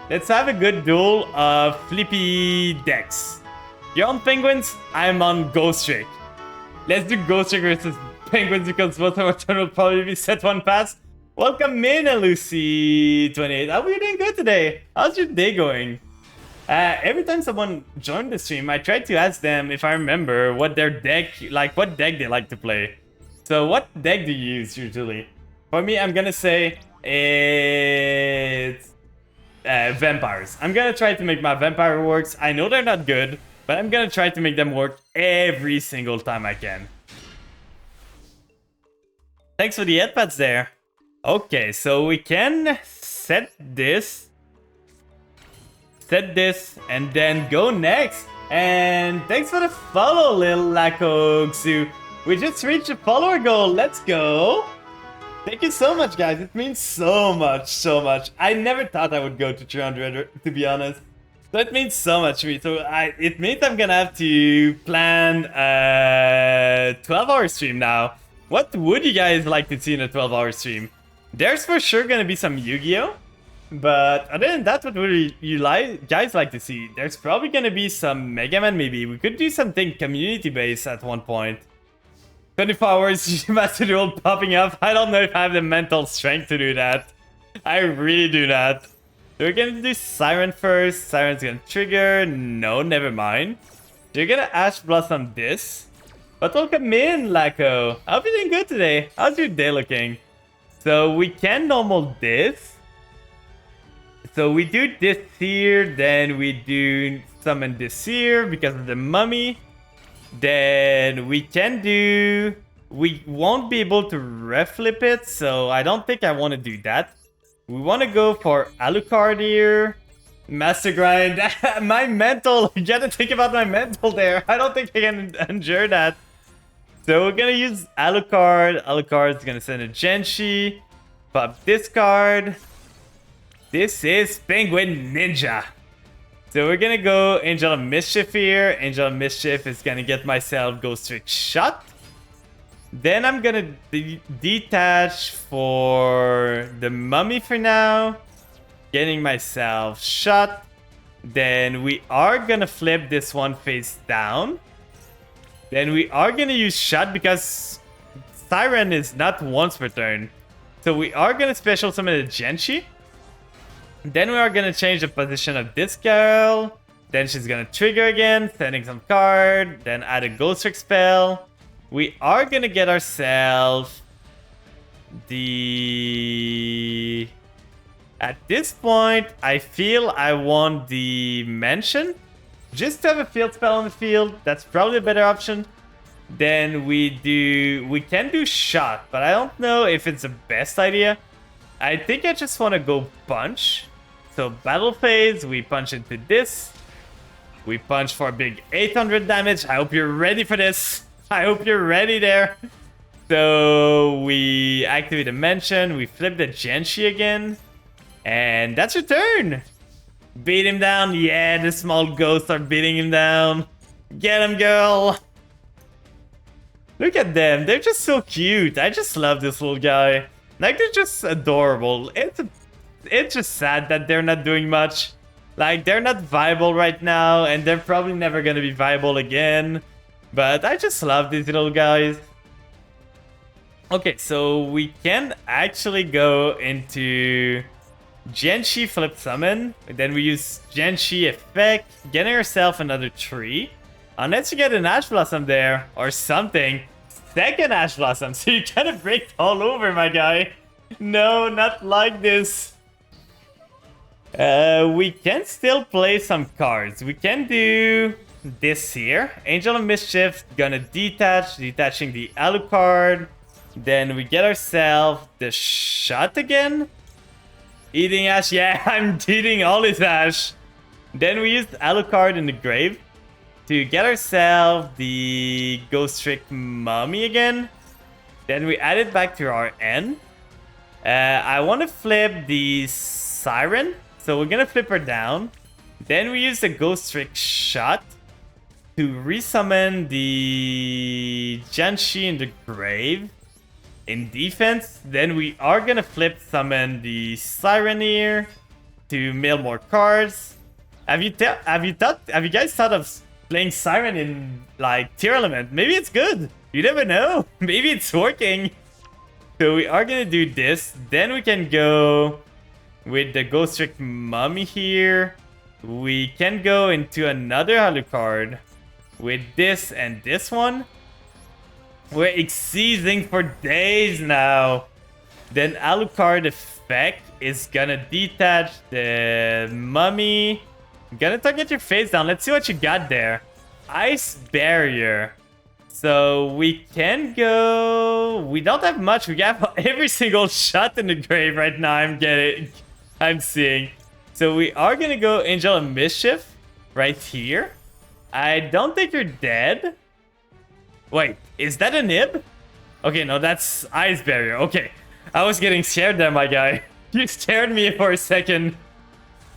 Speaker 1: Let's have a good duel of flippy decks. You're on Penguins. I'm on Ghost Trick. Let's do Ghost Trick versus Penguins because both of our turn will probably be set one pass. Welcome in, Lucy28. How are you doing good today? How's your day going? Every time someone joined the stream, I tried to ask them if I remember what their deck, like what deck they like to play. So what deck do you use usually? For me, I'm gonna say it's vampires. I'm gonna try to make my vampire works. I know they're not good, but I'm gonna try to make them work every single time I can. Thanks for the headpads there. Okay, so we can set this, and then go next. And thanks for the follow, little Lakogsu. We just reached the follower goal. Let's go. Thank you so much, guys. It means so much, so much. I never thought I would go to 300, to be honest. So it means so much to me. So it means I'm gonna have to plan a 12-hour stream now. What would you guys like to see in a 12-hour stream? There's for sure gonna be some Yu-Gi-Oh! But other than that, what would you guys like to see? There's probably gonna be some Mega Man maybe. We could do something community-based at one point. 24 hours Master Duel popping up. I don't know if I have the mental strength to do that. I really do not. So we're gonna do Siren first. Siren's gonna trigger. No, never mind. So you're gonna Ash Blossom this. But welcome in, Lako. I hope you're doing good today. How's your day looking? So we can normal this. So we do this here, then we do summon this here because of the mummy. Then we can do... We won't be able to reflip it, so I don't think I want to do that. We want to go for Alucard here. Master Grind. My mental. You gotta think about my mental there. I don't think I can endure that. So we're gonna use Alucard. Alucard's gonna send a Genshi. Pop this card. This is Penguin Ninja. So we're gonna go Angel of Mischief here. Angel of Mischief is gonna get myself Ghost Trick Shot. Then I'm gonna detach for the mummy for now. Getting myself Shot. Then we are gonna flip this one face down. Then we are gonna use Shot because Siren is not once per turn. So we are gonna special summon the Genshi. Then we are gonna change the position of this girl. Then she's gonna trigger again, sending some card. Then add a Ghost Trick spell. We are gonna get ourselves the... At this point, I feel I want the Mansion. Just to have a field spell on the field. That's probably a better option. Then we can do Shot, but I don't know if it's the best idea. I think I just want to go punch. So battle phase, we punch into this. We punch for a big 800 damage. I hope you're ready for this. I hope you're ready there. So we activate a Mansion. We flip the Genshi again. And that's your turn. Beat him down. Yeah, the small ghosts are beating him down. Get him, girl. Look at them. They're just so cute. I just love this little guy. Like, they're just adorable. It's just sad that they're not doing much. Like, they're not viable right now, and they're probably never gonna be viable again. But I just love these little guys. Okay, so we can actually go into Genshi Flip Summon. Then we use Genshi Effect, getting ourselves another tree. Unless you get an Ash Blossom there, or something. Second Ash Blossom, so you kind of break all over, my guy. No, not like this. We can still play some cards. We can do this here. Angel of Mischief, gonna detaching the Alucard. Then we get ourselves the Shot again. Eating Ash, yeah, I'm eating all his Ash. Then we use Alucard in the grave to get ourselves the Ghost Trick Mummy again. Then we add it back to our N. I want to flip the Siren. So we're going to flip her down. Then we use the Ghost Trick Shot to resummon the Genshi in the grave. In defense, then we are going to flip summon the Siren here to mill more cards. Have you guys thought of playing Siren in like Tier Element? Maybe it's good. You never know. Maybe it's working. So we are gonna do this. Then we can go with the Ghost Trick Mummy here. We can go into another Alucard with this and this one. We're exceeding for days now. Then Alucard effect is gonna detach the mummy. Gonna target your face down. Let's see what you got there. Ice barrier. So we can go. We don't have much. We have every single shot in the grave right now. I'm seeing. So we are gonna go Angel of Mischief right here. I don't think you're dead. Wait, is that a nib? Okay, no, that's ice barrier. Okay, I was getting scared there, my guy. You scared me for a second.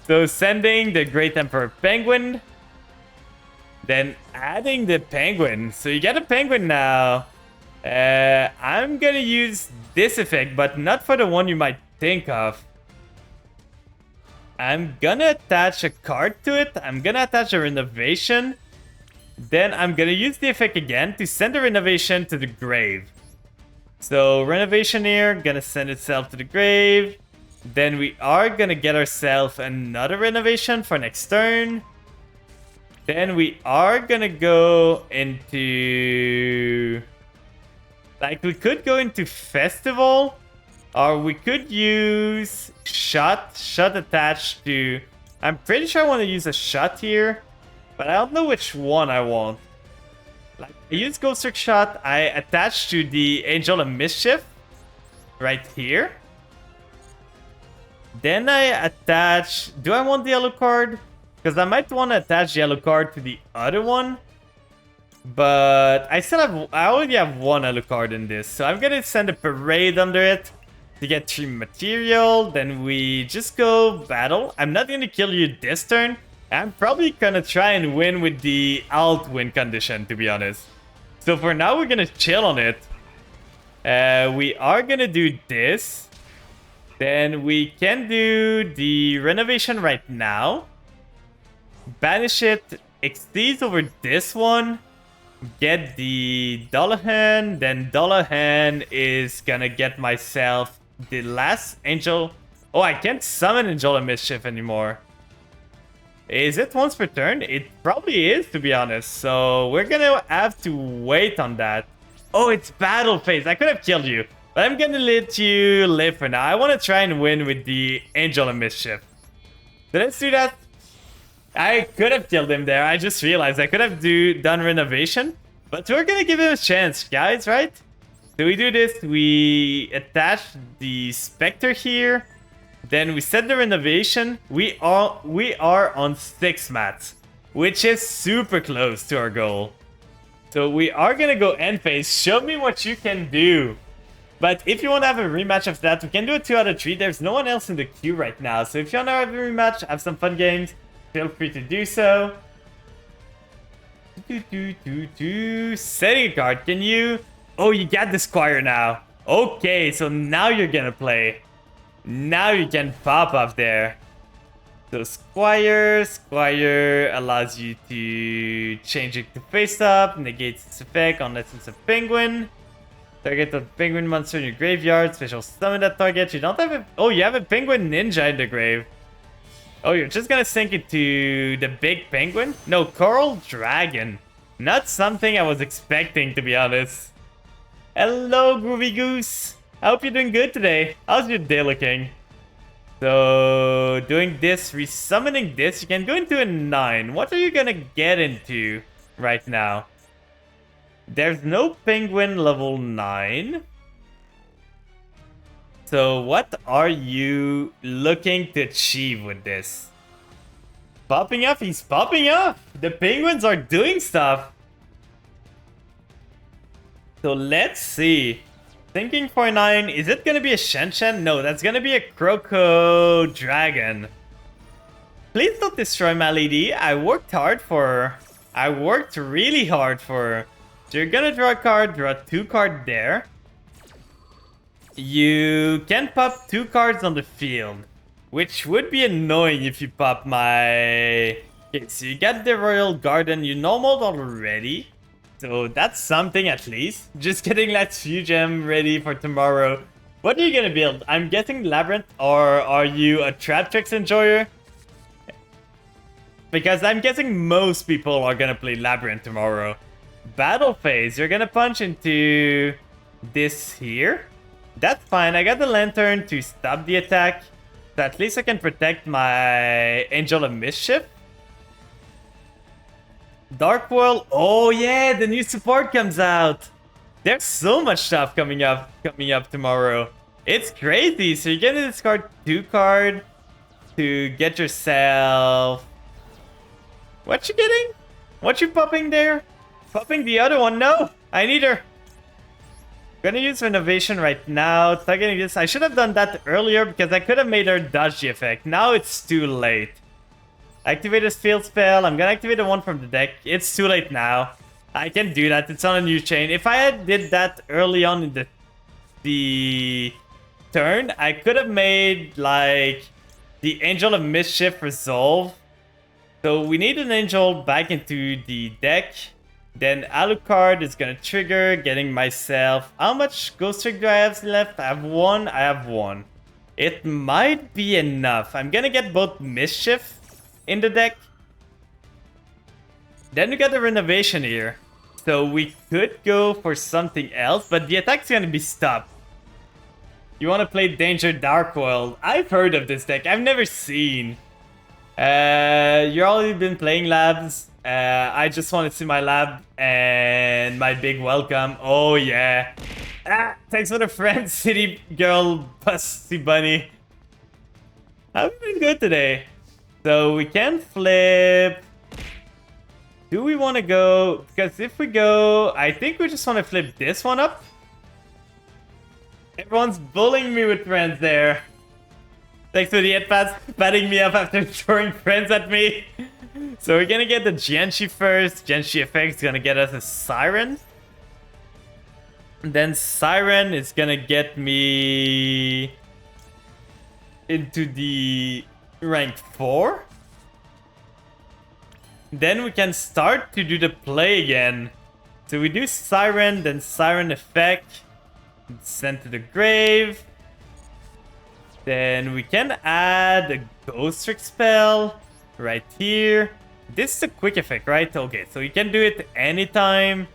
Speaker 1: So sending the Great Emperor Penguin. Then adding the penguin. So you get a penguin now. I'm gonna use this effect, but not for the one you might think of. I'm gonna attach a card to it. I'm gonna attach a renovation. Then I'm gonna use the effect again to send the renovation to the grave. So renovation here, gonna send itself to the grave. Then we are gonna get ourselves another renovation for next turn. Then we are gonna go into... Like, we could go into Festival. Or we could use Shot attached to... I'm pretty sure I want to use a Shot here. But I don't know which one I want. Like, I use Ghost Trick Shot. I attach to the Angel of Mischief. Right here. Then I attach... Do I want the yellow card? Because I might want to attach the yellow card to the other one. But I already have one yellow card in this. So I'm going to send a parade under it to get 3 material. Then we just go battle. I'm not going to kill you this turn. I'm probably going to try and win with the alt win condition, to be honest. So for now, we're going to chill on it. We are going to do this. Then we can do the renovation right now. Banish it. Exceeds over this one. Get the Dullahan. Then Dullahan is gonna get myself the last Angel. Oh, I can't summon Angel of Mischief anymore. Is it once per turn? It probably is, to be honest. So we're gonna have to wait on that. Oh, it's battle phase. I could have killed you. But I'm gonna let you live for now. I want to try and win with the Angel of Mischief. So let's do that. I could have killed him there. I just realized I could have done renovation. But we're gonna give him a chance, guys, right? So we do this. We attach the Spectre here. Then we set the renovation. We are on 6 mats, which is super close to our goal. So we are gonna go end phase. Show me what you can do. But if you want to have a rematch of that, we can do a 2 out of 3. There's no one else in the queue right now. So if you want to have a rematch, have some fun games, feel free to do so. Setting a card. Can you... Oh, you got the Squire now. Okay, so now you're gonna play. Now you can pop up there. So Squire allows you to change it to face up, negates its effect unless it's a penguin. Target a penguin monster in your graveyard. Special summon that target. You don't have a... Oh, you have a penguin ninja in the grave. Oh, you're just gonna sink it to the big penguin? No, Coral Dragon. Not something I was expecting, to be honest. Hello, Groovy Goose. I hope you're doing good today. How's your day looking? So, doing this, resummoning this, you can go into a 9. What are you gonna get into right now? There's no penguin level 9. So what are you looking to achieve with this? Popping off? He's popping off! The penguins are doing stuff! So let's see. Thinking for 9, is it gonna be a Shen? No, that's gonna be a Croco Dragon. Please don't destroy my lady. I worked really hard for... So you're gonna draw a card, draw 2 cards there. You can pop 2 cards on the field, which would be annoying if you pop my... Okay, so you got the Royal Garden, you normaled already. So that's something at least. Just getting that few gem ready for tomorrow. What are you gonna build? I'm guessing Labyrinth, or are you a Trap Tricks enjoyer? because I'm guessing most people are gonna play Labyrinth tomorrow. Battle phase, you're gonna punch into this here. That's fine, I got the lantern to stop the attack. So at least I can protect my Angel of Mischief. Dark World, oh yeah, the new support comes out. There's so much stuff coming up tomorrow. It's crazy. So you're gonna discard 2 cards to get yourself. What you getting? What you popping there? Popping the other one? No, I need her. Gonna use Renovation right now. Targeting this. I should have done that earlier because I could have made her dodge the effect. Now it's too late. Activate a field spell. I'm gonna activate the one from the deck. It's too late now. I can do that. It's on a new chain. If I had did that early on in the turn, I could have made like the Angel of Mischief resolve. So we need an angel back into the deck. Then Alucard is gonna trigger, getting myself. How much Ghost Trick do I have left? I have 1. I have 1. It might be enough. I'm gonna get both Mischief in the deck. Then we got the Renovation here. So we could go for something else, but the attack's gonna be stopped. You wanna play Danger Dark World? I've heard of this deck. I've never seen. You've already been playing labs. I just want to see my lab and my big welcome. Oh yeah. Ah, thanks for the friend, city girl, pussy bunny. I've been good today. So we can flip. Do we want to go? Because if we go, I think we just want to flip this one up. Everyone's bullying me with friends there. Thanks for the headpads patting me up after throwing friends at me. So we're gonna get the Jianshi first. Jianshi effect is gonna get us a Siren. And then Siren is gonna get me into the rank 4. Then we can start to do the play again. So we do Siren, then Siren effect. Sent to the grave. Then we can add a Ghost Trick spell right here. This is a quick effect, right? Okay, so you can do it anytime.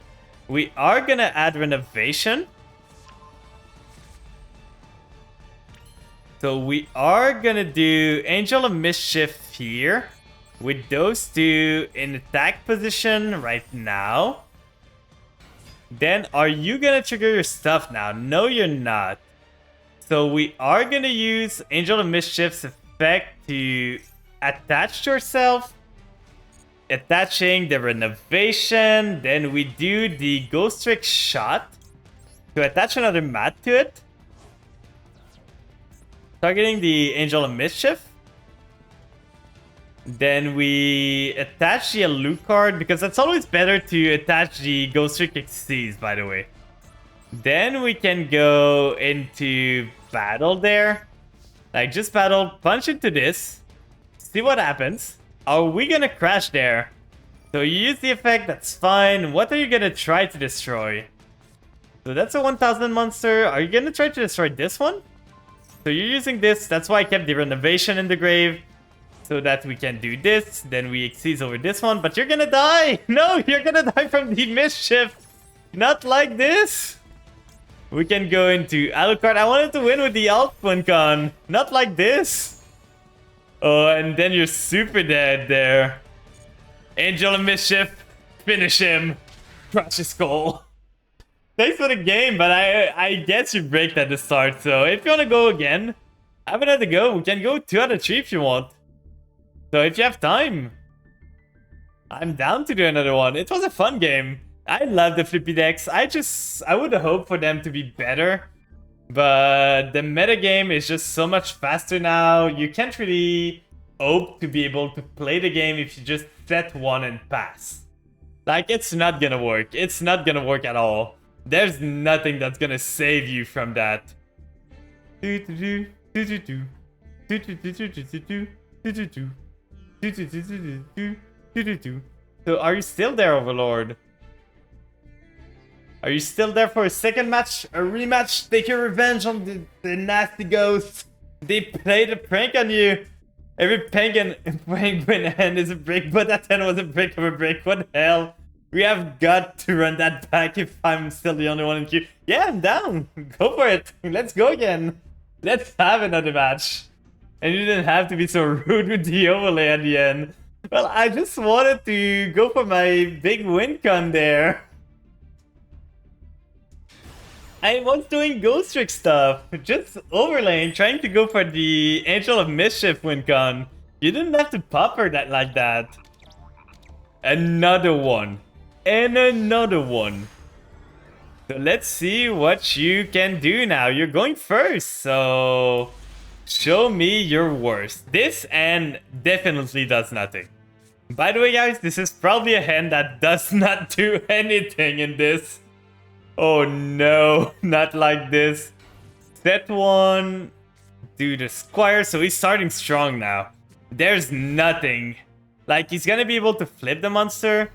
Speaker 1: We are gonna add Renovation. So we are gonna do Angel of Mischief here. With those 2 in attack position right now. Then are you gonna trigger your stuff now? No, you're not. So we are gonna use Angel of Mischief's effect to attach to yourself. Attaching the Renovation. Then we do the Ghost Trick shot to attach another mat to it. Targeting the Angel of Mischief. Then we attach the Alucard because it's always better to attach the Ghost Trick Xyz, by the way. Then we can go into battle there. Like, just battle, punch into this. See what happens. Are we gonna crash there? So you use the effect, that's fine. What are you gonna try to destroy? So that's a 1000 monster. Are you gonna try to destroy this one? So you're using this. That's why I kept the Renovation in the grave. So that we can do this. Then we Xyz over this one. But you're gonna die! No, you're gonna die from the Mischief! Not like this! We can go into Alucard. I wanted to win with the Altfuncon. Not like this! Oh, and then you're super dead there. Angel of Mischief. Finish him. Crush his skull. Thanks for the game, but I guess you break at the start. So if you want to go again, have another go. We can go 2 out of 3 if you want. So if you have time, I'm down to do another one. It was a fun game. I love the flippy decks. I would hope for them to be better. But the meta game is just so much faster now. You can't really hope to be able to play the game if you just set one and pass. Like, it's not gonna work. It's not gonna work at all. There's nothing that's gonna save you from that. So are you still there, Overlord? Are you still there for a second match? A rematch? Take your revenge on the nasty ghosts. They played a prank on you. Every penguin hand is a brick, but that hand was a brick of a brick. What the hell? We have got to run that back if I'm still the only one in queue. Yeah, I'm down. Go for it. Let's go again. Let's have another match. And you didn't have to be so rude with the overlay at the end. Well, I just wanted to go for my big win con there. I was doing Ghost Trick stuff, just overlaying, trying to go for the Angel of Mischief win con. You didn't have to puffer that like that. Another one. And another one. So let's see what you can do now. You're going first, so show me your worst. This hand definitely does nothing. By the way, guys, this is probably a hand that does not do anything in this. Oh no, not like this. Set one, do the Squire, so he's starting strong now. There's nothing. Like, he's gonna be able to flip the monster.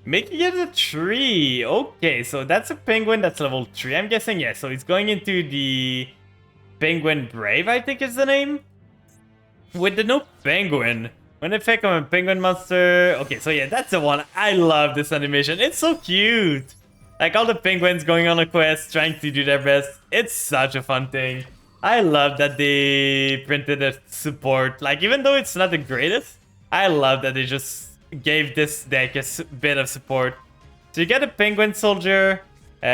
Speaker 1: Making it a 3. Okay, so that's a penguin that's level 3, I'm guessing. Yeah, so he's going into the Penguin Brave, I think is the name. With the no penguin. When effect on a penguin monster. Okay, so yeah, that's the one. I love this animation. It's so cute. Like all the penguins going on a quest, trying to do their best. It's such a fun thing. I love that they printed a support. Like, even though it's not the greatest, I love that they just gave this deck a bit of support. So you get a penguin soldier. On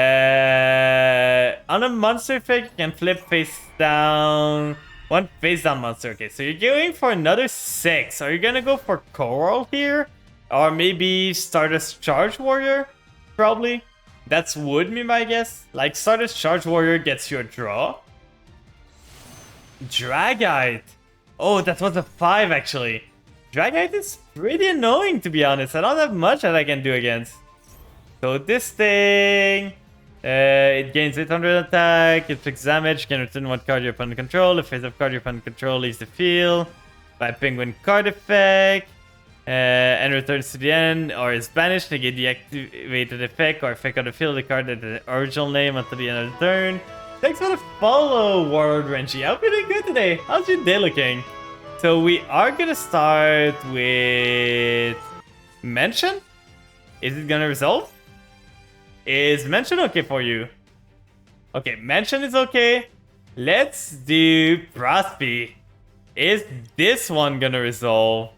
Speaker 1: a monster effect, you can flip face down. One face down monster. Okay, so you're going for another 6. Are you gonna go for Coral here? Or maybe Stardust Charge Warrior? Probably. That's would be my guess. Like, Stardust Charge Warrior gets you a draw. Dragite. Oh, that was a 5 actually. Dragite is pretty annoying, to be honest. I don't have much that I can do against. So this thing... it gains 800 attack, it takes damage, can return one card your opponent control. The face of card your opponent control leaves the field by penguin card effect. And returns to the end, or is banished, negate the activated effect or effect on the field of the card at the original name until the end of the turn. Thanks for the follow, Warlord Renji. I'm feeling good today. How's your day looking? So we are gonna start with Mention. Is it gonna resolve? Is Mention okay for you? Okay, Mention is okay. Let's do Prospi. Is this one gonna resolve?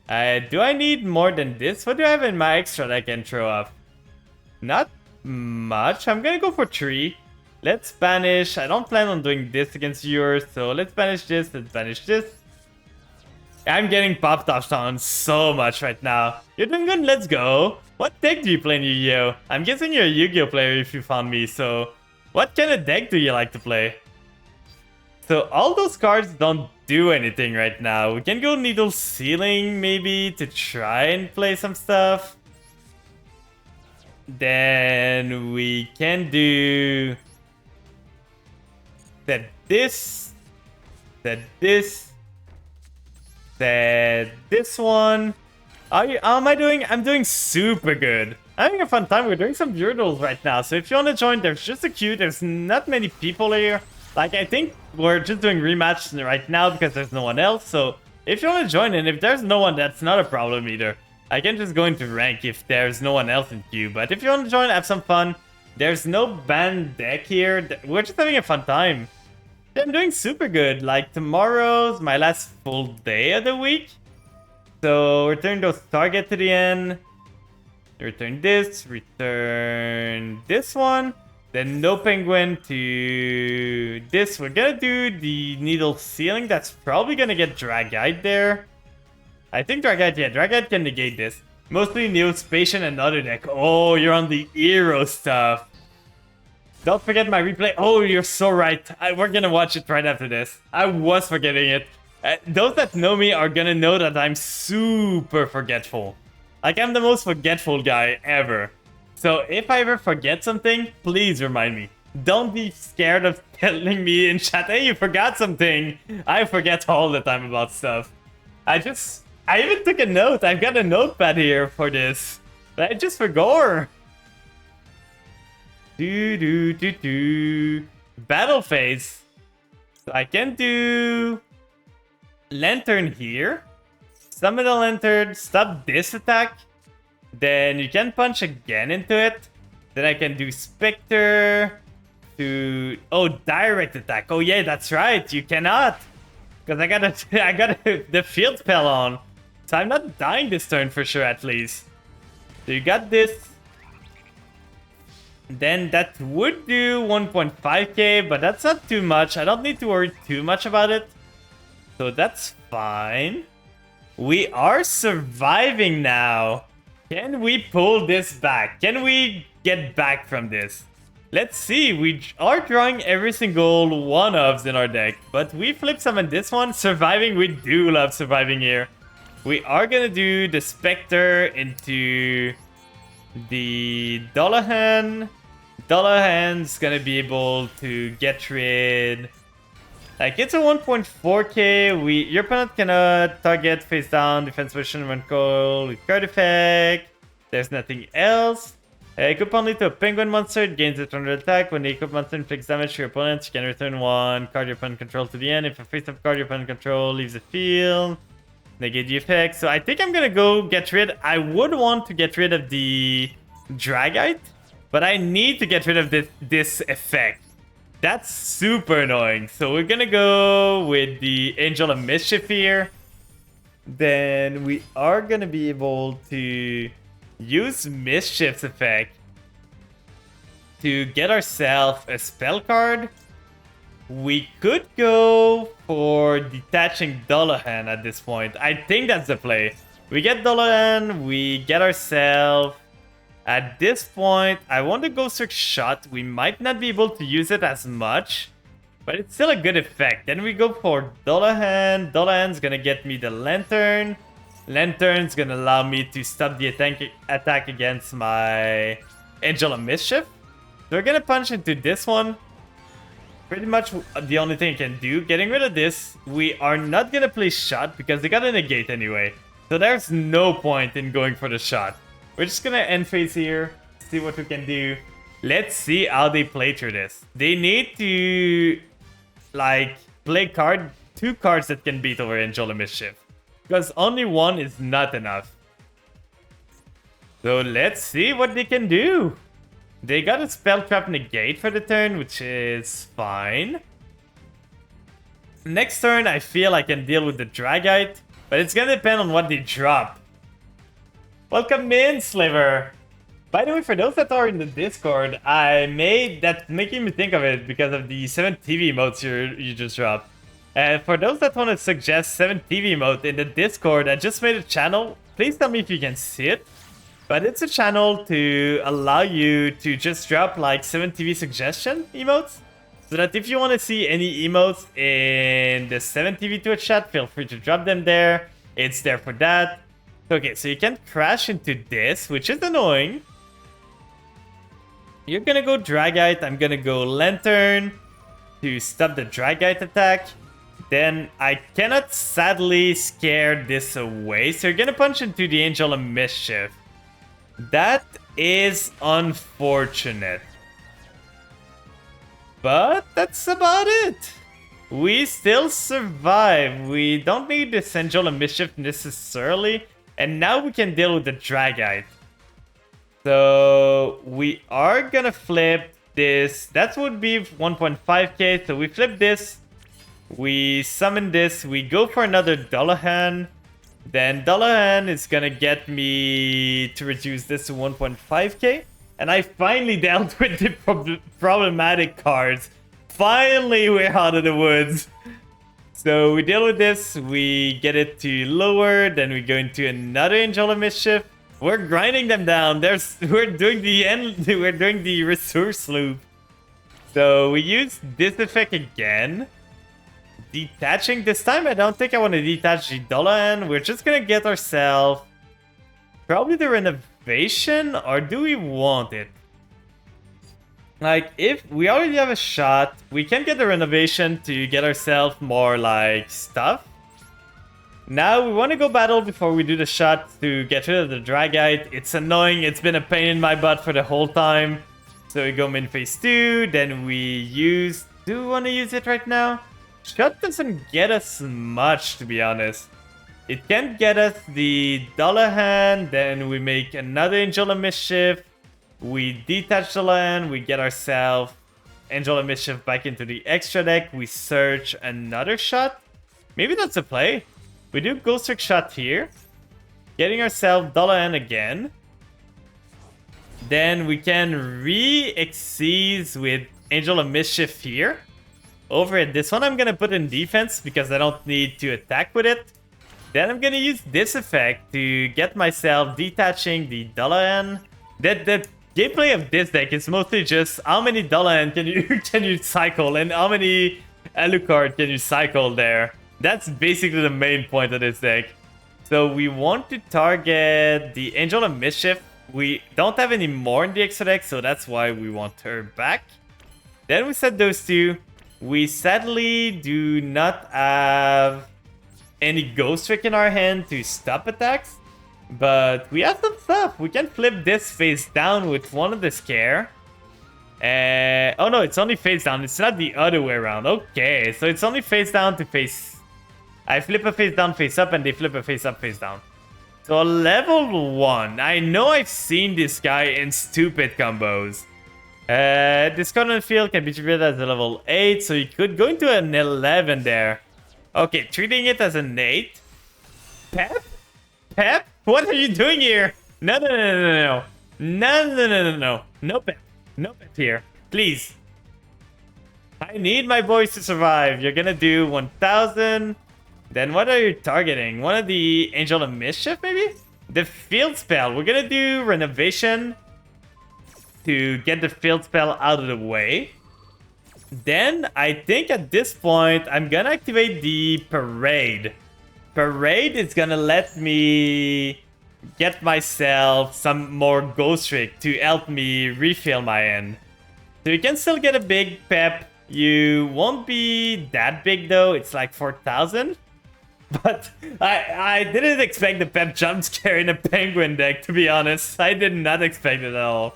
Speaker 1: Do I need more than this? What do I have in my extra that I can throw up? Not much. I'm gonna go for 3. Let's banish. I don't plan on doing this against yours, so let's banish this. Let's banish this. I'm getting popped off on so much right now. You're doing good. Let's go. What deck do you play in Yu-Gi-Oh? I'm guessing you're a Yu-Gi-Oh player if you found me, so what kind of deck do you like to play? So all those cards don't do anything right now. We can go Needle Ceiling maybe to try and play some stuff. Then we can do set this, set this, set this one. How am I doing? I'm doing super good. I'm having a fun time. We're doing some Yurdles right now. So if you want to join, there's just a queue. There's not many people here. Like, I think we're just doing rematch right now because there's no one else. So if you want to join in, if there's no one, that's not a problem either. I can just go into rank if there's no one else in queue. But if you want to join, have some fun. There's no banned deck here. We're just having a fun time. I'm doing super good. Like, tomorrow's my last full day of the week. So return those target to the end. Return this. Return this one. Then no penguin to this. We're gonna do the Needle Ceiling. That's probably gonna get Dragite there. I think Dragite, yeah, Dragite can negate this. Mostly Neospatian and other deck. Oh, you're on the Eero stuff. Don't forget my replay. Oh, you're so right. We're gonna watch it right after this. I was forgetting it. Those that know me are gonna know that I'm super forgetful. Like, I'm the most forgetful guy ever. So if I ever forget something, please remind me. Don't be scared of telling me in chat, hey, you forgot something. I forget all the time about stuff. I even took a note. I've got a notepad here for this. But I just forgot. Battle phase. So I can do... Lantern here. Summon a Lantern, stop this attack. Then you can punch again into it. Then I can do Spectre to... Oh, direct attack. Oh yeah, that's right. You cannot. Because I got the field spell on. So I'm not dying this turn for sure, at least. So you got this. Then that would do 1.5k, but that's not too much. I don't need to worry too much about it. So that's fine. We are surviving now. Can we pull this back? Can we get back from this? Let's see. We are drawing every single one-ofs in our deck, but we flip summon this one. Surviving, we do love surviving here. We are gonna do the Spectre into the Dullahan. Dullahan's gonna be able to get rid... Like, it's a 1.4k. Your opponent cannot target face down, defense position when called with card effect. There's nothing else. Equip only to a penguin monster. It gains a turn attack. When the equipped monster inflicts damage to your opponent, you can return one card your opponent controls to the end. If a face-up card your opponent control leaves the field, negate the effect. So I think I'm gonna go get rid... I would want to get rid of the Dragite, but I need to get rid of this effect. That's super annoying. So we're gonna go with the Angel of Mischief here. Then we are gonna be able to use Mischief's effect to get ourselves a spell card. We could go for detaching Dullahan at this point. I think that's the play. We get Dullahan, we get ourselves... At this point, I want to go search Shot. We might not be able to use it as much, but it's still a good effect. Then we go for Dullahan. Dullahan's gonna get me the Lantern. Lantern's gonna allow me to stop the attack against my Angel of Mischief. So we're gonna punch into this one. Pretty much the only thing I can do. Getting rid of this. We are not gonna play Shot because they got a negate anyway. So there's no point in going for the Shot. We're just gonna end phase here, see what we can do. Let's see how they play through this. They need to, like, play two cards that can beat over Angel of Mischief. Because only one is not enough. So let's see what they can do. They got a Spell Trap Negate for the turn, which is fine. Next turn, I feel I can deal with the Dragite, but it's gonna depend on what they drop. Welcome in, Sliver. By the way, for those that are in the Discord, I made that making me think of it because of the 7 TV emotes you just dropped. And for those that want to suggest 7 TV emote in the Discord, I just made a channel. Please tell me if you can see it. But it's a channel to allow you to just drop like 7 TV suggestion emotes. So that if you want to see any emotes in the 7 TV Twitch chat, feel free to drop them there. It's there for that. Okay, so you can crash into this, which is annoying. You're gonna go Dragite, I'm gonna go Lantern to stop the Dragite attack. Then I cannot sadly scare this away, so you're gonna punch into the Angel of Mischief. That is unfortunate. But that's about it. We still survive. We don't need this Angel of Mischief necessarily. And now we can deal with the Dragite. So we are gonna flip this. That would be 1.5k. So we flip this. We summon this. We go for another Dullahan. Then Dullahan is gonna get me to reduce this to 1.5k. And I finally dealt with the problematic cards. Finally, we're out of the woods. So we deal with this, we get it to lower, then we go into another Angel of Mischief. We're grinding them down. We're doing the resource loop. So we use this effect again. Detaching. This time I don't think I want to detach the Dullahan. We're just gonna get ourselves probably the Renovation, or do we want it? Like, if we already have a Shot, we can get the Renovation to get ourselves more, like, stuff. Now, we want to go battle before we do the Shot to get rid of the Dragite. It's annoying. It's been a pain in my butt for the whole time. So we go main phase 2, then we use... Do we want to use it right now? Shut doesn't get us much, to be honest. It can get us the Dullahan, then we make another Angel of Mischief. We detach Dullahan, we get ourselves Angel of Mischief back into the extra deck. We search another shot. Maybe that's a play. We do Ghost Trick Shot here. Getting ourselves Dullahan again. Then we can re-Xyz with Angel of Mischief here. Over it. This one I'm gonna put in defense because I don't need to attack with it. Then I'm gonna use this effect to get myself detaching the Dullahan. The gameplay of this deck is mostly just how many Dullahan can you cycle and how many Alucard can you cycle there. That's basically the main point of this deck. So we want to target the Angel of Mischief. We don't have any more in the extra deck, so that's why we want her back. Then we set those two. We sadly do not have any Ghost Trick in our hand to stop attacks. But we have some stuff. We can flip this face down with one of the scare. Oh no, it's only face down. It's not the other way around. Okay, so it's only face down to face. I flip a face down, face up, and they flip a face up, face down. So level 1. I know I've seen this guy in stupid combos. This card on the field can be treated as a level 8, so you could go into an 11 there. Okay, treating it as an 8. Pep? Pep? What are you doing here? No, no, no, no, no. No, no, no, no, no. No Pep. No Pep here. Please. I need my boys to survive. You're gonna do 1,000. Then what are you targeting? One of the Angel of Mischief, maybe? The field spell. We're gonna do Renovation to get the field spell out of the way. Then I think at this point I'm gonna activate the Parade. Parade is gonna let me get myself some more Ghost Trick to help me refill my end. So you can still get a big Pep. You won't be that big though. It's like 4,000. But I didn't expect the Pep jump scare in a Penguin deck, to be honest. I did not expect it at all.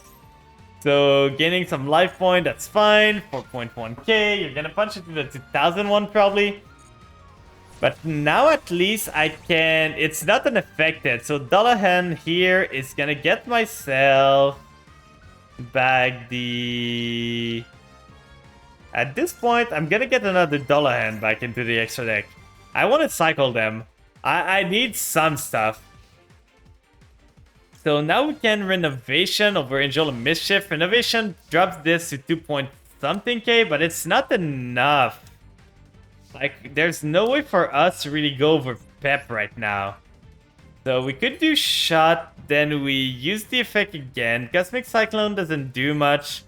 Speaker 1: So gaining some life point, that's fine. 4.1k, you're gonna punch it to the 2001 probably. But now at least I can... It's not an affected, so Dullahan here is gonna get myself back the... At this point, I'm gonna get another Dullahan back into the extra deck. I want to cycle them. I need some stuff. So now we can Renovation over Angel of Mischief. Renovation drops this to 2-point-something K, but it's not enough. Like, there's no way for us to really go over Pep right now. So we could do Shot, then we use the effect again. Cosmic Cyclone doesn't do much.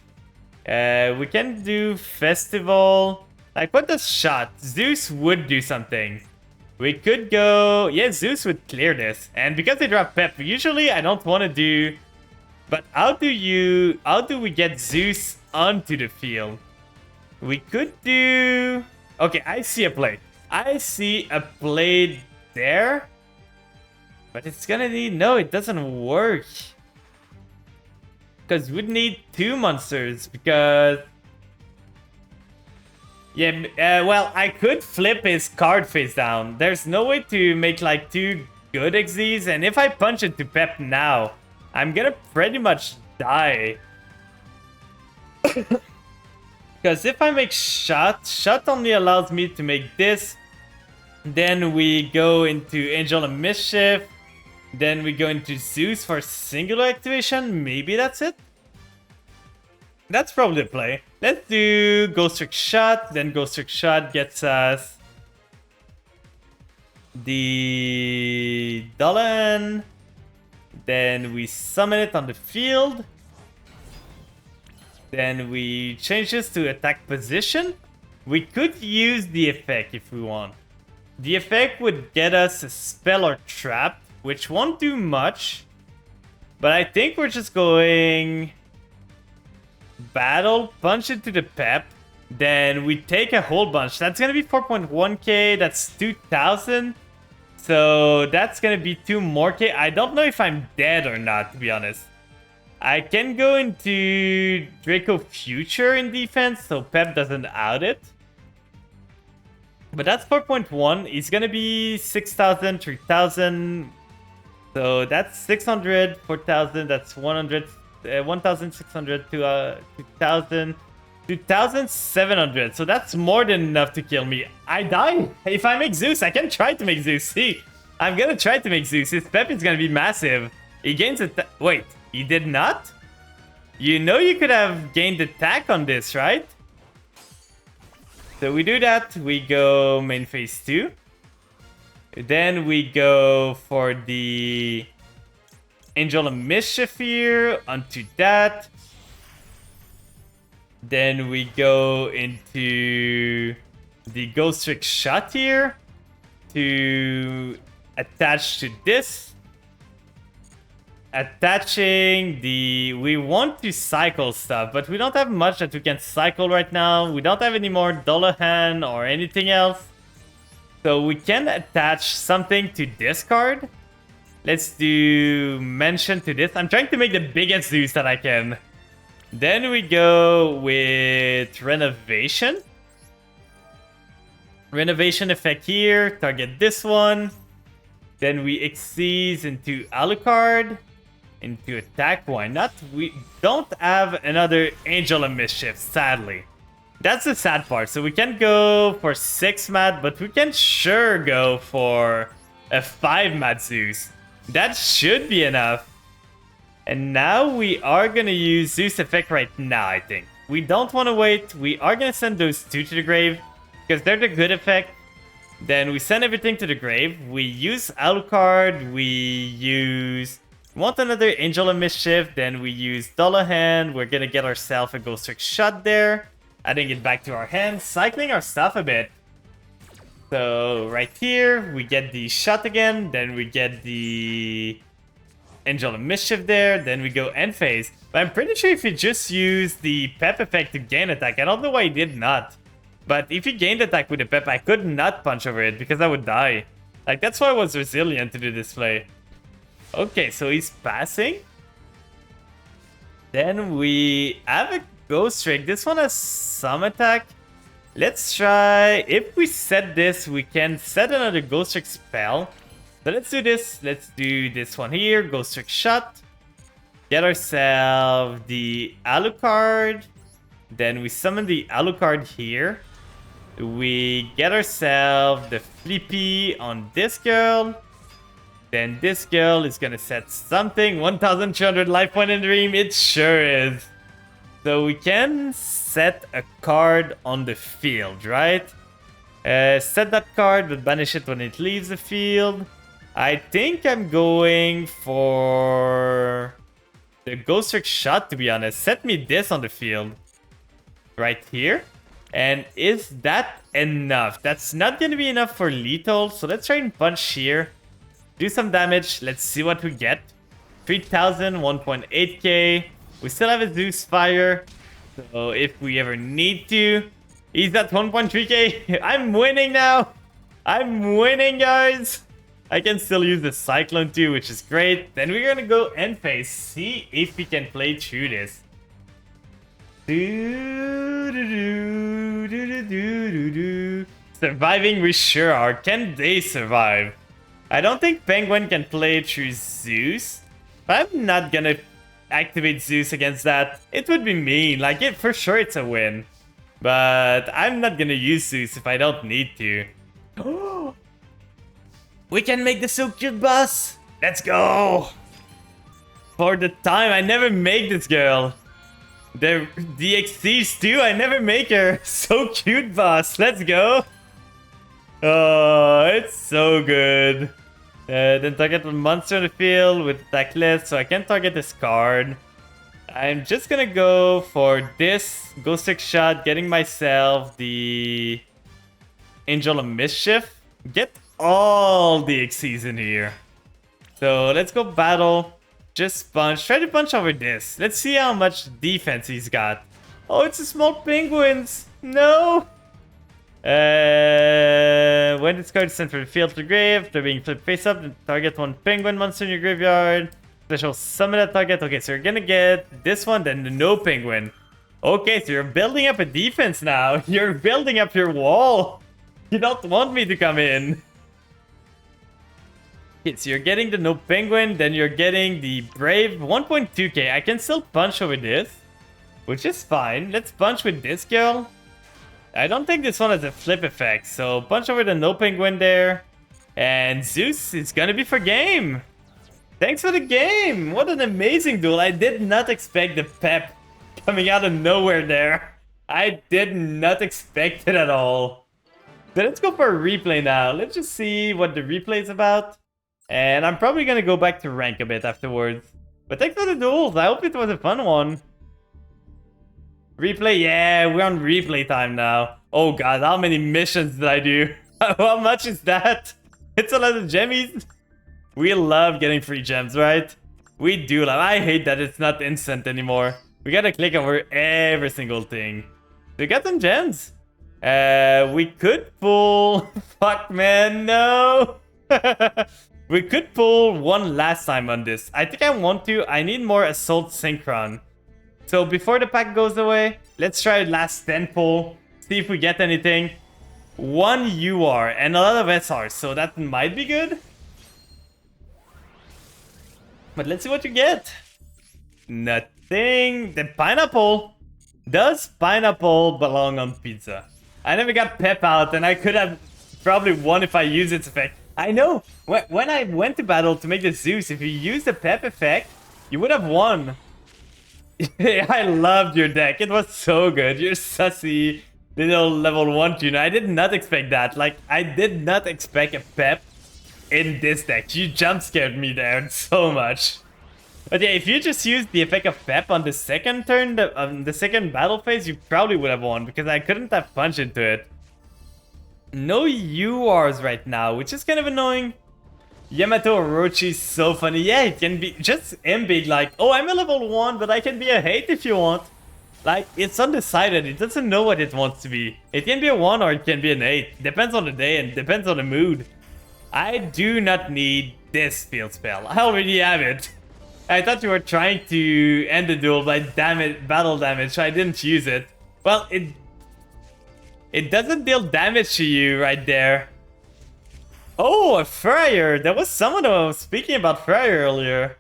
Speaker 1: We can do Festival. Like, what does Shot? Zeus would do something. We could go... Yeah, Zeus would clear this. And because they drop Pep, usually I don't want to do... But how do we get Zeus onto the field? We could do... Okay, I see a play. I see a play there. But it's gonna need... No, it doesn't work. Because we'd need 2 monsters. Because... Yeah, well, I could flip his card face down. There's no way to make like 2 good Xyzs, and if I punch it to Pep now, I'm gonna pretty much die. Because if I make Shot, Shot only allows me to make this. Then we go into Angel of Mischief. Then we go into Zeus for singular activation. Maybe that's it. That's probably the play. Let's do Ghost Trick Shot. Then Ghost Trick Shot gets us the Dullahan. Then we summon it on the field. Then we change this to attack position. We could use the effect if we want. The effect would get us a spell or trap, which won't do much. But I think we're just going... Battle, punch it to the Pep, then we take a whole bunch. That's gonna be 4.1k, that's 2,000. So that's gonna be 2 more k. I don't know if I'm dead or not, to be honest. I can go into Draco Future in defense, so Pep doesn't out it. But that's 4.1. He's gonna be 6,000, 3,000. So that's 600, 4,000. That's 100, 1,600 to 2,000, 2,700. So that's more than enough to kill me. I die. If I make Zeus, I can try to make Zeus. See, I'm gonna try to make Zeus. His pep is gonna be massive. He gains a... Wait, he did not? You know you could have gained attack on this, right? So we do that. We go main phase 2. Then we go for the Angel of Mischief here onto that. Then we go into the Ghost Trick Shot here to attach to this. Attaching the... We want to cycle stuff, but we don't have much that we can cycle right now. We don't have any more Dullahan or anything else. So we can attach something to this card. Let's do mention to this. I'm trying to make the biggest Zeus that I can. Then we go with Renovation. Renovation effect here. Target this one. Then we Xyz into Alucard. Into attack. Why not? We don't have another Angel of Mischief, sadly. That's the sad part. So we can go for 6 mat, but we can sure go for a 5 mat Zeus. That should be enough. And now we are gonna use Zeus effect right now, I think. We don't want to wait. We are gonna send those 2 to the grave because they're the good effect. Then we send everything to the grave. We use Alucard. We use... Want another Angel of Mischief. Then we use Dullahan. We're gonna get ourselves a Ghost Trick Shot there. Adding it back to our hand, cycling our stuff a bit. So right here, we get the shot again, then we get the Angel of Mischief there, then we go end phase. But I'm pretty sure if you just use the pep effect to gain attack, I don't know why he did not. But if you gained attack with the pep, I could not punch over it because I would die. Like, that's why I was resilient to the display. Okay, so he's passing. Then we have a Ghost Trick. This one has some attack. Let's try... If we set this, we can set another Ghost Trick spell. So let's do this. Let's do this one here. Ghost Trick Shot. Get ourselves the Alucard. Then we summon the Alucard here. We get ourselves the Flippy on this girl. Then this girl is gonna set something. 1,200 life point in Dream. It sure is. So we can set a card on the field, right? Set that card, but banish it when it leaves the field. I think I'm going for the Ghost Trick Shot, to be honest. Set me this on the field. Right here. And is that enough? That's not going to be enough for lethal. So let's try and punch here. Do some damage. Let's see what we get. 3,000, 1.8k. We still have a Zeus Fire, so if we ever need to... He's at 1.3k. I'm winning now. I'm winning, guys. I can still use the Cyclone too, which is great. Then we're gonna go end phase. See if we can play through this. Surviving, we sure are. Can they survive? I don't think Penguin can play through Zeus, but I'm not gonna activate Zeus against that. It would be mean. Like, for sure it's a win. But I'm not gonna use Zeus if I don't need to. We can make the So Cute boss. Let's go. For the time, I never make this girl. The Xyz too, I never make her. So Cute boss. Let's go. Oh, it's so good. Then target a monster on the field with attack list, so I can target this card. I'm just gonna go for this Ghost Trick Shot, getting myself the Angel of Mischief. Get all the Xyz in here. So let's go battle. Just punch. Try to punch over this. Let's see how much defense he's got. Oh, it's a small penguins. No. When this card is sent from the field to the grave, they're being flipped face up, target one penguin monster in your graveyard. Special summon that target. Okay, so you're gonna get this one, then the no penguin. Okay, so you're building up a defense now. You're building up your wall. You don't want me to come in. Okay, so you're getting the no penguin, then you're getting the brave 1.2k. I can still punch over this, which is fine. Let's punch with this girl. I don't think this one has a flip effect, so punch over the no penguin there. And Zeus is gonna be for game. Thanks for the game. What an amazing duel. I did not expect the pep coming out of nowhere there. I did not expect it at all. So let's go for a replay now. Let's just see what the replay is about. And I'm probably gonna go back to rank a bit afterwards. But thanks for the duels. I hope it was a fun one. Replay, yeah, we're on replay time now. Oh god, how many missions did I do? How much is that? It's a lot of gemmies. We love getting free gems, right? We do love. I hate that it's not instant anymore. We gotta click over every single thing. We got some gems. We could pull... Fuck, man, no! We could pull one last time on this. I think I want to. I need more Assault Synchron. So before the pack goes away, let's try last 10 pull. See if we get anything. One UR and a lot of SRs, so that might be good. But let's see what you get. Nothing. The pineapple. Does pineapple belong on pizza? I never got Pep out, and I could have probably won if I used its effect. I know. When I went to battle to make the Zeus, if you used the Pep effect, you would have won. I loved your deck. It was so good. You're sussy little level 1 tuner. I did not expect that. Like, I did not expect a Pep in this deck. You jump scared me there so much. But yeah, if you just used the effect of Pep on the second turn, the second battle phase, you probably would have won because I couldn't have punched into it. No URs right now, which is kind of annoying. Yamato Orochi is so funny. Yeah, it can be just big like, oh, I'm a level 1, but I can be a hate if you want. Like, it's undecided. It doesn't know what it wants to be. It can be a 1 or it can be an 8. Depends on the day and depends on the mood. I do not need this field spell. I already have it. I thought you were trying to end the duel by battle damage, so I didn't use it. Well, it doesn't deal damage to you right there. Oh, a Fryer! There was someone who was speaking about Fryer earlier.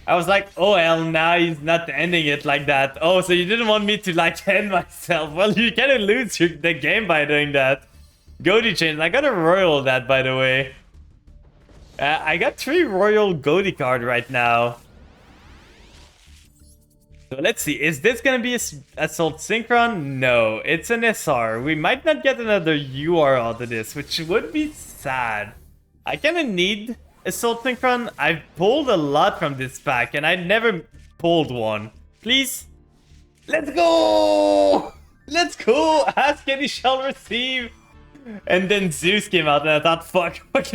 Speaker 1: I was like, oh hell, now he's not ending it like that. Oh, so you didn't want me to like end myself. Well, you kind of lose the game by doing that. Goatee chain. I got a royal that, by the way. I got 3 royal Goatee card right now. So let's see. Is this gonna be Assault Synchron? No, it's an SR. We might not get another UR out of this, which would be sad. I kind of need Assault Synchron. I've pulled a lot from this pack, and I never pulled one. Please, let's go! Let's go! Ask and he shall receive. And then Zeus came out, and I thought, fuck, fuck.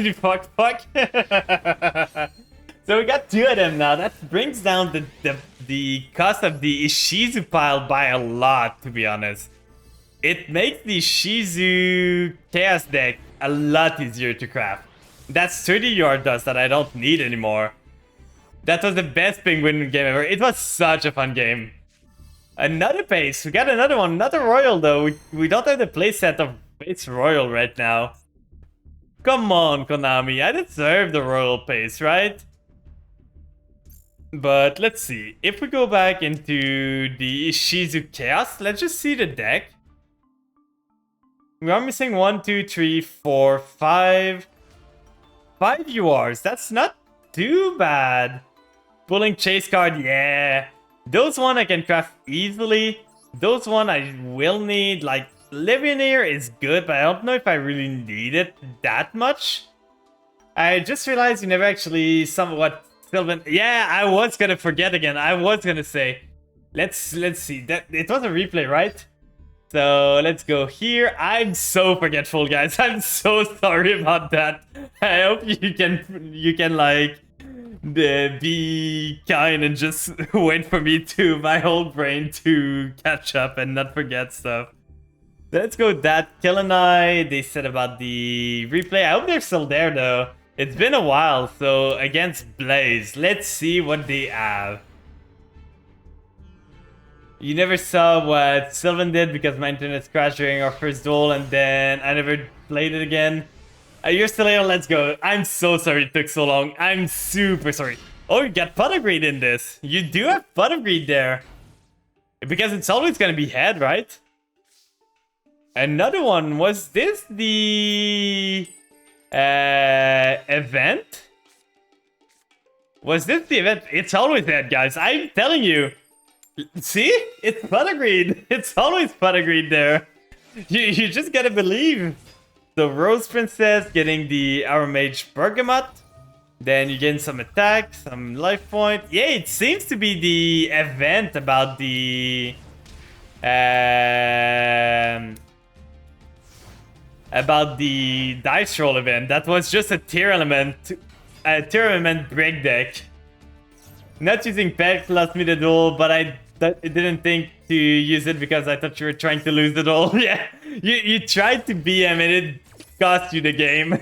Speaker 1: So we got 2 of them now. That brings down the cost of the Ishizu pile by a lot, to be honest. It makes the Ishizu Chaos deck a lot easier to craft. That's 30 yard dust that I don't need anymore. That was the best penguin game ever. It was such a fun game. Another base. We got another one. Not a royal though. We don't have the playset of base royal right now. Come on, Konami. I deserve the royal pace, right? But let's see. If we go back into the Ishizu Chaos, let's just see the deck. We are missing 1, 2, 3, 4, 5. 5 URs. That's not too bad. Pulling chase card, yeah. Those one I can craft easily. Those one I will need. Like, Livioneer is good, but I don't know if I really need it that much. I just realized you never actually somewhat... Sylvan. Yeah, I was gonna forget again. I was gonna say, let's see. That it was a replay, right? So let's go here. I'm so forgetful, guys. I'm so sorry about that. I hope you can like be kind and just wait for me to my whole brain to catch up and not forget stuff. Let's go that Killenai. They said about the replay. I hope they're still there though. It's been a while, so against Blaze, let's see what they have. You never saw what Sylvan did because my internet crashed during our first duel, and then I never played it again. You're still here, let's go. I'm so sorry it took so long. I'm super sorry. Oh, you got Pot of Greed in this. You do have Pot of Greed there. Because it's always gonna be head, right? Another one, was this the event? Was this the event? It's always head, guys. I'm telling you. See? It's Pot of Greed. It's always Pot of Greed there. You just gotta believe. So Rose Princess getting the Our Mage Bergamot. Then you gain some attack, some life point. Yeah, it seems to be the event about the dice roll event. That was just a tier element break deck. Not using Peck lost me the duel, but I didn't think to use it because I thought you were trying to lose the duel. Yeah, you tried to BM and it cost you the game.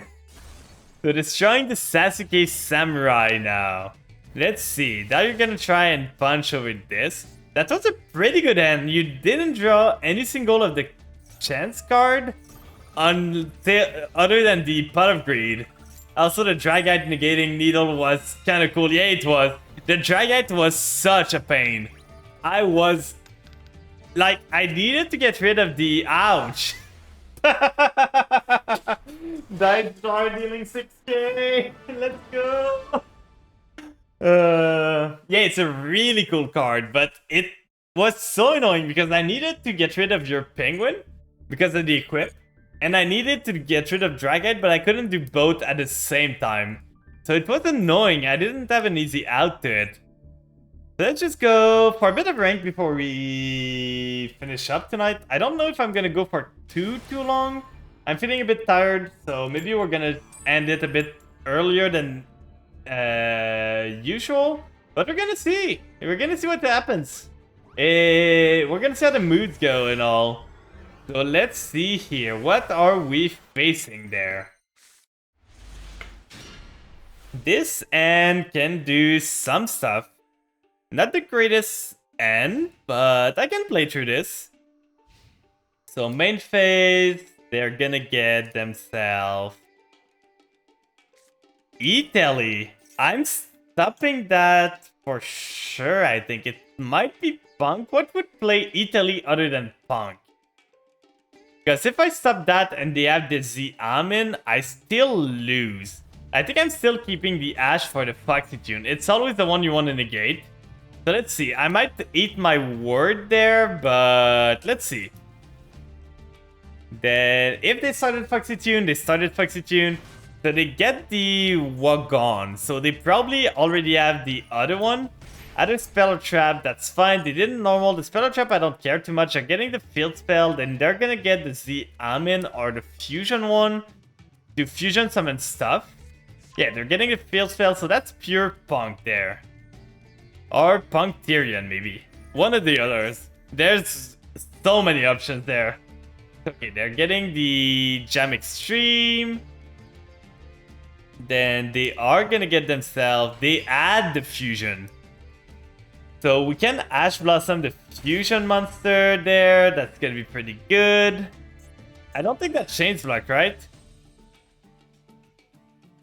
Speaker 1: So destroying the Sasuke Samurai now. Let's see. Now you're gonna try and punch over this. That was a pretty good hand. You didn't draw any single of the chance card other than the Pot of Greed. Also, the Dragite negating Needle was kind of cool. Yeah, it was. The Dragite was such a pain. I was... like, I needed to get rid of the... Ouch! Died star dealing 6k. Let's go. Yeah, it's a really cool card, but it was so annoying because I needed to get rid of your penguin because of the equip, and I needed to get rid of Dragite, but I couldn't do both at the same time. So it was annoying. I didn't have an easy out to it. So let's just go for a bit of rank before we finish up tonight. I don't know if I'm gonna go for too long. I'm feeling a bit tired, so maybe we're gonna end it a bit earlier than usual. But we're gonna see. We're gonna see what happens. We're gonna see how the moods go and all. So let's see here. What are we facing there? This end can do some stuff. Not the greatest end, but I can play through this. So main phase, they're gonna get themselves E-Telly. I'm stopping that for sure. I think it might be Punk. What would play E-Telly other than Punk? Because if I stop that and they have the Xiamen, I still lose. I think I'm still keeping the Ash for the Foxy Tune. It's always the one you want to negate. So let's see. I might eat my word there, but let's see. Then if they started Foxy Tune, they started Foxy Tune. So they get the Wagon. So they probably already have the other one. Other Spell Trap, that's fine. They didn't normal. The Spell Trap, I don't care too much. I'm getting the Field Spell. Then they're gonna get the Xiamen or the Fusion one to fusion summon stuff. Yeah, they're getting the Field Spell. So that's pure Punk there. Or Punk Tyrion, maybe. One of the others. There's so many options there. Okay, they're getting the Jam Extreme. Then they are gonna get themselves... They add the Fusion. So we can Ash Blossom the Fusion monster there. That's gonna be pretty good. I don't think that changes block, right?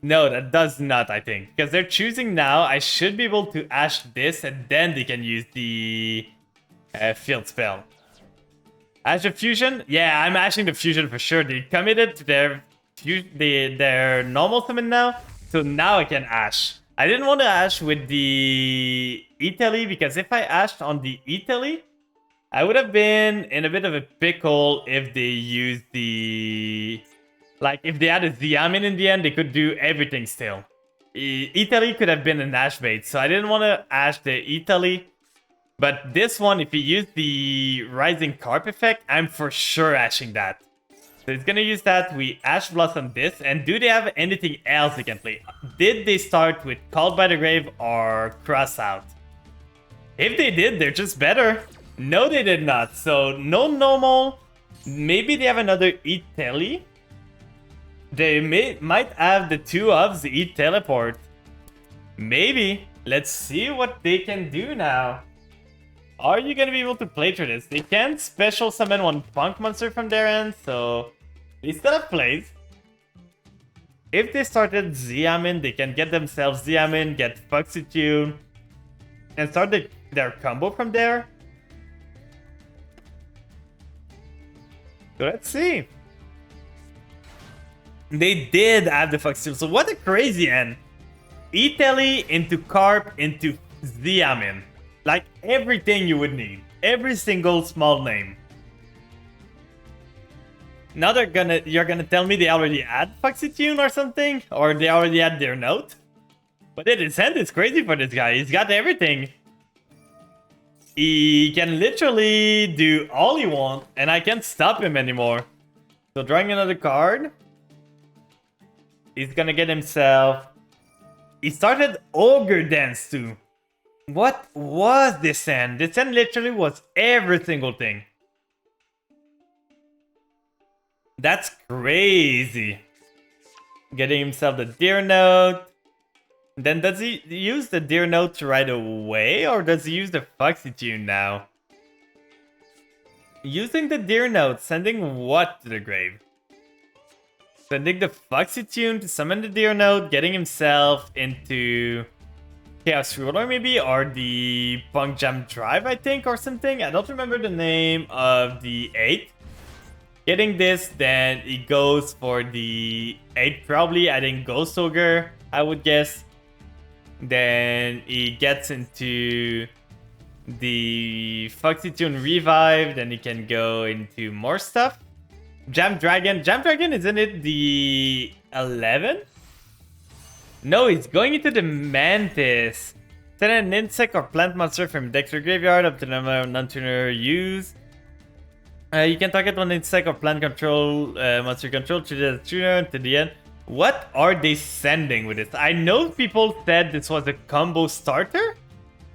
Speaker 1: No, that does not, I think. Because they're choosing now. I should be able to Ash this, and then they can use the Field Spell. Ash the Fusion? Yeah, I'm Ashing the Fusion for sure. They committed to their normal summon now. So now I can Ash. I didn't want to Ash with the E-Telly, because if I Ashed on the E-Telly, I would have been in a bit of a pickle if they used the... Like, if they had a Xiamen in the end, they could do everything still. E-Telly could have been an Ash bait, so I didn't want to Ash the E-Telly. But this one, if you use the Rising Carp effect, I'm for sure Ashing that. So it's gonna use that, we Ash Blossom this, and do they have anything else they can play? Did they start with Called by the Grave or Cross Out? If they did, they're just better. No, they did not. So, no normal. Maybe they have another E-Telly. They might have the two ofs, the E-Teleport. Maybe. Let's see what they can do now. Are you gonna be able to play through this? They can't special summon one Punk monster from their end, so they still have plays. If they started Xiamen, they can get themselves Xiamen, get Foxy Tune, and start their combo from there. So let's see. They did add the Foxy Tune, so what a crazy end. Italy into Carp into Xiamen. Like everything you would need. Every single small name. Now you're gonna tell me they already had Foxy Tune or something? Or they already had their note? But his hand is crazy for this guy. He's got everything. He can literally do all he wants, and I can't stop him anymore. So drawing another card. He's gonna get himself... He started Ogre Dance too. What was this hand? This hand literally was every single thing. That's crazy. Getting himself the Deer Note. Then does he use the Deer Note right away? Or does he use the Foxy Tune now? Using the Deer Note, sending what to the grave? Sending the Foxy Tune to summon the Deer Note, getting himself into Chaos Ruler maybe? Or the Punk Jam Drive, I think, or something? I don't remember the name of the 8. Getting this, then he goes for the 8 probably, adding Ghost Ogre, I would guess. Then he gets into the Foxy Tune Revive, then he can go into more stuff. Jam Dragon, isn't it the 11? No, he's going into the Mantis. Send an insect or plant monster from deck to graveyard up to the number of non-tuner use. You can target one insect or plant control monster control to the tuner to the end. What are they sending with this? I know people said this was a combo starter.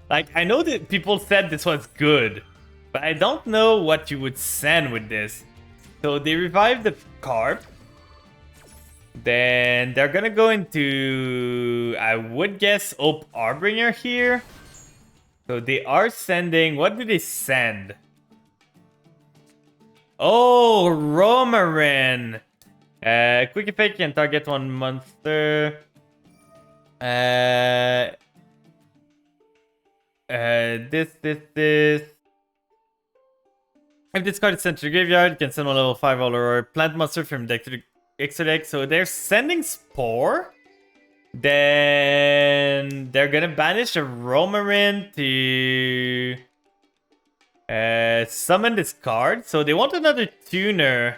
Speaker 1: Like, I know that people said this was good. But I don't know what you would send with this. So they revived the Carp. Then they're gonna go into, I would guess, Hope Harbinger here. So they are sending, what do they send? Oh, Romarin. Quick effect can target one monster. This. If this card is sent to the graveyard, you can send one level 5 or plant monster from deck to the extra deck. So they're sending Spore. Then they're gonna banish a Romarin to summon this card. So they want another tuner.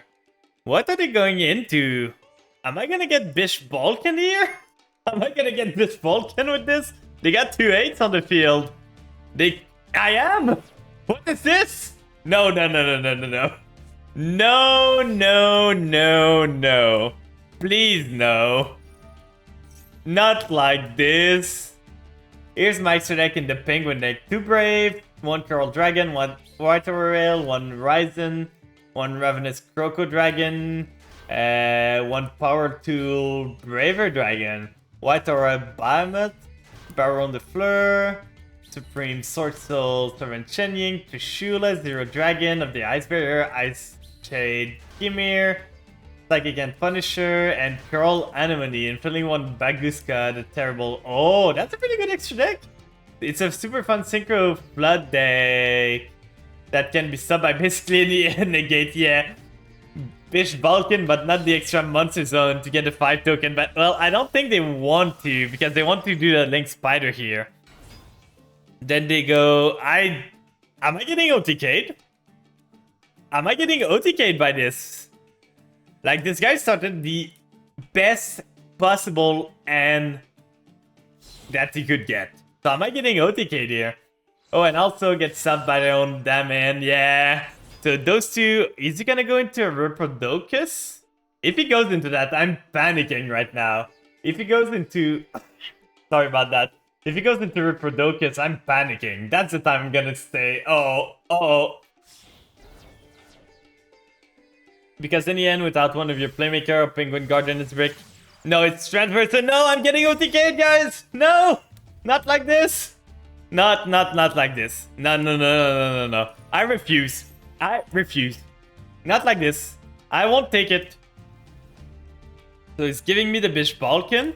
Speaker 1: What are they going into? Am I gonna get Bish Vulcan here? Am I gonna get Bish Vulcan with this? They got 2 8s on the field. I am! What is this? No. No. Please, no. Not like this. Here's my extra deck in the Penguin deck. 2 Brave, 1 Coral Dragon, 1 White Aurel, 1 Ryzen, 1 Ravenous Croco Dragon, 1 Power Tool Braver Dragon, White Aura Behemoth, Baron de Fleur, Supreme Sword Soul, Servant Shenying, Trishula, Zero Dragon of the Ice Barrier, Ice Shade Ymir, Psychic and Punisher, and Curl Anemone, and filling 1 Baguska, the Terrible. Oh, that's a pretty good extra deck. It's a super fun Synchro Flood deck that can be subbed by basically any negate, yeah. Bish Vulcan, but not the extra Monster Zone to get the 5 token. But, well, I don't think they want to, because they want to do the Link Spider here. Then they go, am I getting OTK'd? Am I getting OTK'd by this? Like, this guy started the best possible and that he could get. So am I getting OTK'd here? Oh, and also get subbed by their own damn hand, yeah. So those two, is he gonna go into a Reprodocus? If he goes into that, I'm panicking right now. If he goes into... Sorry about that. If he goes into Reprodocus, I'm panicking. That's the time I'm gonna say, oh. Because in the end, without one of your Playmaker or Penguin Guardian is brick. No, it's transfer, so no, I'm getting OTK'd, guys! No! Not like this! Not like this. No. I refuse. Not like this. I won't take it. So he's giving me the Bish Balkan.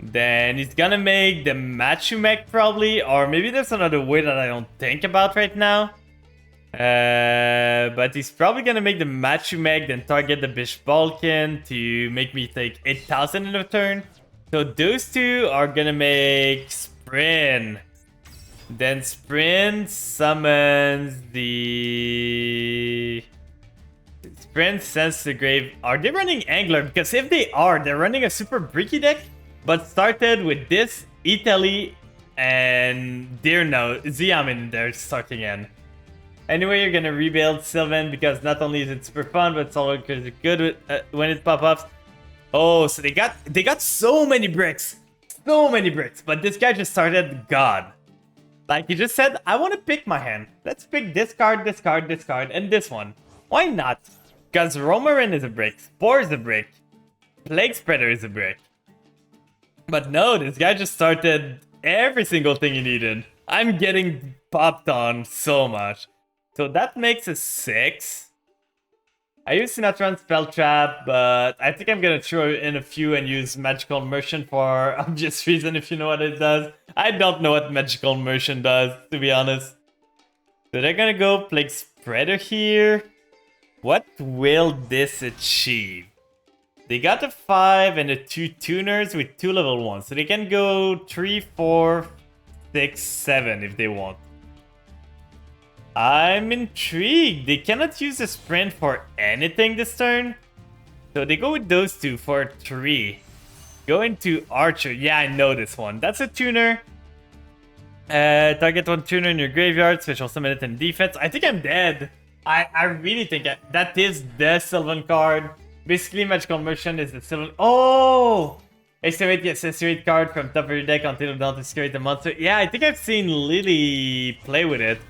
Speaker 1: Then he's gonna make the Machumek probably, or maybe there's another way that I don't think about right now. But he's probably gonna make the Machumek, then target the Bish Balkan to make me take 8,000 in a turn. So those two are gonna make Sprint. Then Sprint summons the... Sprint sends the grave. Are they running Angler? Because if they are, they're running a super bricky deck, but started with this, Italy, and Dirno, Xiamen they're starting in. Anyway, you're gonna rebuild Sylvan because not only is it super fun, but it's also good with, when it pop-ups. Oh, so they got so many bricks. So many bricks. But this guy just started God. Like he just said, I want to pick my hand. Let's pick this card, this card, this card, and this one. Why not? Because Romarin is a brick, Spore is a brick, Plague Spreader is a brick. But no, this guy just started every single thing he needed. I'm getting popped on so much. So that makes a 6. I use Sinatron Spell Trap, but I think I'm gonna throw in a few and use Magical Immersion for obvious reason if you know what it does. I don't know what Magical Immersion does, to be honest. So they're gonna go Plague Spreader here. What will this achieve? They got a 5 and a 2 tuners with 2 level 1. So they can go 3, 4, 6, 7 if they want. I'm intrigued. They cannot use the sprint for anything this turn. So they go with those two for 3. Go into Archer. Yeah, I know this one. That's a tuner. Target 1 tuner in your graveyard. Special summon it in defense. I think I'm dead. I really think that is the Sylvan card. Basically, Magical Immersion is the Sylvan. Oh! Excavate the accessory card from top of your deck until you don't excavate the monster. Yeah, I think I've seen Lily play with it.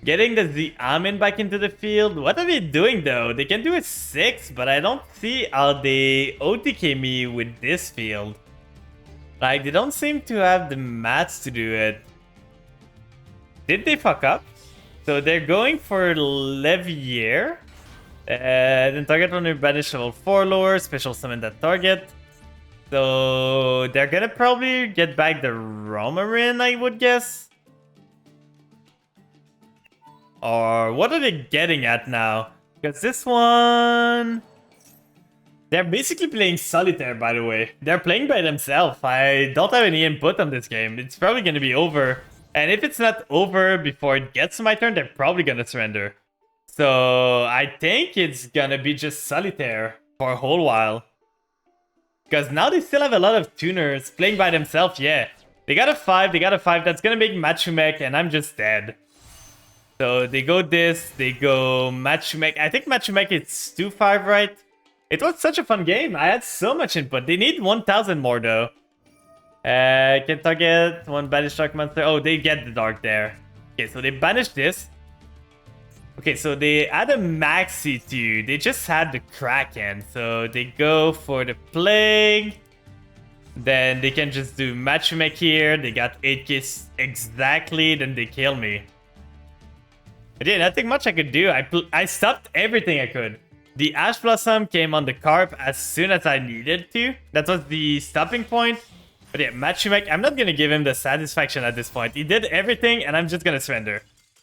Speaker 1: Getting the Xiamen back into the field. What are they doing though? They can do a 6, but I don't see how they OTK me with this field. Like, they don't seem to have the mats to do it. Did they fuck up? So they're going for Levier. Then target on your banish level 4 lower. Special summon that target. So they're gonna probably get back the Romarin, I would guess. Or what are they getting at now? Because this one... They're basically playing solitaire, by the way. They're playing by themselves. I don't have any input on this game. It's probably going to be over. And if it's not over before it gets to my turn, they're probably going to surrender. So I think it's going to be just solitaire for a whole while. Because now they still have a lot of tuners playing by themselves, yeah. They got a 5, That's going to make Machumek, and I'm just dead. So they go this, they go Machumek. I think Machumek is 2-5, right? It was such a fun game. I had so much input. They need 1,000 more though. Can target 1 Banish Dark Monster. Oh, they get the Dark there. Okay, so they banish this. Okay, so they add a Maxi too. They just had the Kraken. So they go for the Plague. Then they can just do Machumek here. They got 8k exactly. Then they kill me. But yeah, nothing much I could do. I stopped everything I could. The Ash Blossom came on the Carp as soon as I needed to. That was the stopping point. But yeah, Machumek, I'm not going to give him the satisfaction at this point. He did everything and I'm just going to surrender.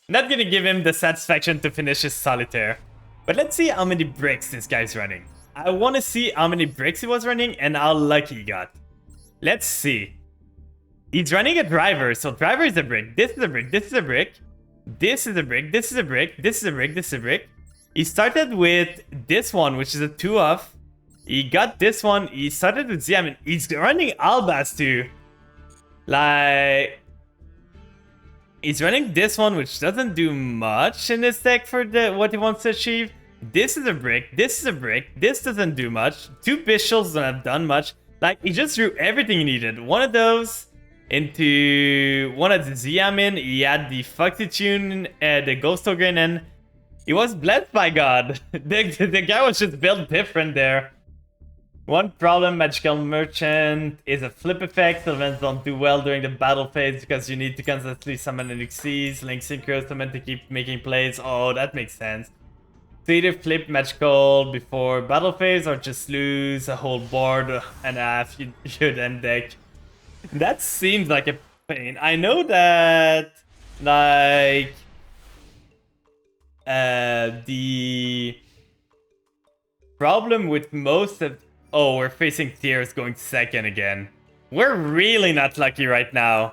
Speaker 1: Not going to give him the satisfaction to finish his solitaire. But let's see how many bricks this guy's running. I want to see how many bricks he was running and how lucky he got. Let's see. He's running a driver. So driver is a brick. This is a brick. This is a brick. This is a brick, this is a brick, this is a brick, this is a brick. He started with this one, which is a 2-off. He got this one. He started with Xiamen. He's running Albaz too. Like... He's running this one, which doesn't do much in this deck for what he wants to achieve. This is a brick, this is a brick, this doesn't do much. 2 Bishops don't have done much. Like, he just drew everything he needed. One of those... into one of the Xiamen, he had the Foxy Tune, the Ghost Ogre, and he was blessed by God. the guy was just built different there. One problem, Magical Merchant is a flip effect. Sylvans don't do well during the battle phase because you need to constantly summon Elixirs, Link Synchro summon to keep making plays. Oh, that makes sense. So either flip magical before battle phase or just lose a whole board and a half your end deck. That seems like a pain. I know that, like, the problem with most of... Oh, we're facing Tears going second again. We're really not lucky right now.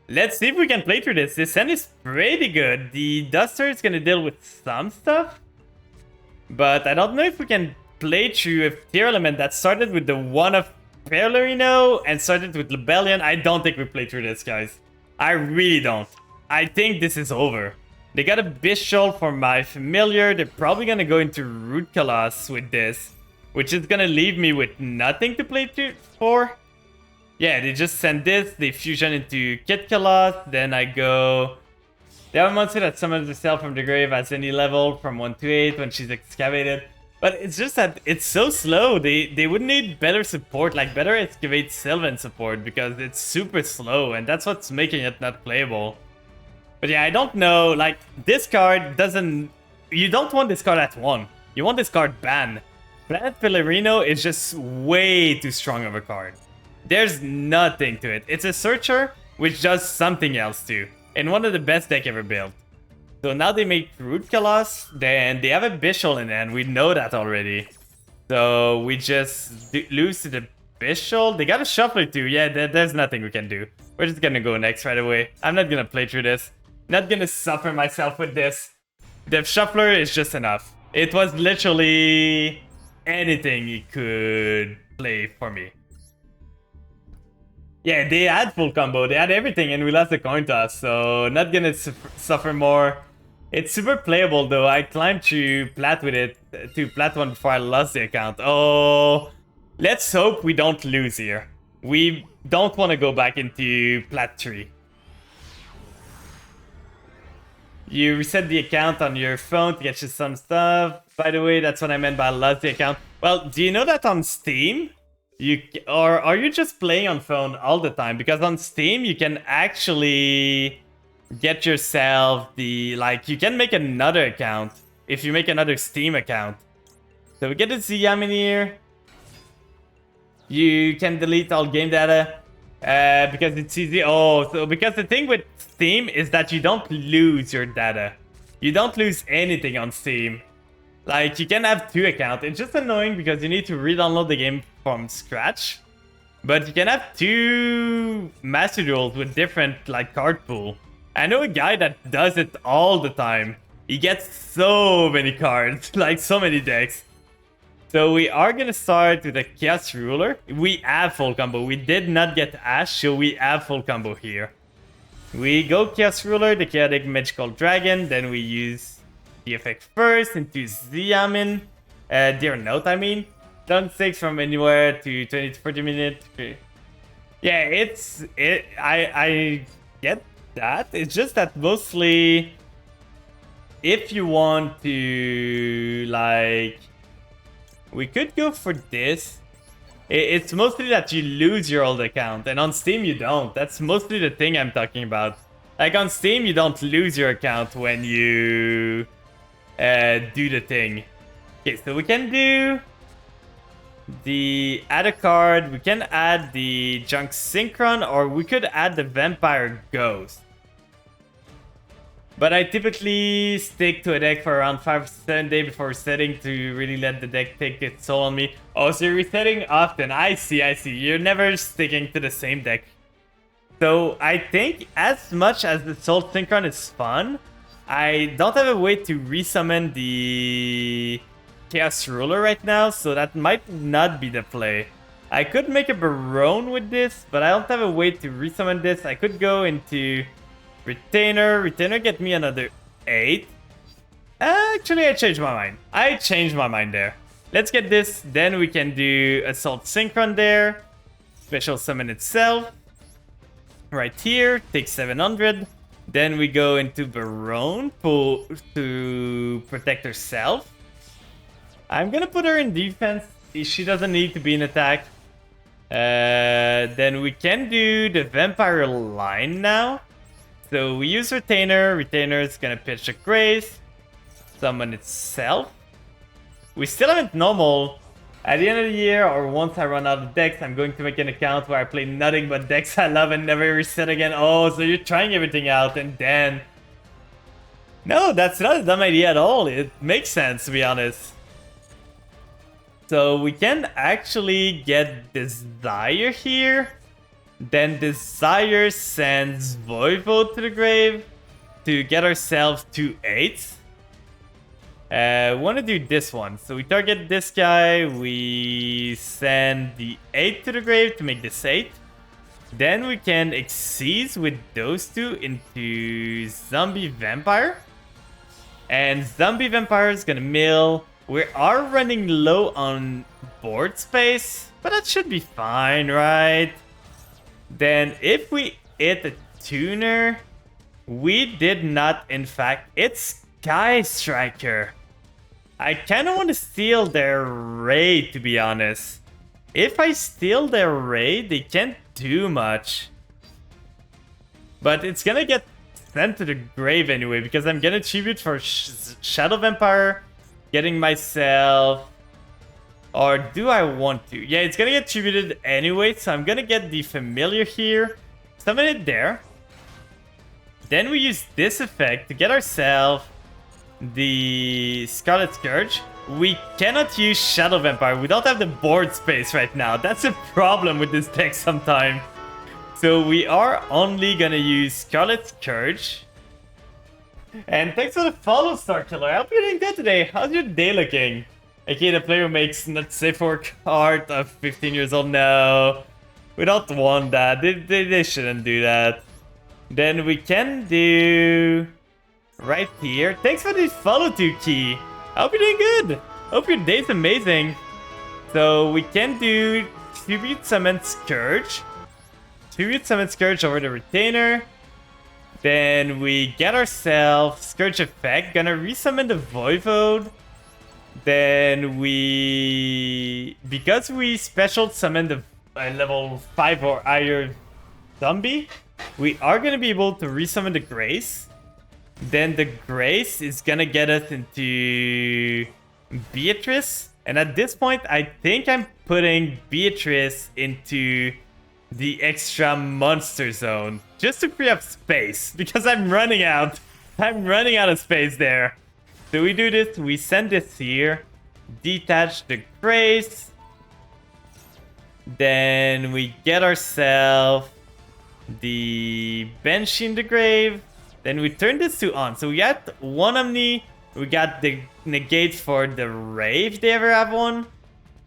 Speaker 1: Let's see if we can play through this. This end is pretty good. The Duster is gonna deal with some stuff, but I don't know if we can play through a Tear element that started with the one of Perlerino and started with Lebellion. I don't think we play through this, guys. I really don't. I think this is over. They got a Bishol for my familiar. They're probably gonna go into Root Colossus with this, which is gonna leave me with nothing to play for. Yeah, they just send this, they fusion into Kit Colossus, then I go... They have a monster that summons herself from the grave at any level from 1 to 8 when she's excavated. But it's just that it's so slow. They would need better support, like better Excavate Sylvan support, because it's super slow and that's what's making it not playable. But yeah, I don't know, like, this card doesn't... You don't want this card at 1. You want this card banned. Planet Pellerino is just way too strong of a card. There's nothing to it. It's a searcher, which does something else too. And one of the best deck ever built. So now they make Root Colossus, then they have a Bishol in hand. We know that already. So we just lose to the Bishol. They got a Shuffler too. Yeah, there's nothing we can do. We're just gonna go next right away. I'm not gonna play through this. Not gonna suffer myself with this. The Shuffler is just enough. It was literally anything he could play for me. Yeah, they had full combo, they had everything, and we lost the coin toss, so not gonna suffer more. It's super playable though. I climbed to Plat with it, to Plat 1 before I lost the account. Oh, let's hope we don't lose here. We don't want to go back into Plat 3. You reset the account on your phone to get you some stuff. By the way, that's what I meant by lost the account. Well, do you know that on Steam? Or are you just playing on phone all the time? Because on Steam, you can actually get yourself the... Like, you can make another account if you make another Steam account. So we get the Ziyamin here. You can delete all game data because it's easy. Oh, so because the thing with Steam is that you don't lose your data. You don't lose anything on Steam. Like, you can have 2 accounts. It's just annoying because you need to re-download the game from scratch. But you can have 2 Master Duels with different, like, card pool. I know a guy that does it all the time. He gets so many cards, like so many decks. So we are gonna start with a Chaos Ruler. We have full combo. We did not get Ash, so we have full combo here. We go Chaos Ruler, the Chaotic Magical Dragon, then we use the effect first into Ziyamin. Dear Note, I mean. Down 6 from anywhere to 20 to 40 minutes. Okay. Yeah, I get that. It's just that mostly if you want to, like, we could go for this. It's mostly that you lose your old account, and on Steam you don't. That's mostly the thing I'm talking about. Like, on Steam you don't lose your account when you do the thing. Okay, so we can do the add a card. We can add the Junk Synchron, or we could add the Vampire Ghost. But I typically stick to a deck for around 5 to 7 days before resetting to really let the deck take its toll on me. Oh, so you're resetting often. I see. You're never sticking to the same deck. So I think as much as the Soul Synchron is fun, I don't have a way to resummon the Chaos Ruler right now, so that might not be the play. I could make a Barone with this, but I don't have a way to resummon this. I could go into Retainer. Retainer get me another 8. Actually, I changed my mind there. Let's get this, then we can do Assault Synchron there. Special Summon itself. Right here, take 700. Then we go into Barone to protect herself. I'm gonna put her in defense. She doesn't need to be in attack. Then we can do the Vampire line now. So we use Retainer. Retainer is gonna pitch a Grace. summon itself. We still haven't normal. At the end of the year, or once I run out of decks, I'm going to make an account where I play nothing but decks I love and never reset again. Oh, so you're trying everything out and then... No, that's not a dumb idea at all. It makes sense, to be honest. So we can actually get Desire here. Then Desire sends Voivode to the grave to get ourselves 2 8s. We want to do this one. So we target this guy. We send the 8 to the grave to make this 8. Then we can Xyz with those two into Zombie Vampire. And Zombie Vampire is gonna mill. We are running low on board space, but that should be fine, right? Then if we hit a tuner, we did not, in fact, it's Sky Striker. I kind of want to steal their Ray, to be honest. If I steal their Ray, they can't do much. But it's gonna get sent to the grave anyway, because I'm gonna tribute for Shadow Vampire, getting myself... Or do I want to? Yeah, it's gonna get tributed anyway, so I'm gonna get the Familiar here, summon it there. Then we use this effect to get ourselves the Scarlet Scourge. We cannot use Shadow Vampire. We don't have the board space right now. That's a problem with this deck sometimes. So we are only gonna use Scarlet Scourge. And thanks for the follow, Star Killer. I hope you're doing good today. How's your day looking? Okay, the player who makes not safe for card of 15 years old. No, we don't want that. They shouldn't do that. Then we can do right here. Thanks for the follow to Key. I hope you're doing good. Hope your day's amazing. So we can do Tribute Summon Scourge. Tribute Summon Scourge over the Retainer. Then we get ourselves Scourge effect. Gonna resummon the Voivode. Then we... Because we special summon the level 5 or higher zombie, we are gonna be able to resummon the Grace. Then the Grace is gonna get us into Beatrice. And at this point, I think I'm putting Beatrice into the extra monster zone just to free up space, because I'm running out. I'm running out of space there. So we do this, we send this here, detach the Grace, then we get ourselves the Banshee in the grave, then we turn this to on. So we got one Omni, we got the negate for the Ray if they ever have one,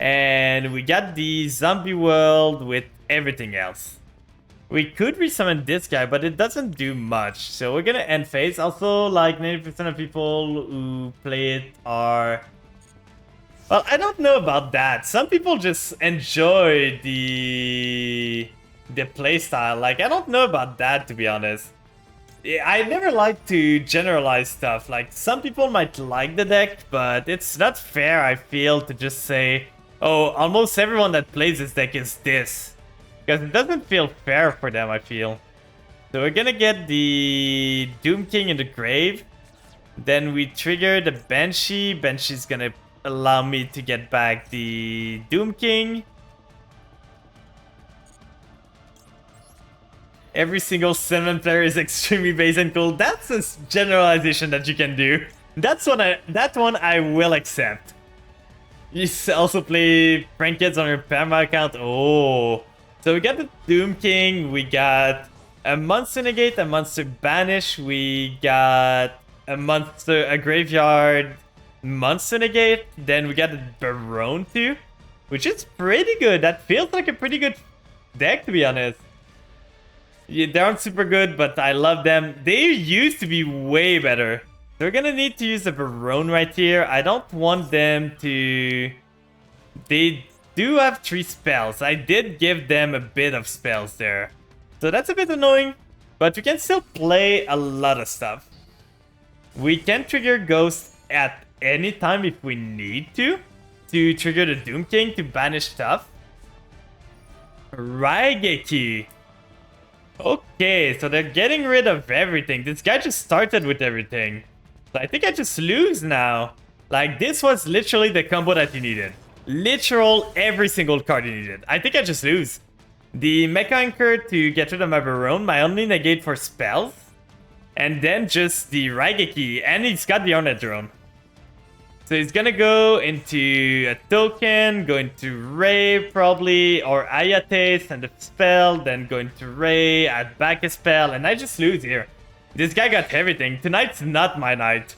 Speaker 1: and we got the Zombie World with everything else. We could resummon this guy, but it doesn't do much. So we're gonna end phase. Also, like 90% of people who play it are... Well, I don't know about that. Some people just enjoy the playstyle. Like, I don't know about that, to be honest. I never like to generalize stuff. Like, some people might like the deck, but it's not fair, I feel, to just say, oh, almost everyone that plays this deck is this. Because it doesn't feel fair for them, I feel. So we're gonna get the Doom King in the grave. Then we trigger the Banshee. Banshee's gonna allow me to get back the Doom King. Every single Cinnamon player is extremely base and cool. That's a generalization that you can do. That one I will accept. You also play Prank Kids on your Parma account. Oh. So we got the Doom King, we got a Monster Negate, a Monster Banish, we got a Graveyard Monster Negate, then we got the Baron too, which is pretty good. That feels like a pretty good deck, to be honest. Yeah, they aren't super good, but I love them. They used to be way better. So we're gonna need to use the Baron right here. I don't want them to... They do have 3 spells. I did give them a bit of spells there. So that's a bit annoying, but we can still play a lot of stuff. We can trigger Ghost at any time if we need to trigger the Doom King to banish stuff. Raigeki. Okay, so they're getting rid of everything. This guy just started with everything. So I think I just lose now. Like, this was literally the combo that you needed. Literal every single card you needed. I think I just lose. The Mecha Anchor to get rid of my Baronne, my only negate for spells. And then just the Raigeki, and he's got the Hornet Drone. So he's gonna go into a token, go into Ray probably, or Ayate, send a spell, then go into Ray, add back a spell, and I just lose here. This guy got everything. Tonight's not my night.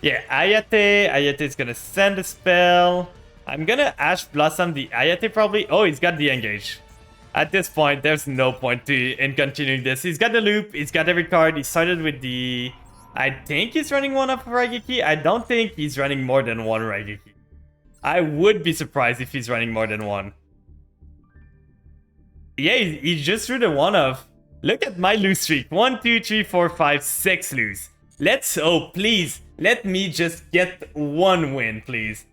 Speaker 1: Yeah, Ayate is gonna send a spell. I'm gonna Ash Blossom the Ayate probably. Oh, he's got the engage. At this point, there's no point in continuing this. He's got the loop, he's got every card. He started with the... I think he's running one of Raigeki. I don't think he's running more than one Raigeki. I would be surprised if he's running more than one. Yeah, he just threw the one of. Look at my lose streak. 1, 2, 3, 4, 5, 6 lose. Let's... Oh, please. Let me just get one win, please.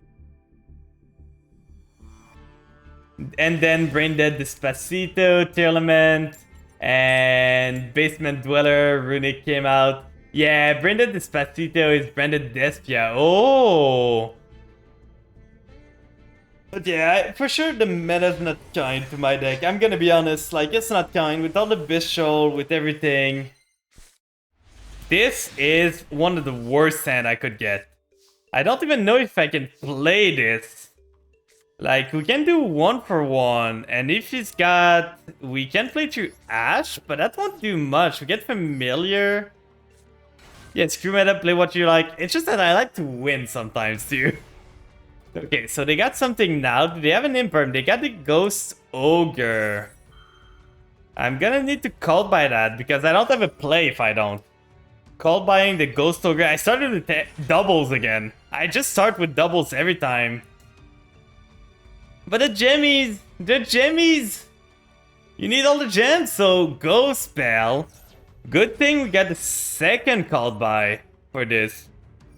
Speaker 1: And then Brain Dead Despacito, Tearlament, and Basement Dweller, Runic came out. Yeah, Brain Dead Despacito is branded Despia. Oh! But yeah, for sure the meta's not kind to my deck. I'm gonna be honest, like, it's not kind. With all the Bishol, with everything. This is one of the worst hand I could get. I don't even know if I can play this. Like, we can do 1-for-1, and if he's got... We can play through Ash, but that won't do much. We get Familiar. Yeah, screw meta, play what you like. It's just that I like to win sometimes, too. Okay, so they got something now. Do they have an Imperm? They got the Ghost Ogre. I'm gonna need to call by that, because I don't have a play if I don't. Call buying the Ghost Ogre. I started with doubles again. I just start with doubles every time. But the gemmies! The gemmies! You need all the gems, so go spell. Good thing we got the second called by for this.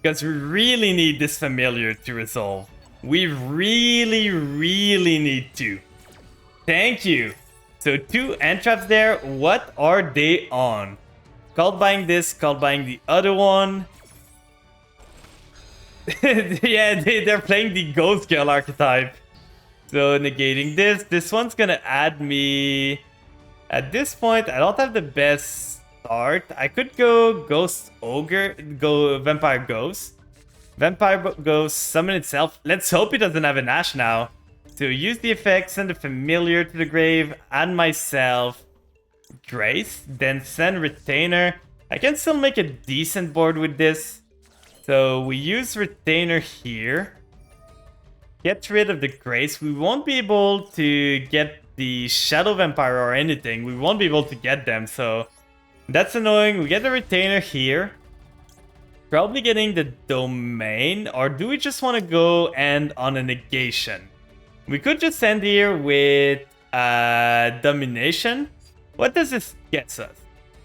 Speaker 1: Because we really need this familiar to resolve. We really, really need to. Thank you. So 2 entraps there. What are they on? Called buying this, called buying the other one. Yeah, they're playing the Ghost Girl archetype. So negating this. This one's gonna add me... At this point, I don't have the best start. I could go Ghost Ogre, go Vampire Ghost. Vampire Ghost, summon itself. Let's hope it doesn't have an Ash now. So use the effect, send a familiar to the grave, add myself. Grace, then send Retainer. I can still make a decent board with this. So we use Retainer here. Get rid of the Grace. We won't be able to get the Shadow Vampire or anything. We won't be able to get them, so that's annoying. We get the Retainer here. Probably getting the Domain, or do we just want to go end on a negation? We could just end here with Domination. What does this get us?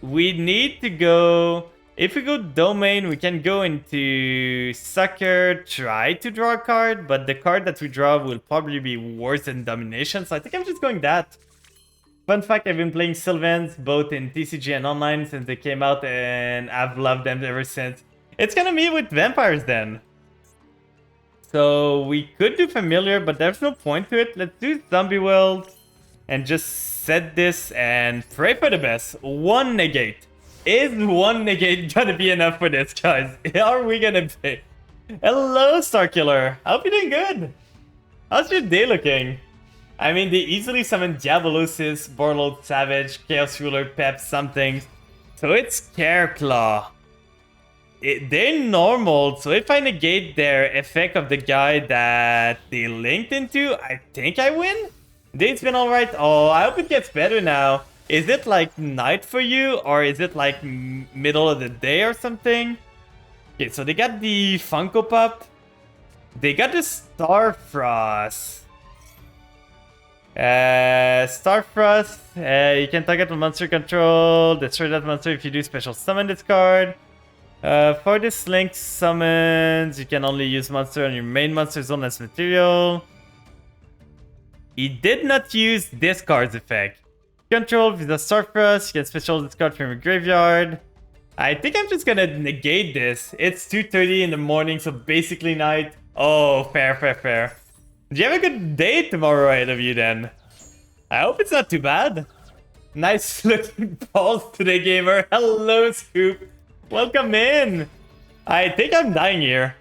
Speaker 1: We need to go... If we go Domain, we can go into Sucker, try to draw a card, but the card that we draw will probably be worse than Domination, so I think I'm just going that. Fun fact, I've been playing Sylvans both in TCG and online since they came out, and I've loved them ever since. It's gonna be with Vampires then. So we could do Familiar, but there's no point to it. Let's do Zombie World and just set this and pray for the best. 1 negate. Is 1 negate gonna be enough for this, guys? Are we gonna pay? Hello, Starkiller. I hope you're doing good. How's your day looking? I mean, they easily summon Diabolosis, Borlord Savage, Chaos Ruler, Pep, something. So it's Scareclaw. They're normal, so if I negate their effect of the guy that they linked into, I think I win? Day's been alright. Oh, I hope it gets better now. Is it like night for you, or is it like middle of the day or something? Okay, so they got the Funko Pop. They got the Starfrost. Starfrost, you can target a monster control, destroy that monster if you do special summon this card. For this link summons, you can only use monster on your main monster zone as material. He did not use this card's effect. Control with the Starfrost, you can special discard from your graveyard. I think I'm just gonna negate this. It's 2:30 in the morning, so basically night. Oh, fair, fair, fair. Do you have a good day tomorrow, ahead of you then? I hope it's not too bad. Nice looking balls today, gamer. Hello, Scoop. Welcome in. I think I'm dying here.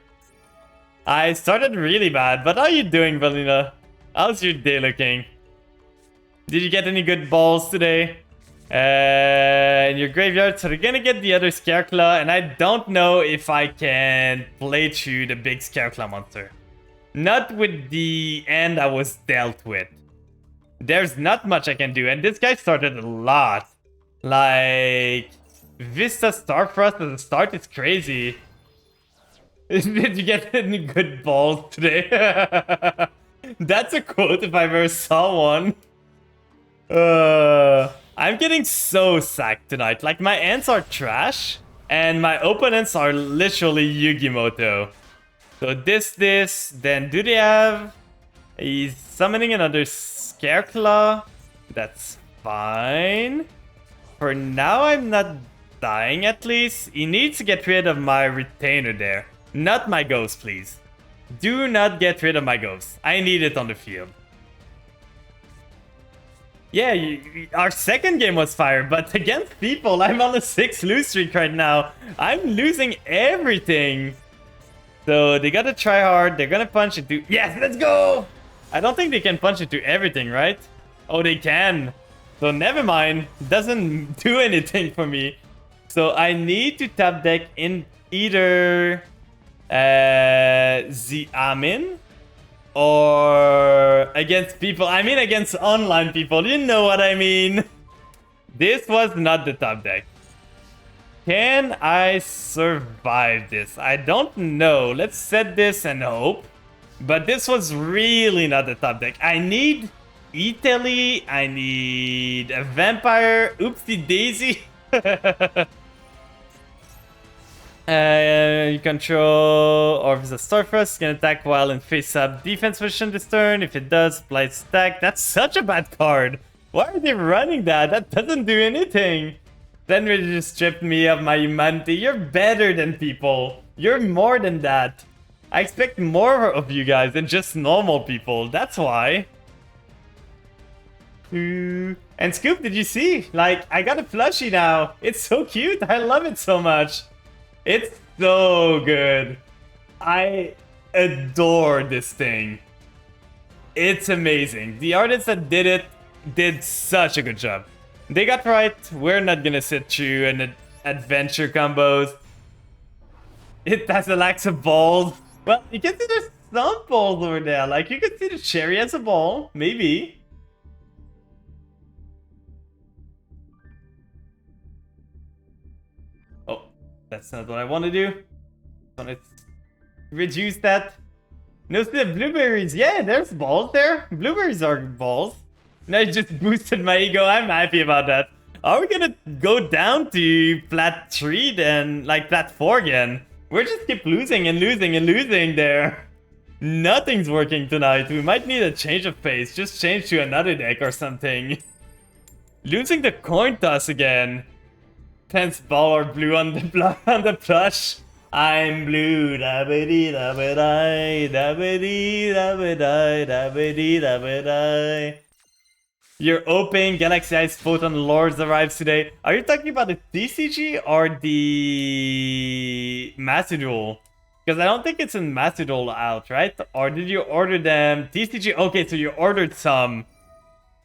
Speaker 1: I started really bad, but how are you doing, Valina? How's your day looking? Did you get any good balls today? In your graveyard, so we're gonna get the other Scareclaw, and I don't know if I can play through the big Scareclaw monster. Not with the end I was dealt with. There's not much I can do, and this guy started a lot. Like, Vista Starfrost at the start is crazy. Did you get any good balls today? That's a quote if I ever saw one. I'm getting so sacked tonight. Like, my ants are trash, and my opponents are literally Yugimoto. So this, then do they have... He's summoning another Scareclaw. That's fine. For now, I'm not dying at least. He needs to get rid of my retainer there. Not my ghost, please. Do not get rid of my ghost. I need it on the field. Yeah, our second game was fire, but against people, I'm on a 6 lose streak right now. I'm losing everything. So they gotta try hard. They're gonna punch into... Yes, let's go! I don't think they can punch into everything, right? Oh, they can. So never mind. Doesn't do anything for me. So I need to tap deck in either the Amin or against people. I mean against online people. You know what I mean. This was not the top deck. Can I survive this? I don't know. Let's set this and hope. But this was really not the top deck. I need Italy. I need a vampire. Oopsie daisy. You control or if it's a Starfrost, can attack while in face-up defense position this turn. If it does, apply stack. That's such a bad card. Why are they running that? That doesn't do anything. Then they just stripped me of my humanity. You're better than people. You're more than that. I expect more of you guys than just normal people. That's why. And Scoop, did you see? Like, I got a plushie now. It's so cute. I love it so much. It's so good. I adore this thing. It's amazing. The artists that did it did such a good job. They got right. We're not gonna sit through an adventure combos. It has a lack of balls. Well, you can see there's some balls over there. Like, you can see the cherry as a ball. Maybe. Oh, that's not what I want to do. I want to reduce that. No, see the blueberries. Yeah, there's balls there. Blueberries are balls. No, I just boosted my ego. I'm happy about that. Are we gonna go down to plat 3 then? Like plat 4 again? We're just keep losing and losing and losing there. Nothing's working tonight. We might need a change of pace. Just change to another deck or something. Losing the coin toss again. 10th ball or blue on the plush. I'm blue. Da-ba-dee, da-ba-dee, da-ba-dee, da-ba-dee, da-ba-dee, da-ba-dee. Your open Galaxy Ice Photon Lords arrives today. Are you talking about the TCG or the Master Duel? Because I don't think it's in Master Duel out, right? Or did you order them? TCG? Okay, so you ordered some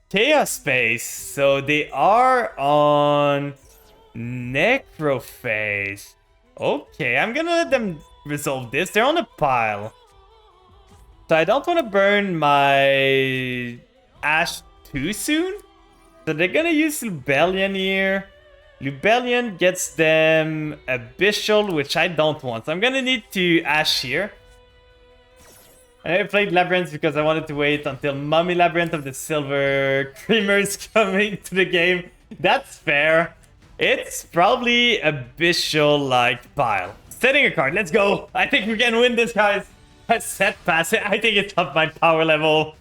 Speaker 1: Chaos Space. So they are on Necrophase. Okay, I'm gonna let them resolve this. They're on a pile. So I don't want to burn my Ash too soon. So they're gonna use Lubellion here. Lubellion gets them a Bishul, which I don't want. So I'm gonna need to Ash here. I played Labyrinth because I wanted to wait until Mummy Labyrinth of the Silver Creamers coming to the game. That's fair. It's probably a Bishul-like pile. Setting a card, let's go. I think we can win this, guys. I set pass it. I think it's up my power level.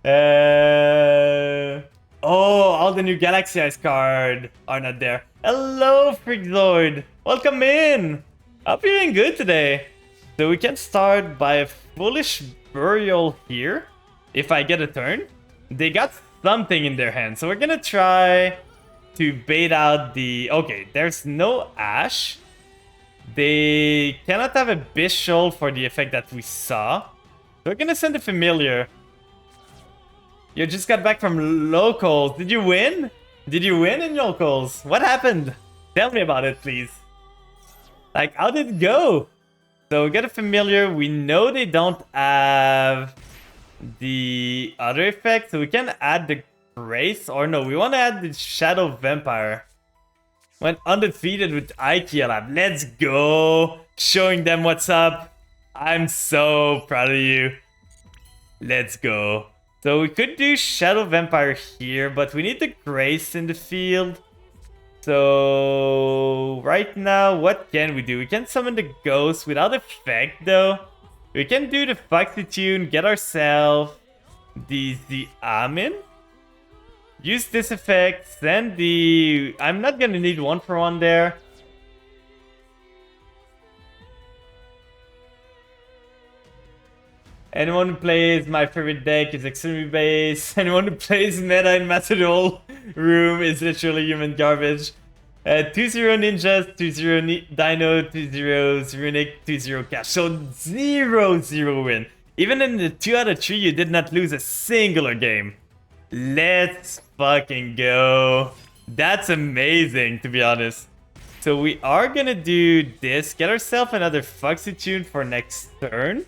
Speaker 1: Oh, all the new Galaxy Ice cards are not there. Hello, Freakzord! Welcome in! Hope you're doing good today. So we can start by a Foolish Burial here, if I get a turn. They got something in their hand, so we're gonna try to bait out the... Okay, there's no Ash. They cannot have a Bishul for the effect that we saw. So we're gonna send a Familiar. You just got back from locals. Did you win? Did you win in locals? What happened? Tell me about it, please. Like, how did it go? So we got a Familiar. We know they don't have the other effect, so we can add the Grace. Or no, we want to add the Shadow Vampire. Went undefeated with IKEA Lab. Let's go. Showing them what's up. I'm so proud of you. Let's go. So we could do Shadow Vampire here, but we need the Grace in the field. So right now, what can we do? We can summon the Ghost without effect though. We can do the Foxy Tune, get ourselves the Amin. Use this effect, send the... I'm not gonna need 1-for-1 there. Anyone who plays my favorite deck is extremely base. Anyone who plays meta in Macedol room is literally human garbage. 2-0 ninjas, 2-0 Dino, 2-0 Runic, 2-0 Cash. So 0-0 win. Even in the 2 out of 3, you did not lose a singular game. Let's fucking go. That's amazing, to be honest. So we are gonna do this. Get ourselves another Foxy Tune for next turn.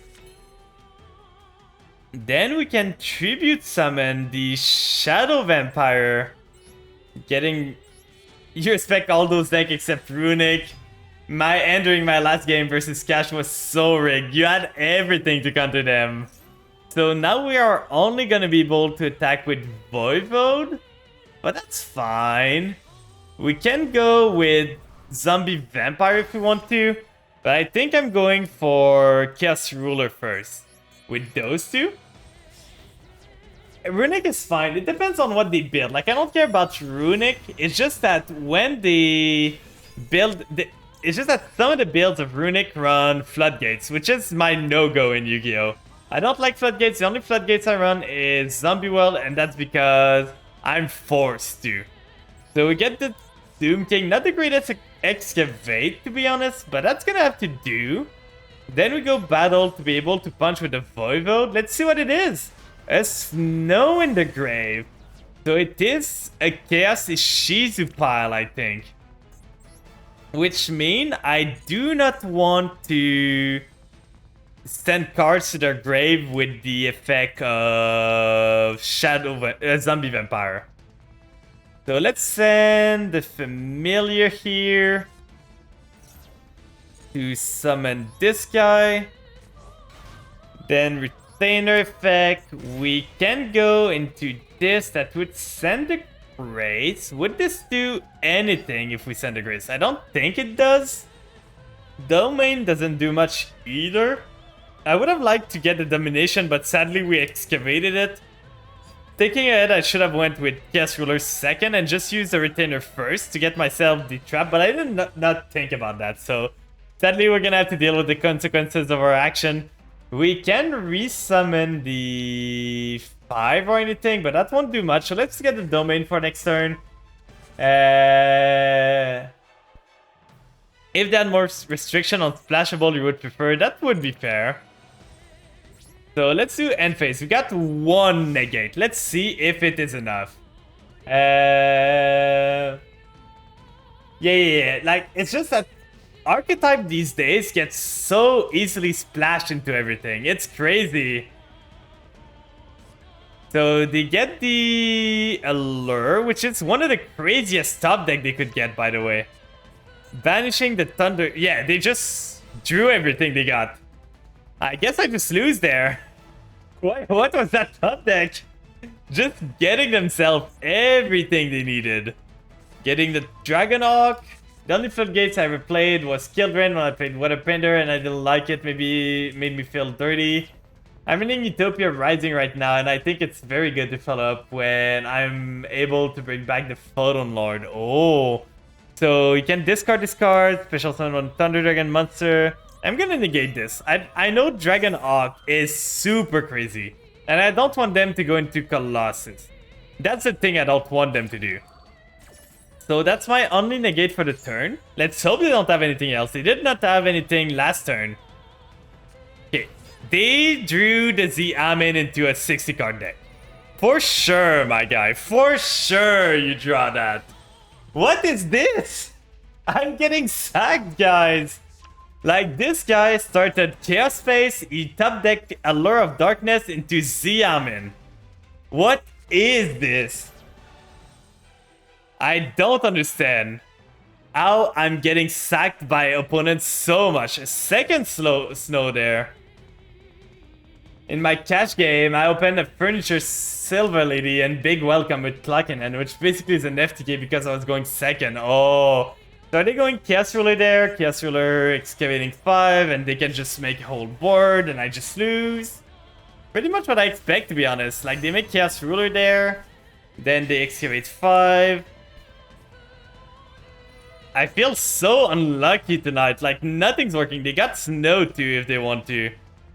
Speaker 1: Then we can Tribute Summon the Shadow Vampire. Getting... You respect all those decks except Runic. Entering my last game versus Cash was so rigged. You had everything to counter them. So now we are only gonna be able to attack with Voivode. But that's fine. We can go with Zombie Vampire if we want to. But I think I'm going for Chaos Ruler first. With those two. Runic is fine. It depends on what they build. Like, I don't care about Runic. It's just that when they build... It's just that some of the builds of Runic run Floodgates, which is my no-go in Yu-Gi-Oh! I don't like Floodgates. The only Floodgates I run is Zombie World, and that's because I'm forced to. So we get the Doom King. Not the greatest Excavate, to be honest, but that's gonna have to do. Then we go Battle to be able to punch with the Voivode. Let's see what it is. A Snow in the Grave. So it is a Chaos Ishizu pile, I think. Which means I do not want to send cards to their grave with the effect of Zombie Vampire. So let's send the Familiar here to summon this guy. Then Retainer effect. We can go into this. That would send the Grace. Would this do anything if we send the Grace? I don't think it does. Domain doesn't do much either. I would have liked to get the Domination, but sadly we excavated it. Thinking ahead, I should have went with Chaos Ruler second and just used the Retainer first to get myself the trap, but I did not think about that, so sadly we're gonna have to deal with the consequences of our action. We can resummon the 5 or anything, but that won't do much, so let's get the Domain for next turn. If they had more restriction on Splashable, you would prefer, that would be fair. So let's do end phase. We got 1 negate. Let's see if it is enough. Yeah. Like, it's just that Archetype these days gets so easily splashed into everything. It's crazy. So they get the Allure, which is one of the craziest top deck they could get, by the way. Banishing the Thunder. Yeah, they just drew everything they got. I guess I just lose there. What was that top deck? Just getting themselves everything they needed. Getting the Dragon Hawk. The only Floodgates I ever played was Kildren when I played Weatherpender and I didn't like it. Maybe it made me feel dirty. I'm in Utopia Rising right now and I think it's very good to follow up when I'm able to bring back the Photon Lord. Oh, So you can discard this card, special summon one Thunder Dragon monster. I'm gonna negate this. I know Dragon Hawk is super crazy, and I don't want them to go into Colossus. That's the thing I don't want them to do. So that's my only negate for the turn. Let's hope they don't have anything else. They did not have anything last turn. Okay, they drew the Z-Amin into a 60 card deck. For sure, my guy. For sure you draw that. What is this? I'm getting sacked, guys. Like, this guy started Chaos Space, he top decked Allure of Darkness into Z-Amin. What is this? I don't understand how I'm getting sacked by opponents so much. A second snow there. In my cash game, I opened a Furniture Silver Lady and Big Welcome with Clockinen, which basically is an FTK because I was going second. Oh, so are they going Chaos Ruler there? Chaos Ruler, Excavating 5, and they can just make a whole board and I just lose? Pretty much what I expect, to be honest. Like, they make Chaos Ruler there, then they Excavate 5. I feel so unlucky tonight. Like, nothing's working. They got Snow too if they want to.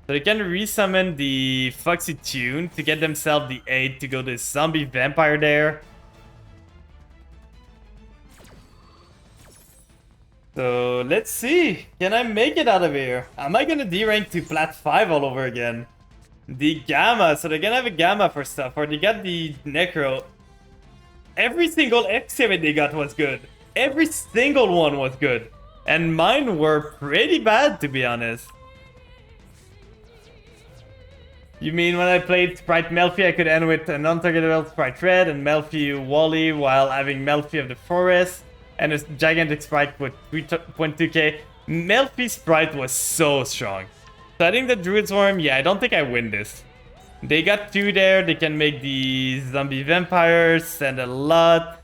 Speaker 1: So they can resummon the Foxy Tune to get themselves the 8 to go to Zombie Vampire there. So let's see. Can I make it out of here? Am I gonna D-rank to Plat 5 all over again? The Gamma. So they're gonna have a Gamma for stuff. Or they got the Necro. Every single Excavate they got was good. Every single one was good. And mine were pretty bad, to be honest. You mean when I played Sprite Melfi, I could end with a non-targetable Sprite Red and Melfi Wally while having Melfi of the Forest and a gigantic Sprite with 3.2k. Melfi Sprite was so strong. So I think the Druid's Worm, yeah, I don't think I win this. They got 2 there, they can make the Zombie Vampires, send a lot.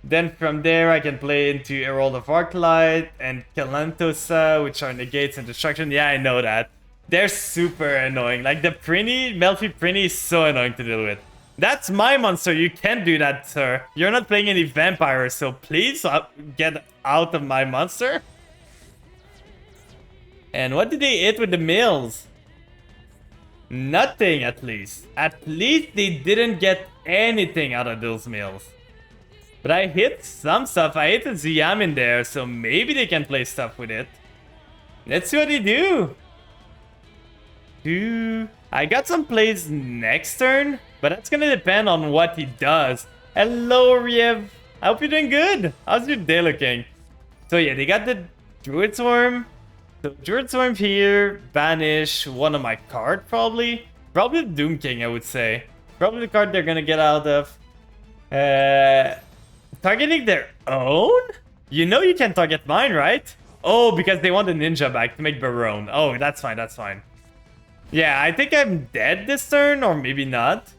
Speaker 1: Then from there, I can play into Herald of Arclight and Kalantosa, which are negates and destruction. Yeah, I know that. They're super annoying. Like, the Prinny, Melfi Prinny is so annoying to deal with. That's my monster. You can't do that, sir. You're not playing any vampires, so please get out of my monster. And what did they hit with the mills? Nothing, at least. At least they didn't get anything out of those mills. But I hit some stuff. I hit the Z-Amin there, so maybe they can play stuff with it. Let's see what they do. I got some plays next turn, but that's gonna depend on what he does. Hello, Riev. I hope you're doing good. How's your day looking? So yeah, they got the Druid Swarm. So Druid Swarm here, banish one of my card probably. Probably the Doom King, I would say. Probably the card they're gonna get out of. Targeting their own? You know you can target mine, right? Oh, because they want the ninja back to make Barone. Oh, that's fine, that's fine. Yeah, I think I'm dead this turn, or maybe not.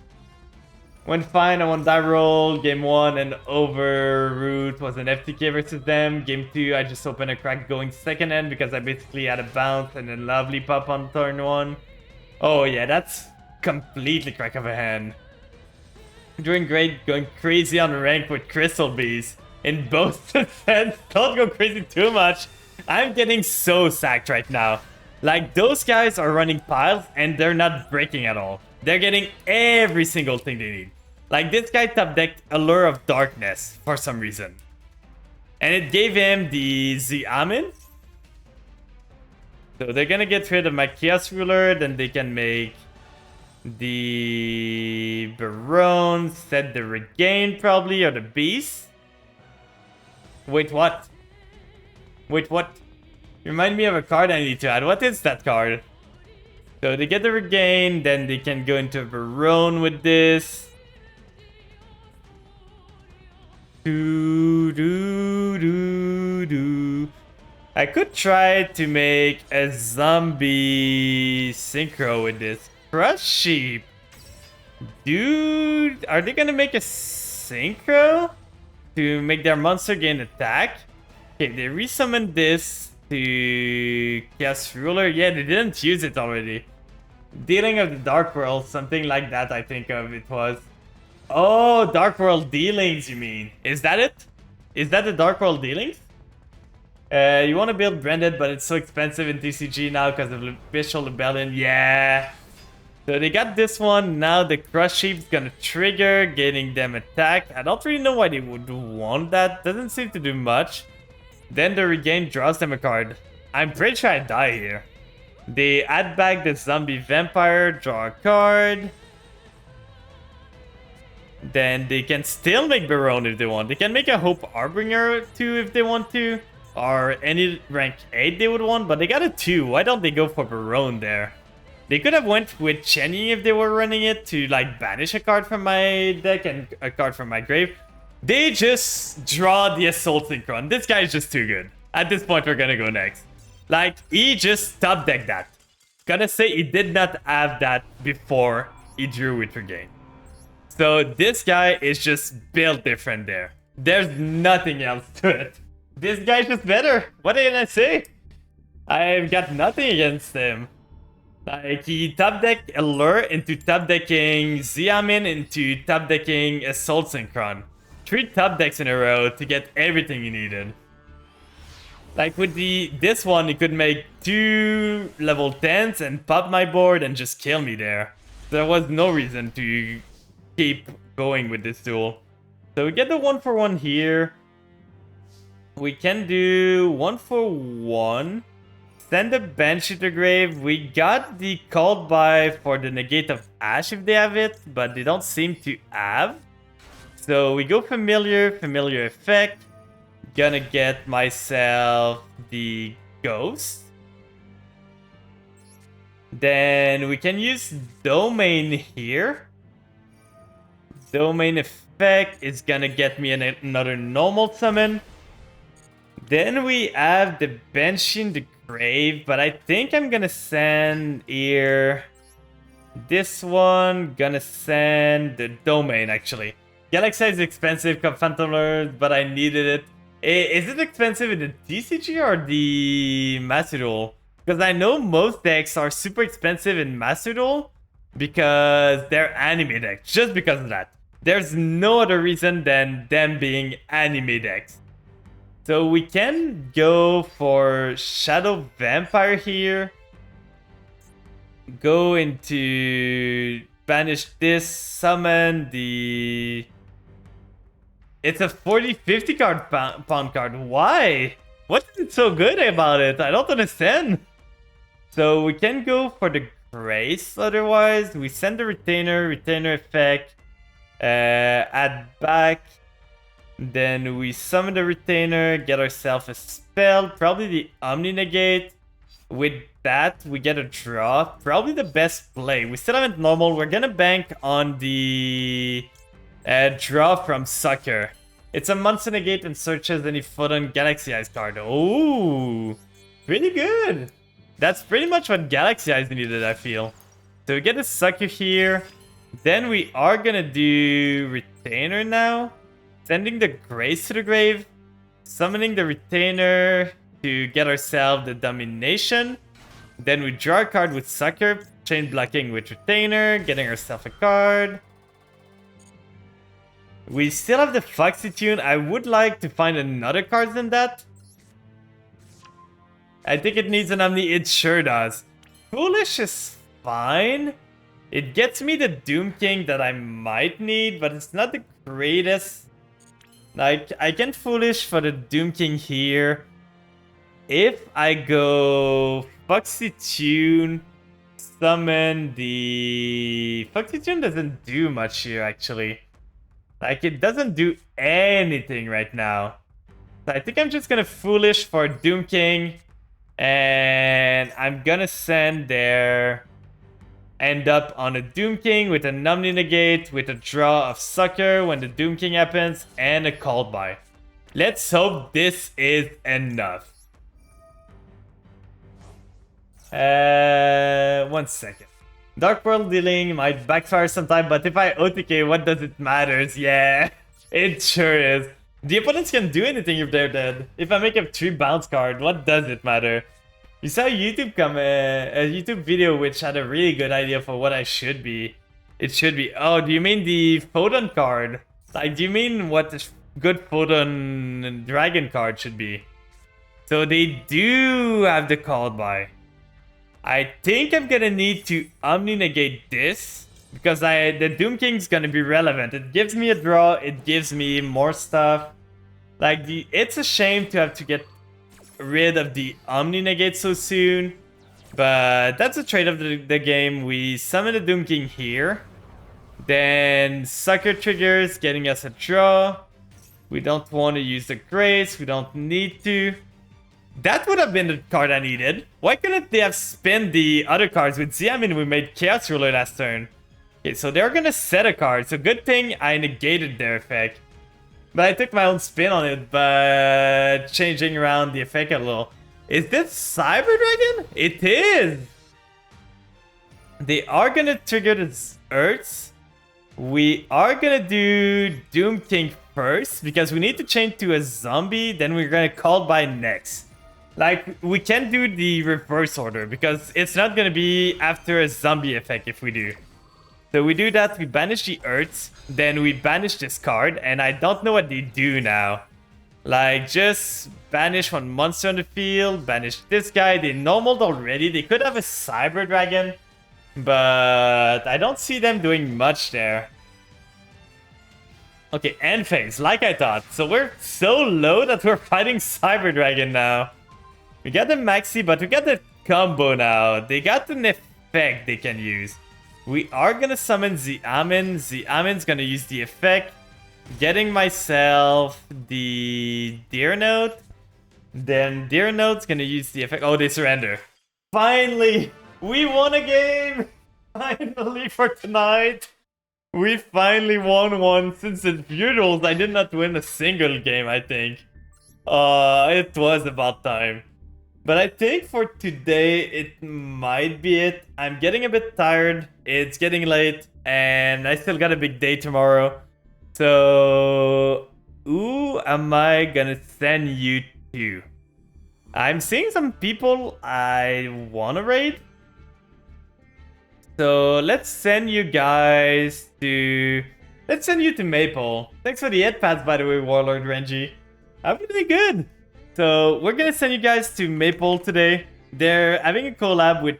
Speaker 1: Went fine, I won die roll. Game 1 and Overroot was an FTK versus them. Game 2, I just opened a crack going second end because I basically had a bounce and a lovely pop on turn 1. Oh yeah, that's completely crack of a hand. Doing great, going crazy on rank with Crystal Bees. In both defense, don't go crazy too much. I'm getting so sacked right now. Like, those guys are running piles and they're not breaking at all. They're getting every single thing they need. Like, this guy top decked Allure of Darkness for some reason. And it gave him the Z-Amin. So they're gonna get rid of my Chaos Ruler, then they can make the Barone, set the Regain probably, or the Beast. Wait, what? Wait, what? Remind me of a card I need to add. What is that card? So they get the Regain, then they can go into Barone with this. I could try to make a zombie synchro with this. Crush Sheep. Dude, are they gonna make a synchro to make their monster gain attack? Okay, they resummoned this to Chaos Ruler. Yeah, they didn't use it already. Dealing of the Dark World, something like that I think of it was. Oh, Dark World Dealings, you mean? Is that it? Is that the Dark World dealings? You want to build Branded, but it's so expensive in TCG now because of Visual Rebellion. Yeah. So they got this one. Now the Crush Sheep's gonna trigger, getting them attack. I don't really know why they would want that. Doesn't seem to do much. Then the Regain draws them a card. I'm pretty sure I die here. They add back the Zombie Vampire, draw a card. Then they can still make Baronne if they want. They can make a Hope Harbinger too if they want to. Or any rank 8 they would want, but they got a 2. Why don't they go for Baronne there? They could have went with Chenny if they were running it to like banish a card from my deck and a card from my grave. They just draw the Assault Synchron. This guy is just too good. At this point, we're gonna go next. Like, he just top decked that. Gotta say, he did not have that before he drew with Regain. So this guy is just built different there. There's nothing else to it. This guy's just better. What can I say? I've got nothing against him. Like, he top decked Allure into top decking Xiamin into top decking Assault Synchron. 3 top decks in a row to get everything you needed. Like with this one, he could make 2 level 10s and pop my board and just kill me there. There was no reason to keep going with this duel. So we get the 1-for-1 here. We can do 1-for-1. Send the Banshee to grave. We got the Called By for the Negate of Ash if they have it, but they don't seem to have. So we go Familiar Effect. Gonna get myself the Ghost. Then we can use Domain here. Domain Effect is gonna get me another normal summon. Then we have the Banshee in the grave, but I think I'm gonna send here this one. Gonna send the Domain actually. Galaxy is expensive, Phantom Lord, but I needed it. Is it expensive in the TCG or the Master Duel? Because I know most decks are super expensive in Master Duel because they're anime decks. Just because of that. There's no other reason than them being anime decks. So we can go for Shadow Vampire here. Go into banish this, summon the... It's a 40-50 card pawn card. Why? What is it so good about it? I don't understand. So we can go for the Grace otherwise. We send the Retainer effect. Add back. Then we summon the Retainer, get ourselves a spell. Probably the Omni Negate. With that, we get a draw. Probably the best play. We still haven't normal. We're gonna bank on the... draw from Sucker. It's a Monster Negate and searches any Photon Galaxy Eyes card. Oh, pretty good. That's pretty much what Galaxy Eyes needed, I feel. So we get a Sucker here. Then we are gonna do Retainer now. Sending the Grace to the grave. Summoning the Retainer to get ourselves the Domination. Then we draw a card with Sucker. Chain blocking with Retainer. Getting ourselves a card. We still have the Foxy Tune. I would like to find another card than that. I think it needs an Omni. It sure does. Foolish is fine. It gets me the Doom King that I might need, but it's not the greatest. Like, I can Foolish for the Doom King here. If I go Foxy Tune, summon the... Foxy Tune doesn't do much here, actually. Like, it doesn't do anything right now. So I think I'm just gonna Foolish for Doom King. And I'm gonna send their... End up on a Doom King with an Omni Negate, with a draw of Sucker when the Doom King happens, and a Called By. Let's hope this is enough. 1 second. Dark World dealing might backfire sometime, but if I OTK, what does it matter? Yeah, it sure is. The opponents can do anything if they're dead. If I make a 3 bounce card, what does it matter? You saw a YouTube video which had a really good idea for what I should be. It should be... Oh, do you mean the Photon card? Like, do you mean what good Photon Dragon card should be. So they do have the called by. I think I'm gonna need to Omni negate this because the Doom King's gonna be relevant. It gives me a draw, it gives me more stuff. Like it's a shame to have to get rid of the Omni negate so soon. But that's a trade of the game. We summon the Doom King here. Then Sucker triggers, getting us a draw. We don't want to use the Grace. We don't need to. That would have been the card I needed. Why couldn't they have spent the other cards with Xiamin? We made Chaos Ruler last turn. Okay, so they're gonna set a card. So good thing I negated their effect. But I took my own spin on it, but changing around the effect a little. Is this Cyber Dragon? It is! They are gonna trigger the Earths. We are gonna do Doom King first, because we need to change to a zombie, then we're gonna call by next. Like, we can't do the reverse order, because it's not gonna be after a zombie effect if we do. So we do that, we banish the Earths, then we banish this card, and I don't know what they do now. Like, just banish one monster on the field, banish this guy. They normaled already. They could have a Cyber Dragon, but I don't see them doing much there. Okay, end phase, like I thought. So we're so low that we're fighting Cyber Dragon now. We got the Maxi, but we got the combo now. They got an effect they can use. We are gonna summon Xiamin. Xiamin's gonna use the effect. Getting myself the Deer Note. Then Deer Note's gonna use the effect. Oh, they surrender. Finally! We won a game! Finally for tonight! We finally won one. Since the Feudals, I did not win a single game, I think. It was about time. But I think for today, it might be it. I'm getting a bit tired. It's getting late. And I still got a big day tomorrow. So, who am I gonna send you to? I'm seeing some people I wanna raid. So let's send you guys to... Let's send you to Maple. Thanks for the head pads, by the way, Warlord Renji. I'm doing good. So we're gonna send you guys to Maple today. They're having a collab with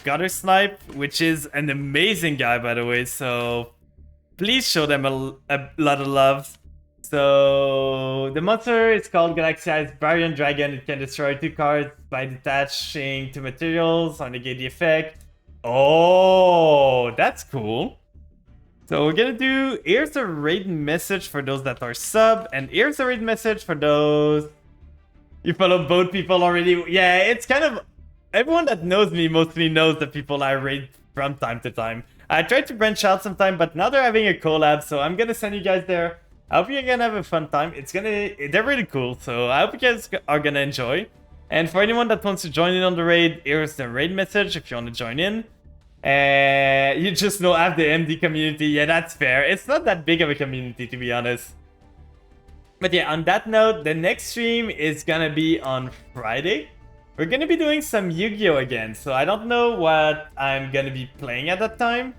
Speaker 1: Gutter Snipe, which is an amazing guy, by the way. So please show them a lot of love. So the monster is called Galaxy Eyes Baryon Dragon. It can destroy 2 cards by detaching 2 materials or negate the effect. Oh, that's cool. So we're gonna do, here's a raid message for those that are sub, and here's a raid message for those... You follow both people already? Yeah, it's kind of... Everyone that knows me mostly knows the people I raid from time to time. I tried to branch out sometime, but now they're having a collab, so I'm gonna send you guys there. I hope you're gonna have a fun time. They're really cool, so I hope you guys are gonna enjoy. And for anyone that wants to join in on the raid, here's the raid message if you want to join in. You just know I have the MD community. Yeah, that's fair. It's not that big of a community, to be honest. But yeah, on that note, the next stream is gonna be on Friday. We're gonna be doing some Yu-Gi-Oh! Again, so I don't know what I'm gonna be playing at that time.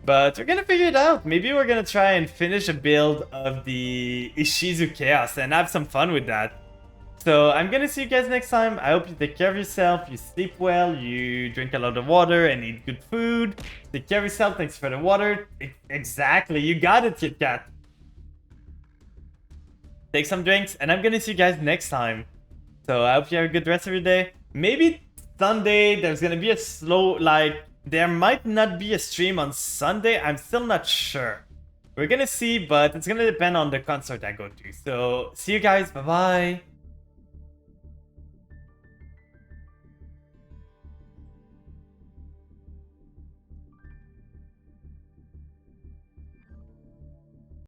Speaker 1: But we're gonna figure it out. Maybe we're gonna try and finish a build of the Ishizu Chaos and have some fun with that. So I'm gonna see you guys next time. I hope you take care of yourself, you sleep well, you drink a lot of water and eat good food. Take care of yourself, thanks for the water. Exactly, you got it, Kit Kat. Take some drinks, and I'm gonna see you guys next time. So I hope you have a good rest of your day. Maybe Sunday, there's gonna be a slow, like, there might not be a stream on Sunday. I'm still not sure. We're gonna see, but it's gonna depend on the concert I go to. So see you guys, bye-bye.